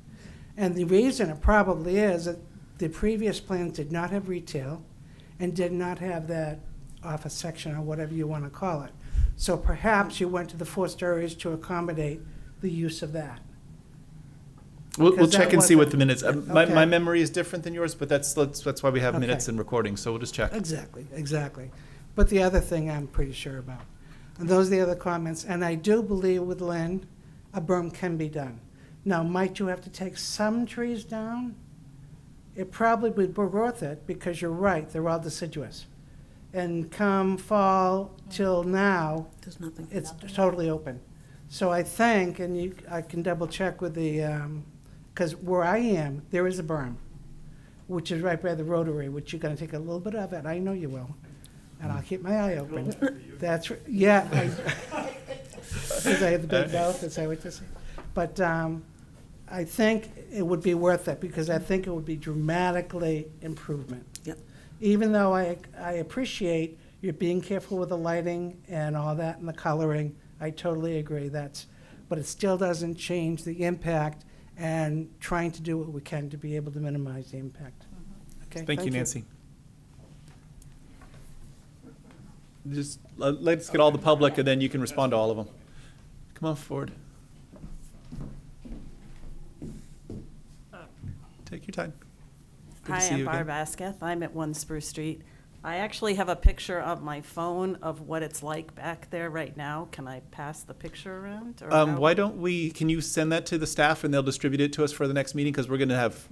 And the reason it probably is that the previous plans did not have retail and did not have that office section or whatever you wanna call it. So perhaps you went to the 4 stories to accommodate the use of that. We'll Because check that and see what the wasn't- minutes, my Okay. memory is different than yours, but that's why we have Okay. minutes and recordings, so we'll just check. Exactly, exactly. But the other thing I'm pretty sure about. And those are the other comments. And I do believe with Lynn, a berm can be done. Now, might you have to take some trees down? It probably would be worth it because you're right, they're all deciduous. And come fall till now, There's nothing. it's totally open. So I think, and I can double check with the, because where I am, there is a berm, which is right by the rotary, which you're gonna take a little bit of it, I know you will. And I'll keep my eye open. That's, yeah. Because I have the big mouth, is that what you're saying? But I think it would be worth it because I think it would be dramatically improvement. Yep. Even though I appreciate you're being careful with the lighting and all that and the coloring, I totally agree, but it still doesn't change the impact and trying to do what we can to be able to minimize the impact. Okay, Thank you, Nancy. Just, let's get all the public, and then you can respond to all of them. Come on forward. Take your time. Good to Hi, see I'm you Barb again. Asketh. I'm at 1 Spruce Street. I actually have a picture of my phone of what it's like back there right now. Can I pass the picture around? or how- Why don't can you send that to the staff, and they'll distribute it to us for the next meeting, because we're gonna have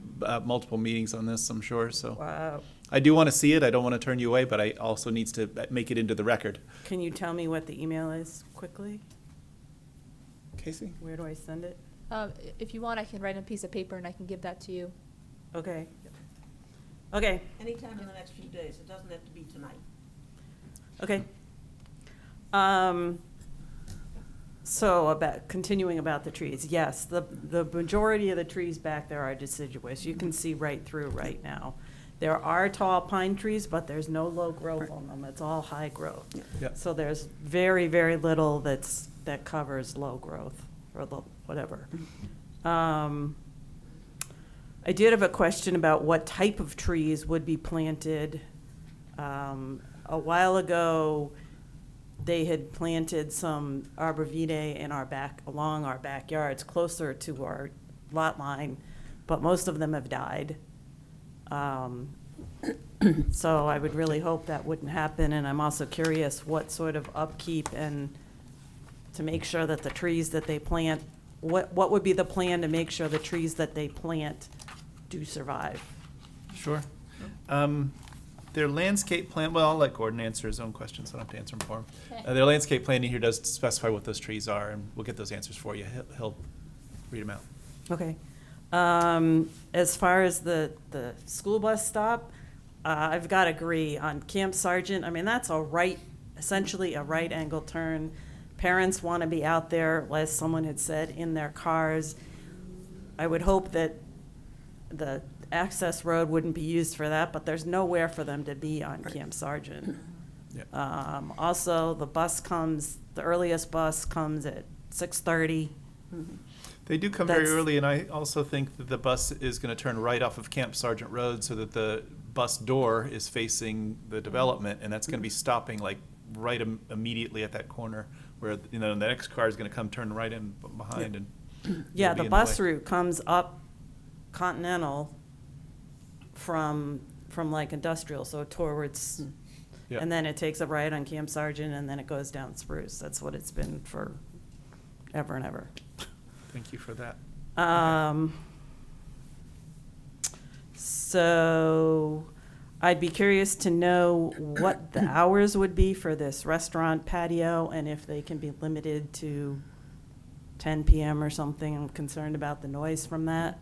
multiple meetings on this, I'm sure, so. Wow. I do want to see it, I don't want to turn you away, but I also needs to make it into the record. Can you tell me what the email is quickly? Casey? Where do I send it? If you want, I can write on a piece of paper and I can give that to you. Okay. Okay, Anytime in the next few days, it doesn't have to be tonight. okay. So continuing about the trees, yes, the majority of the trees back there are deciduous. You can see right through right now. There are tall pine trees, but there's no low growth on them. It's all high growth. Yeah. So there's very, very little that covers low growth or whatever. I did have a question about what type of trees would be planted. A while ago, they had planted some arborvitae in along our backyards, closer to our lot line, but most of them have died. So I would really hope that wouldn't happen, and I'm also curious what sort of upkeep and to make sure that the trees that they plant, what would be the plan to make sure the trees that they plant do survive? Sure. Their landscape plan, well, I'll let Gordon answer his own questions, so I don't have to answer them for him. Okay. Their landscape planning here does specify what those trees are, and we'll get those answers for you. He'll read them out. Okay. As far as the school bus stop, I've got to agree on Camp Sargent. I mean, that's essentially a right angle turn. Parents want to be out there, as someone had said, in their cars. I would hope that the access road wouldn't be used for that, but there's nowhere for them to be on Camp Sargent. Also, the earliest bus comes at 6:30. They do come very That's- early, and I also think that the bus is going to turn right off of Camp Sargent Road so that the bus door is facing the development, and that's going to be stopping like right immediately at that corner where, you know, the next car is going to come turn right in behind and. Yeah, it'll be the in bus way. route comes up Continental from like Industrial, so towards, Yeah. and then it takes a right on Camp Sargent, and then it goes down Spruce. That's what it's been for ever and ever. Thank you for that. So I'd be curious to know what the hours would be for this restaurant patio, and if they can be limited to 10 PM or something. I'm concerned about the noise from that.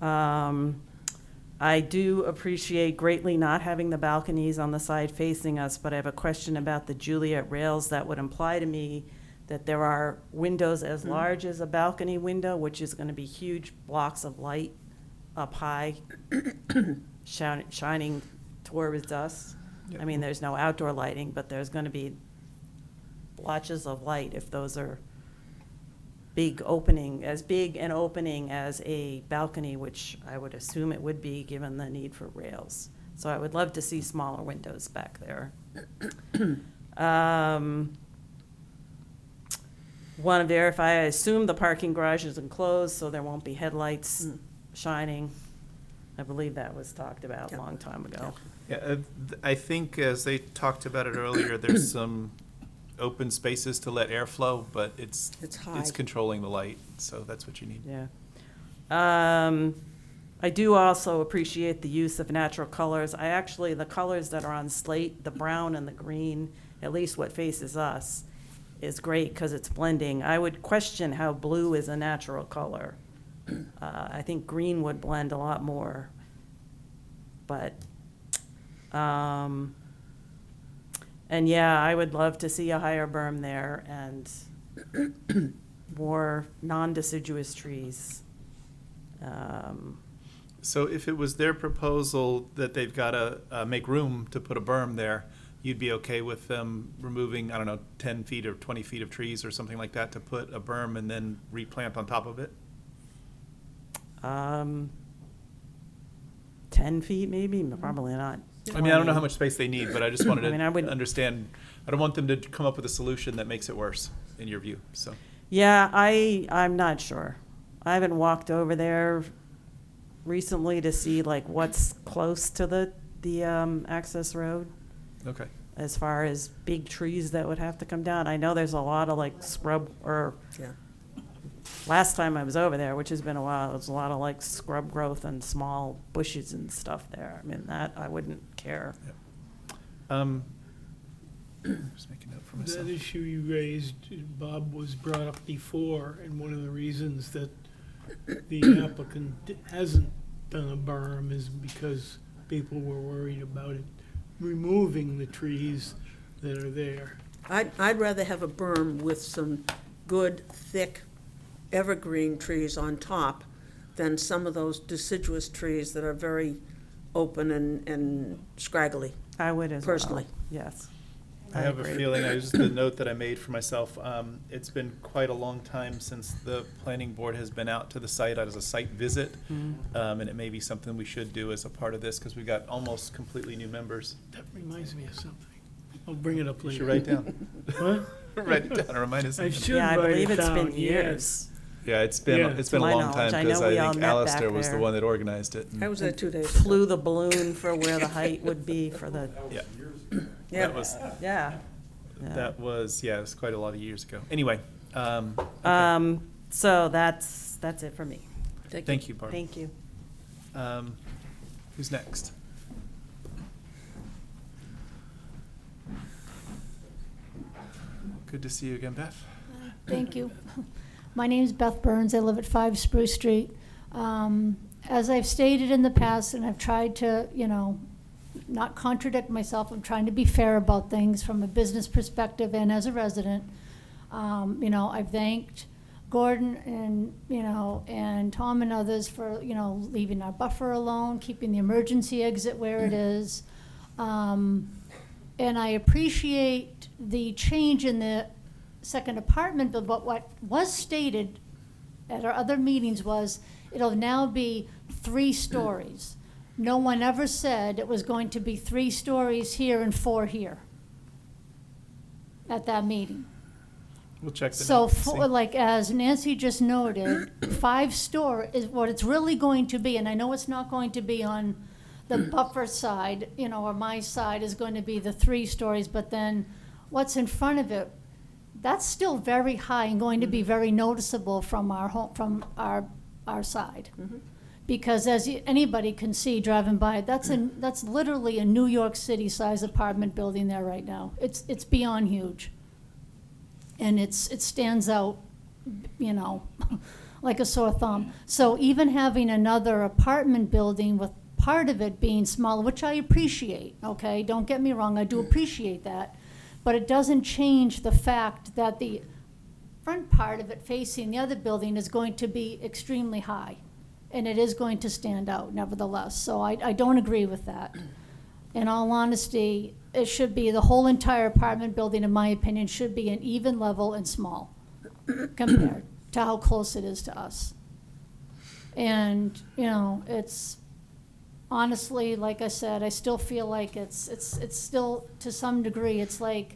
I do appreciate greatly not having the balconies on the side facing us, but I have a question about the Juliet rails. That would imply to me that there are windows as large as a balcony window, which is going to be huge blocks of light up high, shining towards us. I mean, there's no outdoor lighting, but there's going to be blotches of light if those are as big an opening as a balcony, which I would assume it would be, given the need for rails. So I would love to see smaller windows back there. Want to verify, I assume the parking garage is enclosed, so there won't be headlights shining. I believe that was talked about a long time ago. Yeah, I think as they talked about it earlier, there's some open spaces to let air flow, but it's high. controlling the light, so that's what you need. Yeah. I do also appreciate the use of natural colors. The colors that are on Slate, the brown and the green, at least what faces us, is great because it's blending. I would question how blue is a natural color. I think green would blend a lot more. But, and yeah, I would love to see a higher berm there and more non-deciduous trees. So if it was their proposal that they've got to make room to put a berm there, you'd be okay with them removing, I don't know, 10 feet or 20 feet of trees or something like that to put a berm and then replant on top of it? 10 feet maybe, probably not. I mean, I don't know how much space they need, but I just wanted I mean, I would- to understand. I don't want them to come up with a solution that makes it worse, in your view, so. Yeah, I'm not sure. I haven't walked over there recently to see like what's close to the access road. Okay. As far as big trees that would have to come down. I know there's a lot of like scrub, or last time I was over there, which has been a while, there was a lot of like scrub growth and small bushes and stuff there. I mean, that I wouldn't care. Just make a note for myself. That issue you raised, Bob, was brought up before, and one of the reasons that the applicant hasn't done a berm is because people were worried about it removing the trees that are there. I'd rather have a berm with some good, thick evergreen trees on top than some of those deciduous trees that are very open and scraggly. I would as well. Personally. Yes. I have a agree. feeling, just the note that I made for myself, it's been quite a long time since the planning board has been out to the site as a site visit. And it may be something we should do as a part of this, because we've got almost completely new members. That reminds me of something. I'll bring it up You later. should write down. What? Write it down and remind us. I of it. should Yeah, I write believe it it's been down, years. Yeah, it's been Yeah. a To my long time, knowledge. I because know we I all think met Alistair back was the there. one that organized it. I was there 2 days ago. Flew the balloon for where the height would be for the, Yeah. Yeah. That was, yeah. it was quite a lot of years ago. Anyway, okay. So that's it for me. Thank you, Barb. Thank you. Who's next? Good to see you again, Beth. Thank you. My name's Beth Burns. I live at 5 Spruce Street. As I've stated in the past, and I've tried to, not contradict myself, I'm trying to be fair about things from a business perspective and as a resident. I've thanked Gordon and, and Tom and others for, leaving our buffer alone, keeping the emergency exit where it is. And I appreciate the change in the second apartment, but what was stated at our other meetings was it'll now be 3 stories. No one ever said it was going to be 3 stories here and 4 here at that meeting. We'll check the So, notes and see. like, as Nancy just noted, 5 store is what it's really going to be, and I know it's not going to be on the buffer side, or my side is going to be the 3 stories, but then what's in front of it, that's still very high and going to be very noticeable from our home, from our side. Because as anybody can see driving by, that's literally a New York City size apartment building there right now. It's beyond huge. And it stands out, like a sore thumb. So even having another apartment building with part of it being smaller, which I appreciate, okay? Don't get me wrong, I do appreciate that. But it doesn't change the fact that the front part of it facing the other building is going to be extremely high. And it is going to stand out nevertheless. So I don't agree with that. In all honesty, it should be the whole entire apartment building, in my opinion, should be an even level and small compared to how close it is to us. And, it's honestly, like I said, I still feel like it's still, to some degree, it's like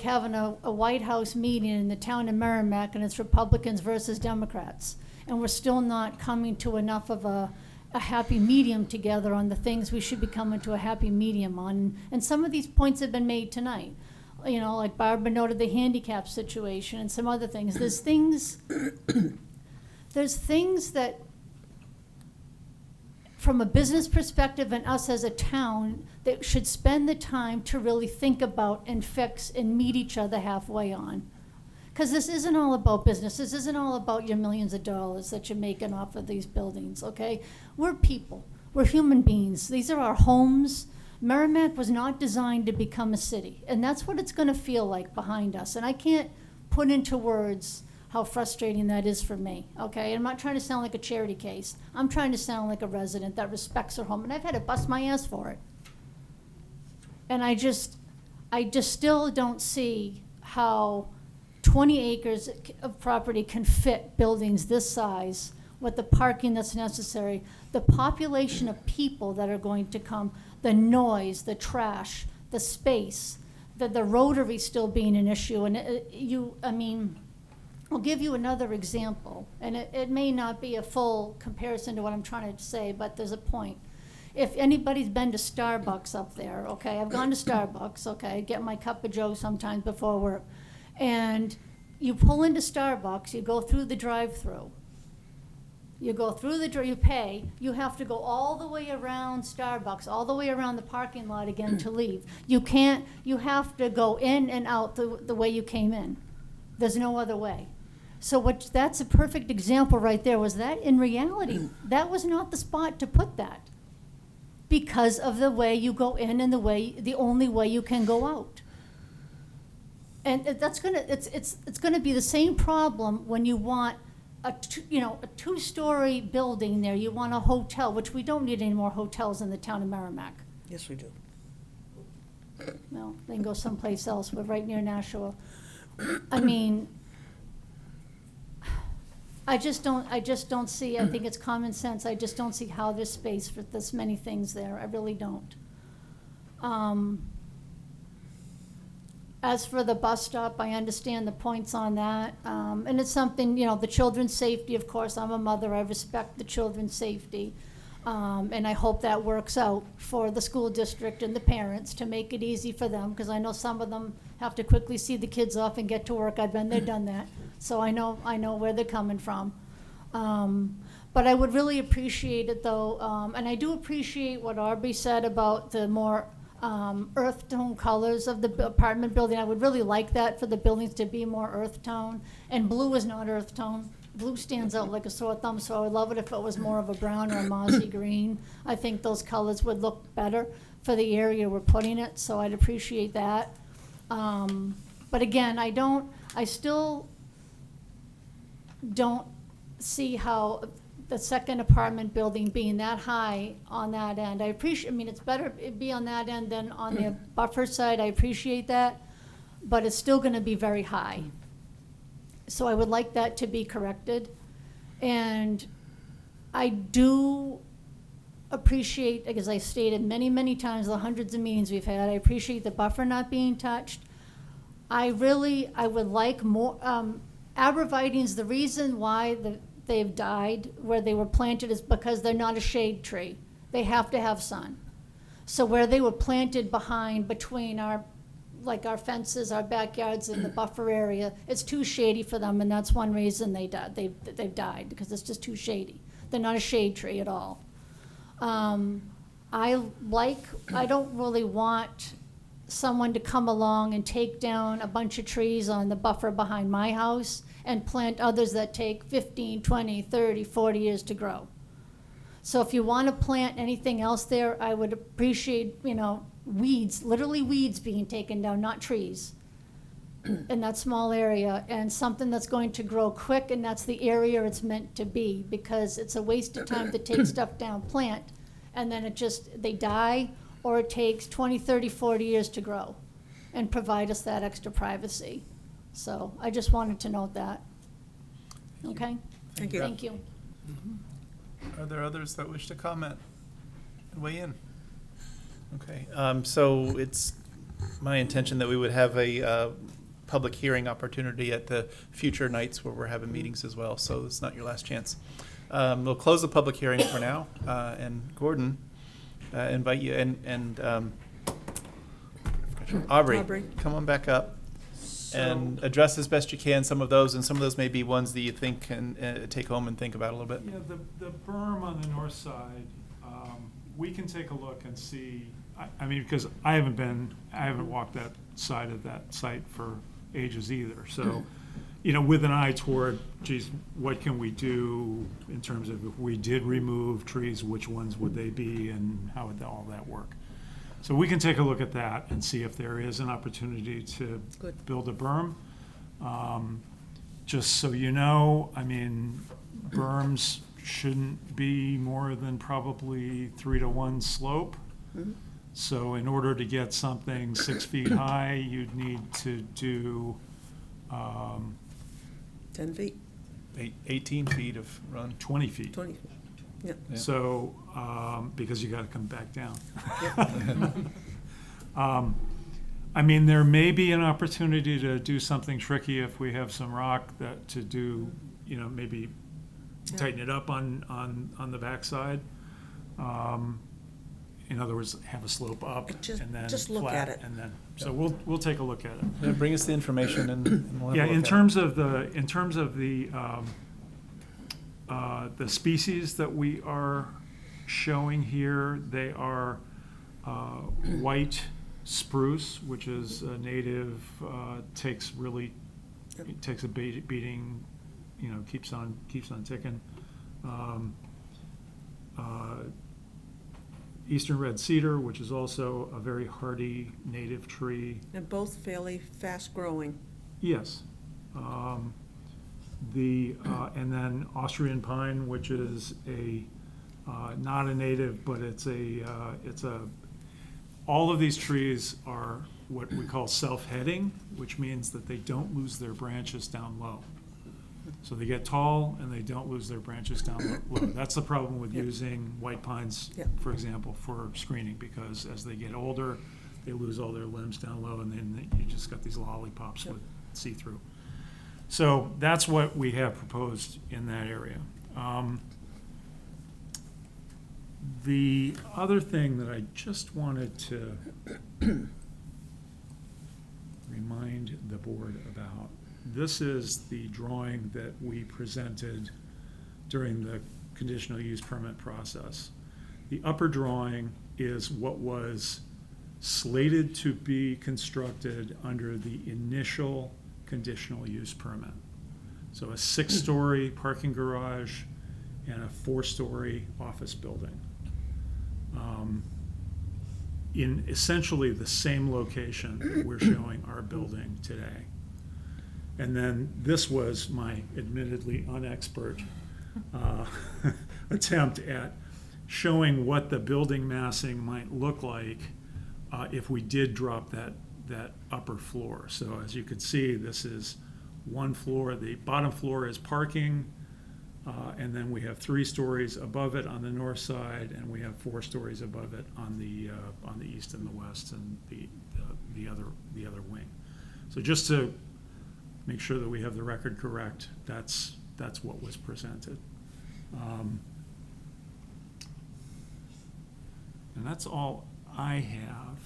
having a White House meeting in the town of Merrimack and it's Republicans versus Democrats. And we're still not coming to enough of a happy medium together on the things we should be coming to a happy medium on. And some of these points have been made tonight. Like Barbara noted the handicap situation and some other things. There's things that, from a business perspective and us as a town, that should spend the time to really think about and fix and meet each other halfway on. Because this isn't all about business. This isn't all about your millions of dollars that you're making off of these buildings, okay? We're people. We're human beings. These are our homes. Merrimack was not designed to become a city, and that's what it's going to feel like behind us. And I can't put into words how frustrating that is for me, okay? I'm not trying to sound like a charity case. I'm trying to sound like a resident that respects her home, and I've had to bust my ass for it. And I just still don't see how 20 acres of property can fit buildings this size with the parking that's necessary, the population of people that are going to come, the noise, the trash, the space, the rotary still being an issue. And I'll give you another example, and it may not be a full comparison to what I'm trying to say, but there's a point. If anybody's been to Starbucks up there, okay, I've gone to Starbucks, okay, get my cup of joe sometimes before work. And you pull into Starbucks, you go through the drive-through. You go through you pay, you have to go all the way around Starbucks, all the way around the parking lot again to leave. You have to go in and out the way you came in. There's no other way. So that's a perfect example right there, was that in reality, that was not the spot to put that, because of the way you go in and the only way you can go out. And it's gonna be the same problem when you want a 2-story building there. You want a hotel, which we don't need any more hotels in the town of Merrimack. Yes, we do. Well, they can go someplace else. We're right near Nashua. I mean, I just don't see. I think it's common sense. I just don't see how there's space for this many things there. I really don't. As for the bus stop, I understand the points on that. And it's something, the children's safety, of course, I'm a mother, I respect the children's safety. And I hope that works out for the school district and the parents to make it easy for them, because I know some of them have to quickly see the kids off and get to work. I've been there, done that. So I know where they're coming from. But I would really appreciate it, though, and I do appreciate what Aubrey said about the more earth tone colors of the apartment building. I would really like that for the buildings to be more earth tone. And blue is not earth tone. Blue stands out like a sore thumb, so I would love it if it was more of a brown or a mossy green. I think those colors would look better for the area we're putting it, so I'd appreciate that. But again, don't see how the second apartment building being that high on that end. I appreciate, I mean, it's better it be on that end than on the buffer side. I appreciate that, but it's still gonna be very high. So I would like that to be corrected. And I do appreciate, as I stated many, many times, the hundreds of meetings we've had, I appreciate the buffer not being touched. I would like more, arborvitae's, the reason why they've died where they were planted is because they're not a shade tree. They have to have sun. So where they were planted between our fences, our backyards, and the buffer area, it's too shady for them, and that's one reason they've died, because it's just too shady. They're not a shade tree at all. I don't really want someone to come along and take down a bunch of trees on the buffer behind my house and plant others that take 15, 20, 30, 40 years to grow. So if you want to plant anything else there, I would appreciate, weeds, literally weeds being taken down, not trees, in that small area, and something that's going to grow quick, and that's the area it's meant to be, because it's a waste of time to take stuff down, plant, and then they die, or it takes 20, 30, 40 years to grow and provide us that extra privacy. So I just wanted to note that. Okay? Thank you. Thank you. Are there others that wish to comment and weigh in? Okay, so it's my intention that we would have a public hearing opportunity at the future nights where we're having meetings as well, so it's not your last chance. We'll close the public hearing for now, and Gordon, invite you, and Aubrey, come on back up and address as best you can some of those, and some of those may be ones that you think can take home and think about a little bit. Yeah, the berm on the north side, we can take a look and see, I mean, because I haven't walked that side of that site for ages either, so, with an eye toward, geez, what can we do in terms of if we did remove trees, which ones would they be, and how would all that work? So we can take a look at that and see if there is an opportunity to build a berm. Just so you know, I mean, berms shouldn't be more than probably 3-to-1 slope. Mhm. So in order to get something 6 feet high, you'd need to do 10 feet, 18 feet of run. 20 feet. 20 feet. Yeah. Yeah. So, because you gotta come back down. I mean, there may be an opportunity to do something tricky if we have some rock to do, maybe tighten it up on the backside. In other words, have a slope up and then just look flat, at it. and then, so we'll take a look at it. Yeah, bring us the information and we'll have a Yeah, look in at it. terms of the species that we are showing here, they are white spruce, which is a native, takes a beating, keeps on ticking. Eastern red cedar, which is also a very hardy native tree. And both fairly fast-growing. Yes. And then Austrian pine, which is not a native, but all of these trees are what we call self-heading, which means that they don't lose their branches down low. So they get tall and they don't lose their branches down low. That's the problem with using white pines, for example, for screening, because as they get older, they lose all their limbs down low, and then you just got these lollipops with see-through. So that's what we have proposed in that area. The other thing that I just wanted to remind the board about, this is the drawing that we presented during the conditional use permit process. The upper drawing is what was slated to be constructed under the initial conditional use permit. So a 6-story parking garage and a 4-story office building. In essentially the same location that we're showing our building today. And then this was my admittedly unexpert attempt at showing what the building massing might look like if we did drop that upper floor. So as you can see, this is one floor. The bottom floor is parking, and then we have 3 stories above it on the north side, and we have 4 stories above it on the east and the west, and the other wing. So just to make sure that we have the record correct, that's what was presented. And that's all I have.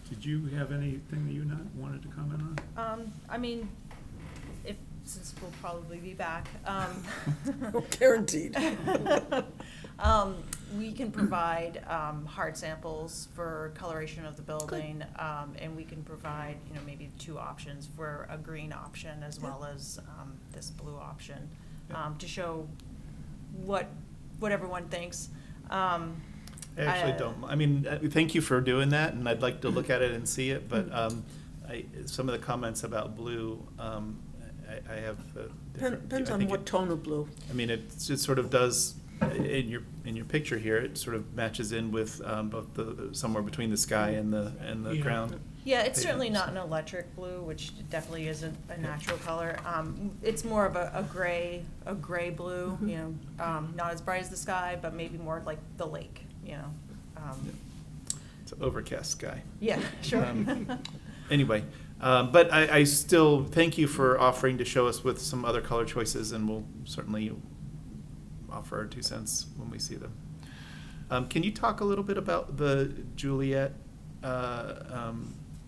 Did you have anything that you wanted to comment on? I mean, since we'll probably be back, Guaranteed. we can provide hard samples for coloration of the building, and we can provide, maybe 2 options for a green option as well as this blue option, to show what everyone thinks. I actually don't, I mean, thank you for doing that, and I'd like to look at it and see it, but some of the comments about blue, I have Depends on what tone of blue. I mean, it sort of does, in your picture here, it sort of matches in with both somewhere between the sky and the ground. Yeah, it's certainly not an electric blue, which definitely isn't a natural color. It's more of a gray blue, not as bright as the sky, but maybe more like the lake, It's an overcast sky. Yeah, sure. Anyway, but I still thank you for offering to show us with some other color choices, and we'll certainly offer our 2 cents when we see them. Can you talk a little bit about the Juliet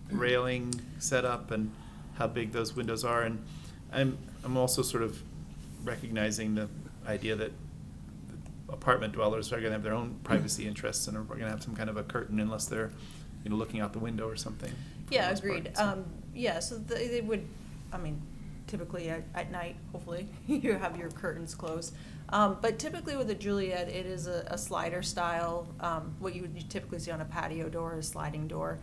railing setup and how big those windows are? And I'm also sort of recognizing the idea that apartment dwellers are going to have their own privacy interests and are going to have some kind of a curtain unless they're looking out the window or something. Yeah, agreed. So they would, typically at night, hopefully, you have your curtains closed. But typically with a Juliet, it is a slider style. What you would typically see on a patio door, a sliding door.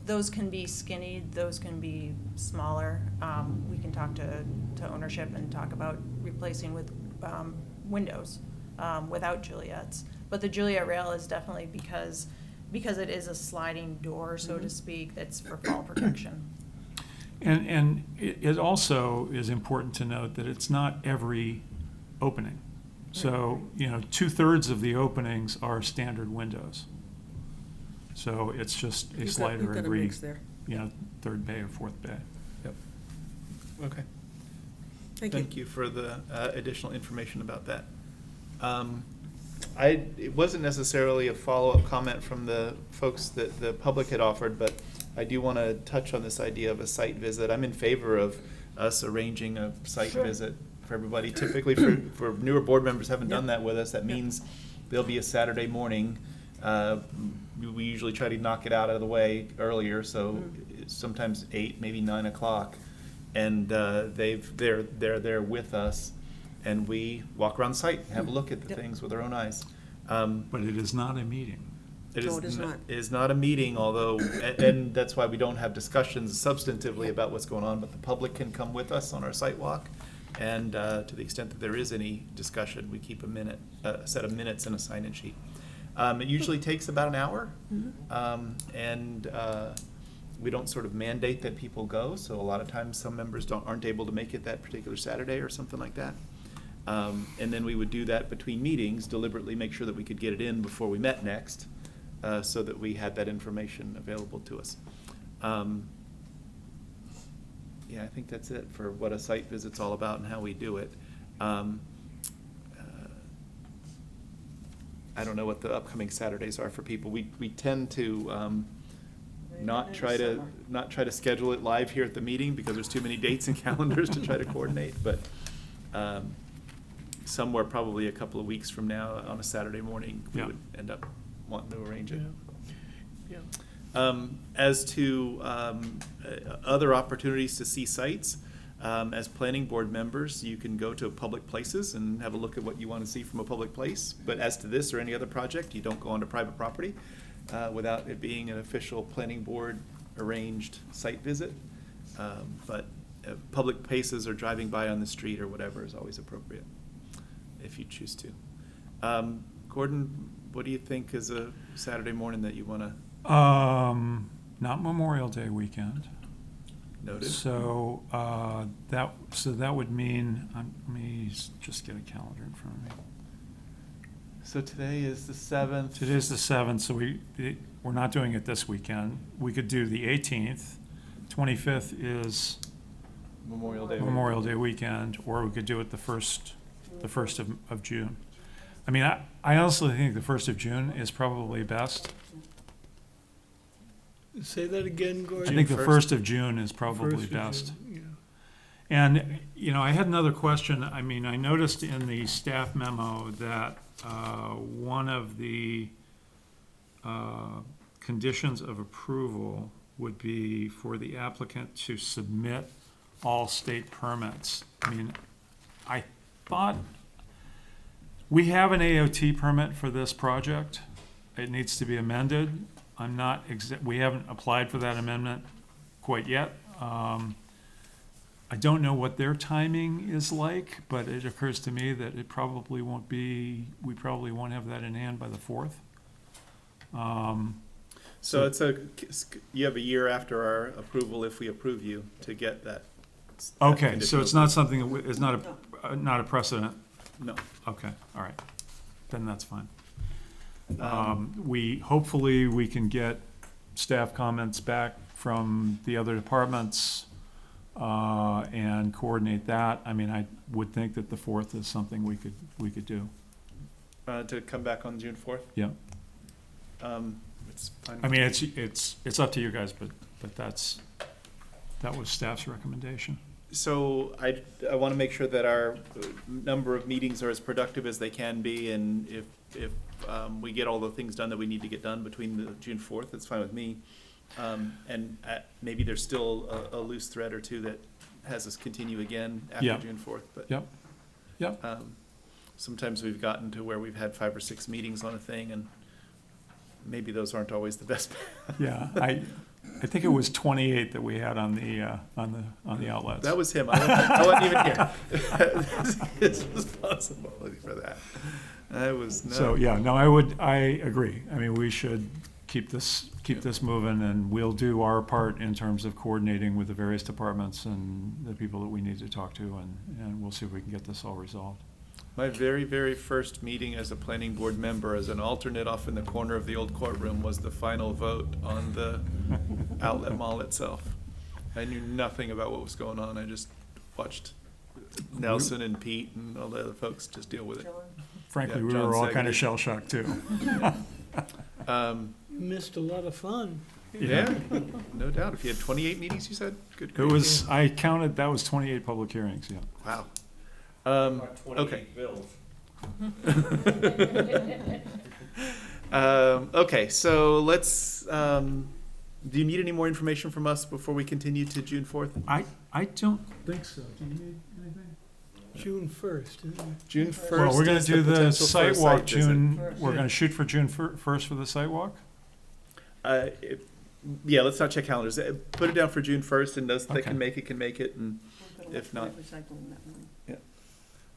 Those can be skinny, those can be smaller. We can talk to ownership and talk about replacing with windows without Juliets. But the Juliet rail is definitely because it is a sliding door, so to speak, that's for fall protection. And it also is important to note that it's not every opening. So, 2/3 of the openings are standard windows. So it's just a slider every, third bay or fourth bay. Yep. Okay. Thank you for the additional information about that. It wasn't necessarily a follow-up comment from the folks that the public had offered, but I do want to touch on this idea of a site visit. I'm in favor of us arranging a site visit for everybody. Typically, for newer board members who haven't done that with us, that means there'll be a Saturday morning. We usually try to knock it out of the way earlier, so sometimes 8, maybe 9 o'clock, and they're there with us, and we walk around the site and have a look at the things with our own eyes. But it is not a meeting. It is not a meeting, although, and that's why we don't have discussions substantively about what's going on, but the public can come with us on our site walk. And to the extent that there is any discussion, we keep a set of minutes in a sign-in sheet. It usually takes about an hour, and we don't sort of mandate that people go, so a lot of times some members aren't able to make it that particular Saturday or something like that. And then we would do that between meetings, deliberately make sure that we could get it in before we met next, so that we had that information available to us. Yeah, I think that's it for what a site visit's all about and how we do it. I don't know what the upcoming Saturdays are for people. We tend to not try to schedule it live here at the meeting because there's too many dates and calendars to try to coordinate, but somewhere probably a couple of weeks from now on a Saturday morning, we would end up wanting to arrange it. As to other opportunities to see sites, as planning board members, you can go to public places and have a look at what you want to see from a public place. But as to this or any other project, you don't go onto private property without it being an official planning board arranged site visit. But public places or driving by on the street or whatever is always appropriate, if you choose to. Gordon, what do you think is a Saturday morning that you want to? Not Memorial Day weekend. Noted. So, that would mean, let me just get a calendar in front of me. So today is the 7th. Today's the 7th, so we're not doing it this weekend. We could do the 18th. 25th is Memorial Day. Memorial Day weekend, or we could do it the first of June. I mean, I honestly think the 1st of June is probably best. Say that again, Gordon. I think the 1st? 1st of June is probably 1st of best. June, yeah. And, I had another question. I mean, I noticed in the staff memo that one of the conditions of approval would be for the applicant to submit all state permits. I mean, I thought we have an AOT permit for this project. It needs to be amended. We haven't applied for that amendment quite yet. I don't know what their timing is like, but it occurs to me that we probably won't have that in hand by the 4th. So you have a year after our approval, if we approve you, to get that. Okay, so it's not something, it's not a precedent? No. Okay, all right. Then that's fine. Hopefully we can get staff comments back from the other departments and coordinate that. I mean, I would think that the 4th is something we could do. To come back on June 4th? Yeah. It's fine. I mean, it's up to you guys, but that was staff's recommendation. So I want to make sure that our number of meetings are as productive as they can be, and if we get all the things done that we need to get done between the June 4th, it's fine with me. And maybe there's still a loose thread or two that has us continue again after Yeah. June 4th. But Yep. sometimes we've gotten to where we've had 5 or 6 meetings on a thing, and maybe those aren't always the best. Yeah, I think it was 28 that we had on the outlets. That was him. I wasn't even here. His responsibility for that. I was not. So, yeah, no, I agree. I mean, we should keep this moving, and we'll do our part in terms of coordinating with the various departments and the people that we need to talk to, and we'll see if we can get this all resolved. My very, very first meeting as a planning board member, as an alternate off in the corner of the old courtroom, was the final vote on the outlet mall itself. I knew nothing about what was going on. I just watched Nelson and Pete and all the other folks just deal with it. Frankly, Yeah, we John were all kind Segedy. of shell-shocked, too. Missed a lot of fun. Yeah, no doubt. If you had 28 meetings, you said? Good It grief. was, I counted, that was 28 public hearings, yeah. Wow. Okay. Okay, so let's, do you need any more information from us before we continue to June 4th? I don't think so. Do you need anything? June 1st, isn't it? June 1st Well, we're gonna is do the potential for a site walk visit. June, First. we're gonna shoot for June 1st for the site walk? Yeah, let's not check calendars. Put it down for June 1st, and those that Okay. can make it, and if not, Recycling that money.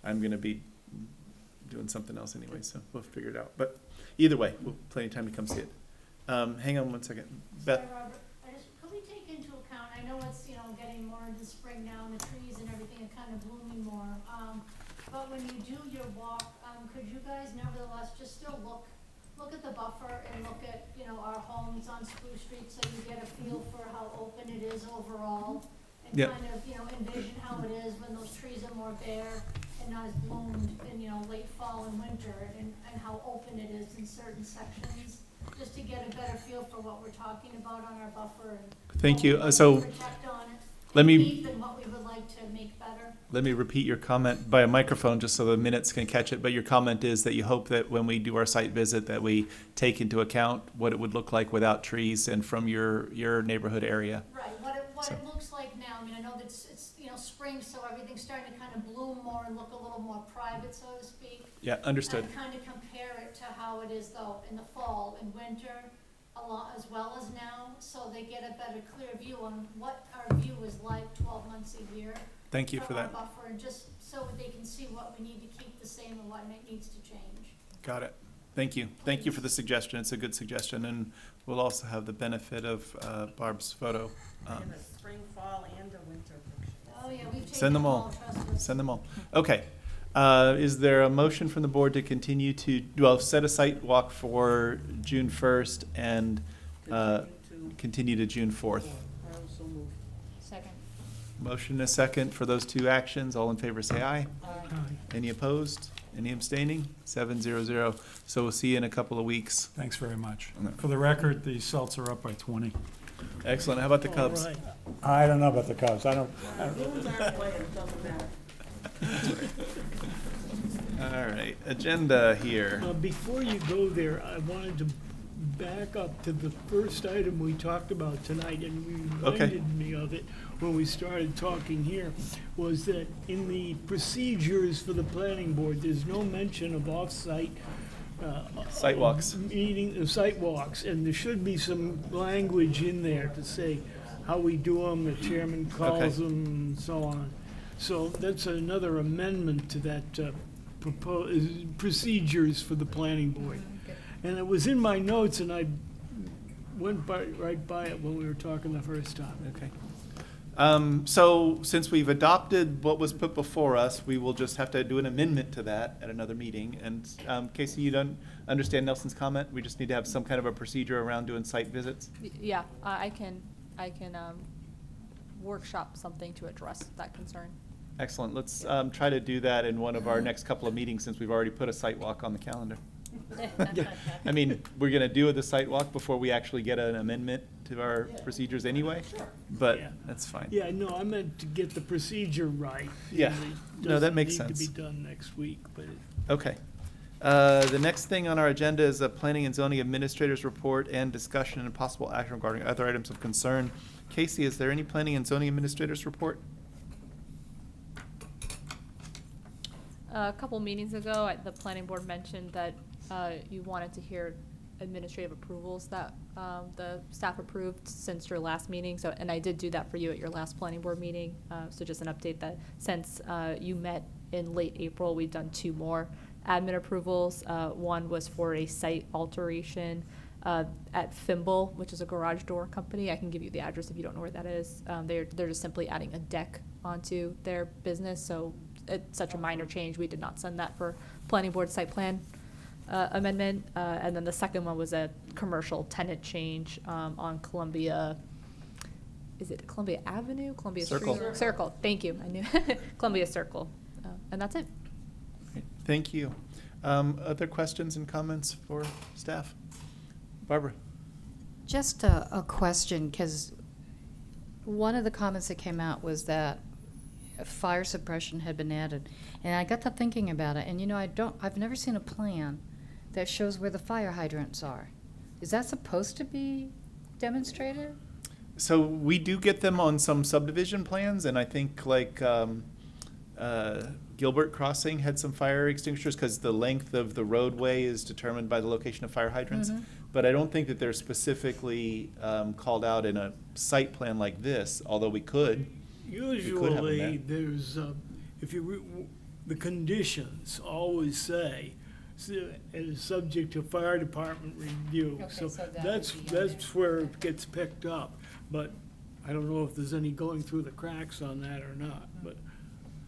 I'm gonna be doing something else anyway, so we'll figure it out. But either way, we'll plenty of time to come see it. Hang on one second. Beth? Sorry, Robert, could we take into account, I know it's, getting more into spring now, and the trees and everything are kind of blooming more, but when you do your walk, could you guys nevertheless just still look at the buffer and look at, our homes on Spruce Street, so you get a feel for how open it is overall? And Yep. kind of, envision how it is when those trees are more bare and not as bloomed in, late fall and winter, and how open it is in certain sections, just to get a better feel for what we're talking about on our buffer and Thank what we you. want to So protect on it, let and me- keep, and what we would like to make better. Let me repeat your comment by a microphone just so the minutes can catch it. But your comment is that you hope that when we do our site visit that we take into account what it would look like without trees and from your neighborhood area. Right, what it looks like now, I mean, I know that it's, spring, so everything's starting to kind of bloom more and look a little more private, so to speak. Yeah, understood. And kind of compare it to how it is though in the fall and winter, along, as well as now, so they get a better, clear view on what our view is like 12 months a year. Thank you for our that. buffer, and just so they can see what we need to keep the same and what needs to change. Got it. Thank you. Thank you for the suggestion. It's a good suggestion, and we'll also have the benefit of Barb's photo. And a spring, fall, and a winter picture. Oh, yeah, we've taken Send them all. trust us. Send them all. Okay. Is there a motion from the board to continue to, well, set a site walk for June 1st and continue to June 4th? I also move. Second. Motion and a second for those two actions. All in favor, say aye. Aye. Any opposed? Any abstaining? 7-0-0. So we'll see you in a couple of weeks. Thanks very much. No. For the record, the Celts are up by 20. Excellent. How about the All Cubs? right. I don't know about the Cubs. I don't. Bruins aren't playing, it doesn't matter. All right. Agenda here. Before you go there, I wanted to back up to the first item we talked about tonight, and you Okay. reminded me of it when we started talking here, was that in the procedures for the planning board, there's no mention of off-site Site walks. Site walks, and there should be some language in there to say how we do them, the chairman calls Okay. them, and so on. So that's another amendment to that procedures for the planning board. And it was in my notes, and I went right by it when we were talking the first time. Okay. So since we've adopted what was put before us, we will just have to do an amendment to that at another meeting. And Casey, you don't understand Nelson's comment? We just need to have some kind of a procedure around doing site visits? Yeah, I can workshop something to address that concern. Excellent. Let's try to do that in one of our next couple of meetings, since we've already put a site walk on the calendar. I mean, we're gonna do the site walk before we actually get an amendment to our procedures anyway, but Yeah. that's fine. Yeah, no, I meant to get the procedure right. Yeah. It No, that makes doesn't need sense. to be done next week, but Okay. The next thing on our agenda is a planning and zoning administrators report and discussion and possible action regarding other items of concern. Casey, is there any planning and zoning administrators report? A couple meetings ago, the planning board mentioned that you wanted to hear administrative approvals that the staff approved since your last meeting. So, and I did do that for you at your last planning board meeting. So just an update that since you met in late April, we've done 2 more admin approvals. One was for a site alteration at Thimble, which is a garage door company. I can give you the address if you don't know where that is. They're just simply adding a deck onto their business. So it's such a minor change. We did not send that for planning board site plan amendment. And then the second one was a commercial tenant change on Columbia. Is it Columbia Avenue? Columbia Circle. Street? Circle. Thank you. I knew Columbia Circle. And that's it. Thank you. Other questions and comments for staff? Barbara? Just a question, because one of the comments that came out was that fire suppression had been added. And I got to thinking about it, and you know, I've never seen a plan that shows where the fire hydrants are. Is that supposed to be demonstrated? So we do get them on some subdivision plans, and I think like Gilbert Crossing had some fire extinguishers because the length of the roadway is determined by the location of fire hydrants. Mhm. But I don't think that they're specifically called out in a site plan like this, although we could. usually there's, if the conditions always say, it is subject to fire department review. Okay, So so that that's, would be on that's where it gets picked up. But I don't know if there's any going through the cracks on that or not, but,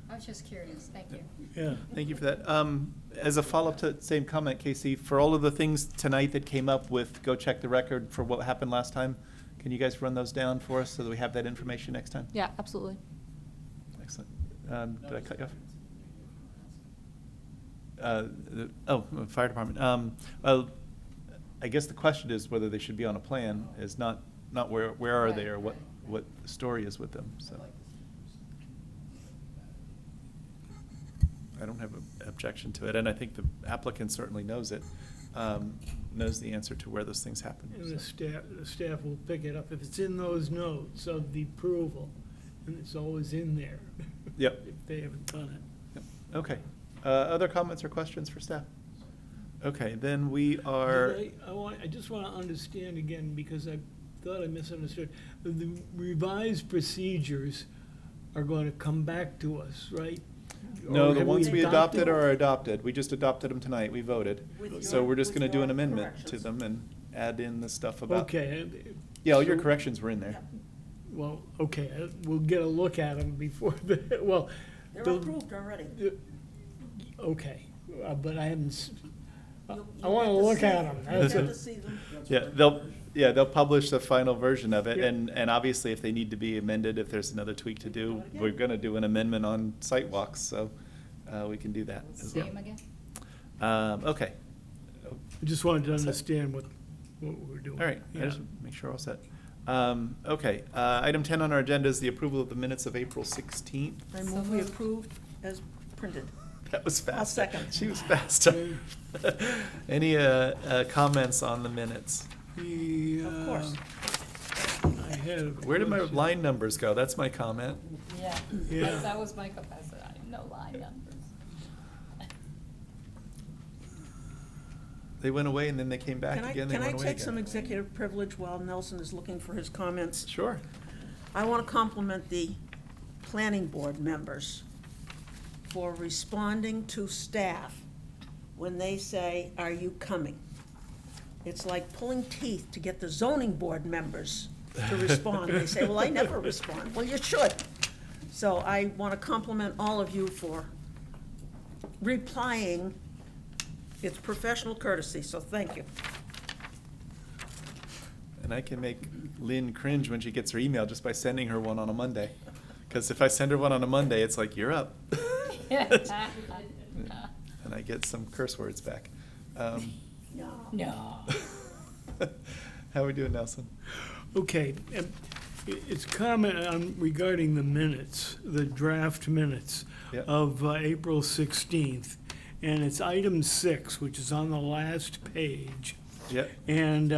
I was just curious, thank you. yeah. Thank you for that. As a follow-up to the same comment, Casey, for all of the things tonight that came up with, go check the record for what happened last time, can you guys run those down for us so that we have that information next time? Yeah, absolutely. Excellent. Did I cut you off? Fire department. Well, I guess the question is whether they should be on a plan, is not where are they or what the story is with them, so. I don't have an objection to it, and I think the applicant certainly knows it, knows the answer to where those things happen. And the so. staff will pick it up if it's in those notes of the approval, and it's always in there. Yep. If they haven't done it. Yep. Okay. Other comments or questions for staff? Okay, then we are, I just want to understand again, because I thought I misunderstood. The revised procedures are going to come back to us, right? no, Or the have ones we adopted adopted? are adopted. We just adopted them tonight. We voted. With So your- we're just with gonna do an your amendment to corrections. them and add in the stuff about. Okay. Yeah, all your so- corrections were in there. Well, okay, we'll get a look at them before the, well. They're the- approved already. Okay, but I haven't, I You'll want to get to look see at them. them. You'll That's get it. to see them. They'll publish the final version of it, Yeah. and obviously if they need to be amended, if there's another tweak to do, we're gonna do an amendment on site walks, so, we can do that as well. Same again? Okay. I just wanted to understand what we're doing. All right, I Yeah. just make sure we're all set. Okay, item 10 on our agenda is the approval of the minutes of April 16th. I move we approved as printed. That was fast. I'll second. She was fast. Any comments on the minutes? Of course. I had. Where did my line numbers go? That's my comment. Yeah, Yeah. that was my capacity, no line numbers. They went away and then they came back Can I, again, they can I went away take some again. executive privilege while Nelson is looking for his comments? Sure. I want to compliment the planning board members for responding to staff when they say, "Are you coming?" It's like pulling teeth to get the zoning board members to respond. They say, "Well, I never respond." Well, you should. So I want to compliment all of you for replying. It's professional courtesy, so thank you. And I can make Lynn cringe when she gets her email just by sending her one on a Monday. Because if I send her one on a Monday, it's like, you're up. And I get some curse words back. No. How are we doing, Nelson? Okay, it's comment on regarding the minutes, the draft minutes Yep. of April 16th. And it's item 6, which is on the last page. Yep. And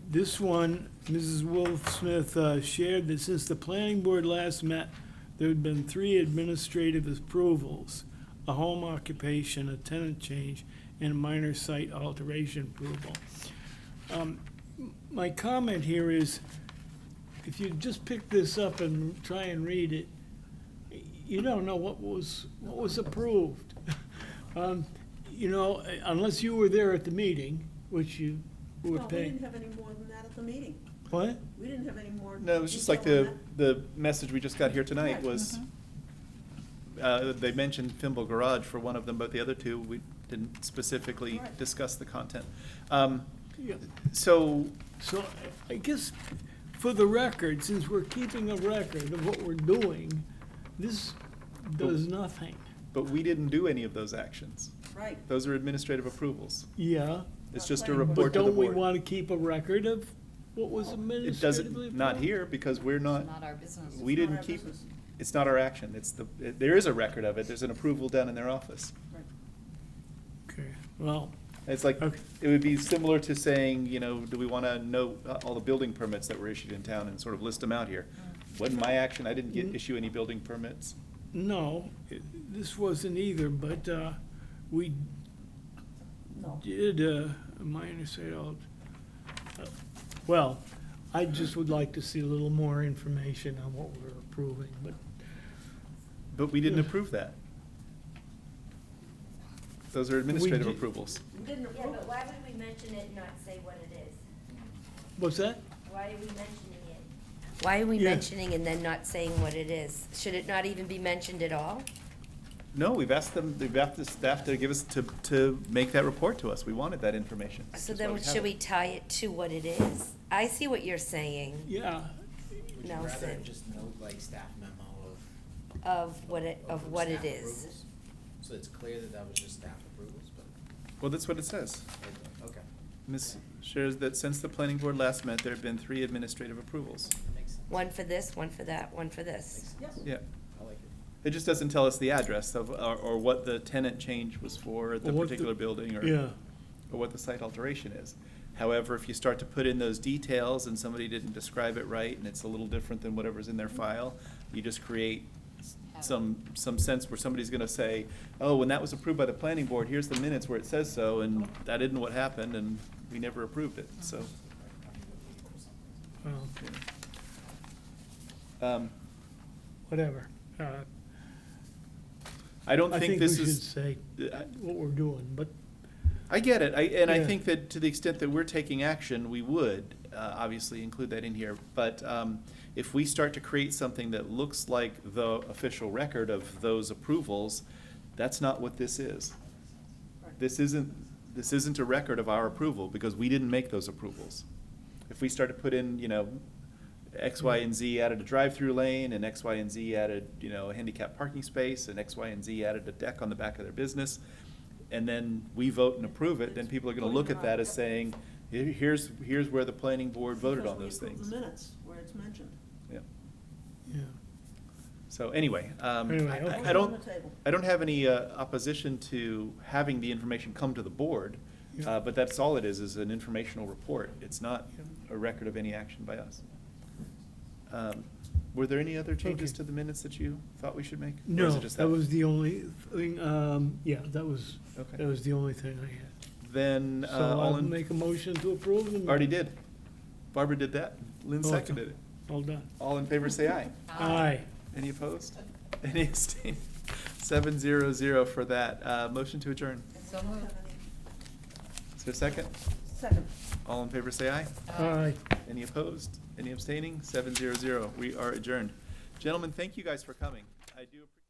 this one, Mrs. Wolf-Smith shared that since the planning board last met, there had been 3 administrative approvals, a home occupation, a tenant change, and a minor site alteration approval. My comment here is, if you just pick this up and try and read it, you don't know what was approved. You know, unless you were there at the meeting, which you were No, we paying. didn't have any more than that at the meeting. What? We didn't have any more. No, it was just like detail on the message we just got here tonight Right, was, they mentioned Fimble Garage for one of them, but the other two, we didn't specifically Right. discuss the content. Yeah. So, So I guess for the record, since we're keeping a record of what we're doing, this does nothing. but we didn't do any of those actions. that. Right. Those are administrative approvals. Yeah, It's just a But report but to the don't we board. want to keep a record of what was It administratively? doesn't, not approved? here, because we're not, Not our business. we It's not didn't our keep, business. it's not our action, it's there is a record of it, there's an approval done in their office. Okay, well, It's like, Okay. it would be similar to saying, you know, do we want to know all the building permits that were issued in town and sort of list them out here? Wasn't my action, I didn't issue any building permits. no, this wasn't either, but we No. did a minor sale. Well, I just would like to see a little more information on what we're approving, but But we didn't approve that. Those are administrative did- approvals. We didn't Yeah, approve but it. why would we mention it and not say what it is? what's that? Why are we mentioning it? Why are we Yeah. mentioning and then not saying what it is? Should it not even be mentioned at all? No, we've asked the staff to give us, to make that report to us. We wanted that information. So That's why then have should it. we tie it to what it is? I see what you're saying, Yeah, Would you rather Nelson, just note like staff memo of what it staff is. approvals? So it's clear that that was just staff approvals, but, Well, that's what it says. okay, Ms. shares that since the planning board last met, there have been 3 administrative approvals. that makes sense. One for this, one for that, one for this. Yes. Yeah. I like it. It just doesn't tell us the address of, or what the tenant change was for at the Or what the- particular building, or yeah. or what the site alteration is. However, if you start to put in those details and somebody didn't describe it right, and it's a little different than whatever's in their file, you just create some sense where somebody's gonna say, oh, when that was approved by the planning board, here's the minutes where it says so, and that isn't what happened, and we never approved it, so. Well, Um, whatever. I don't think this we should is. say what we're doing, but I get it, and I Yeah. think that to the extent that we're taking action, we would, obviously include that in here. But, if we start to create something that looks like the official record of those approvals, that's not what this is. This isn't a record of our approval, because we didn't make those approvals. If we start to put in, X, Y, and Z added a drive-through lane, and X, Y, and Z added, a handicap parking space, and X, Y, and Z added a deck on the back of their business, and then we vote and approve it, then people are gonna look at that as saying, here's where the planning board voted on those Because we approved things. the minutes where it's mentioned. Yeah. yeah. So anyway, Anyway, I okay. I don't, On the table. I don't have any opposition to having the information come to the board, Yeah. but that's all it is an informational report. It's not a record of any action by us. Were there any other changes Okay. to the minutes that you thought we should make? Or is No, it just that was the only thing. Yeah, that was Okay. the only thing I had. Then, So all I'll in, make a motion to approve. And already did. Barbara did that. Lynn Okay. seconded it. All done. All in favor, say aye. Aye. Any opposed? Any abstained? 700 for that. Motion to adjourn. So moved. Is there a second? Second. All in favor, say aye. Aye. Any opposed? Any abstaining? 700. We are adjourned. Gentlemen, thank you guys for coming. I do appreciate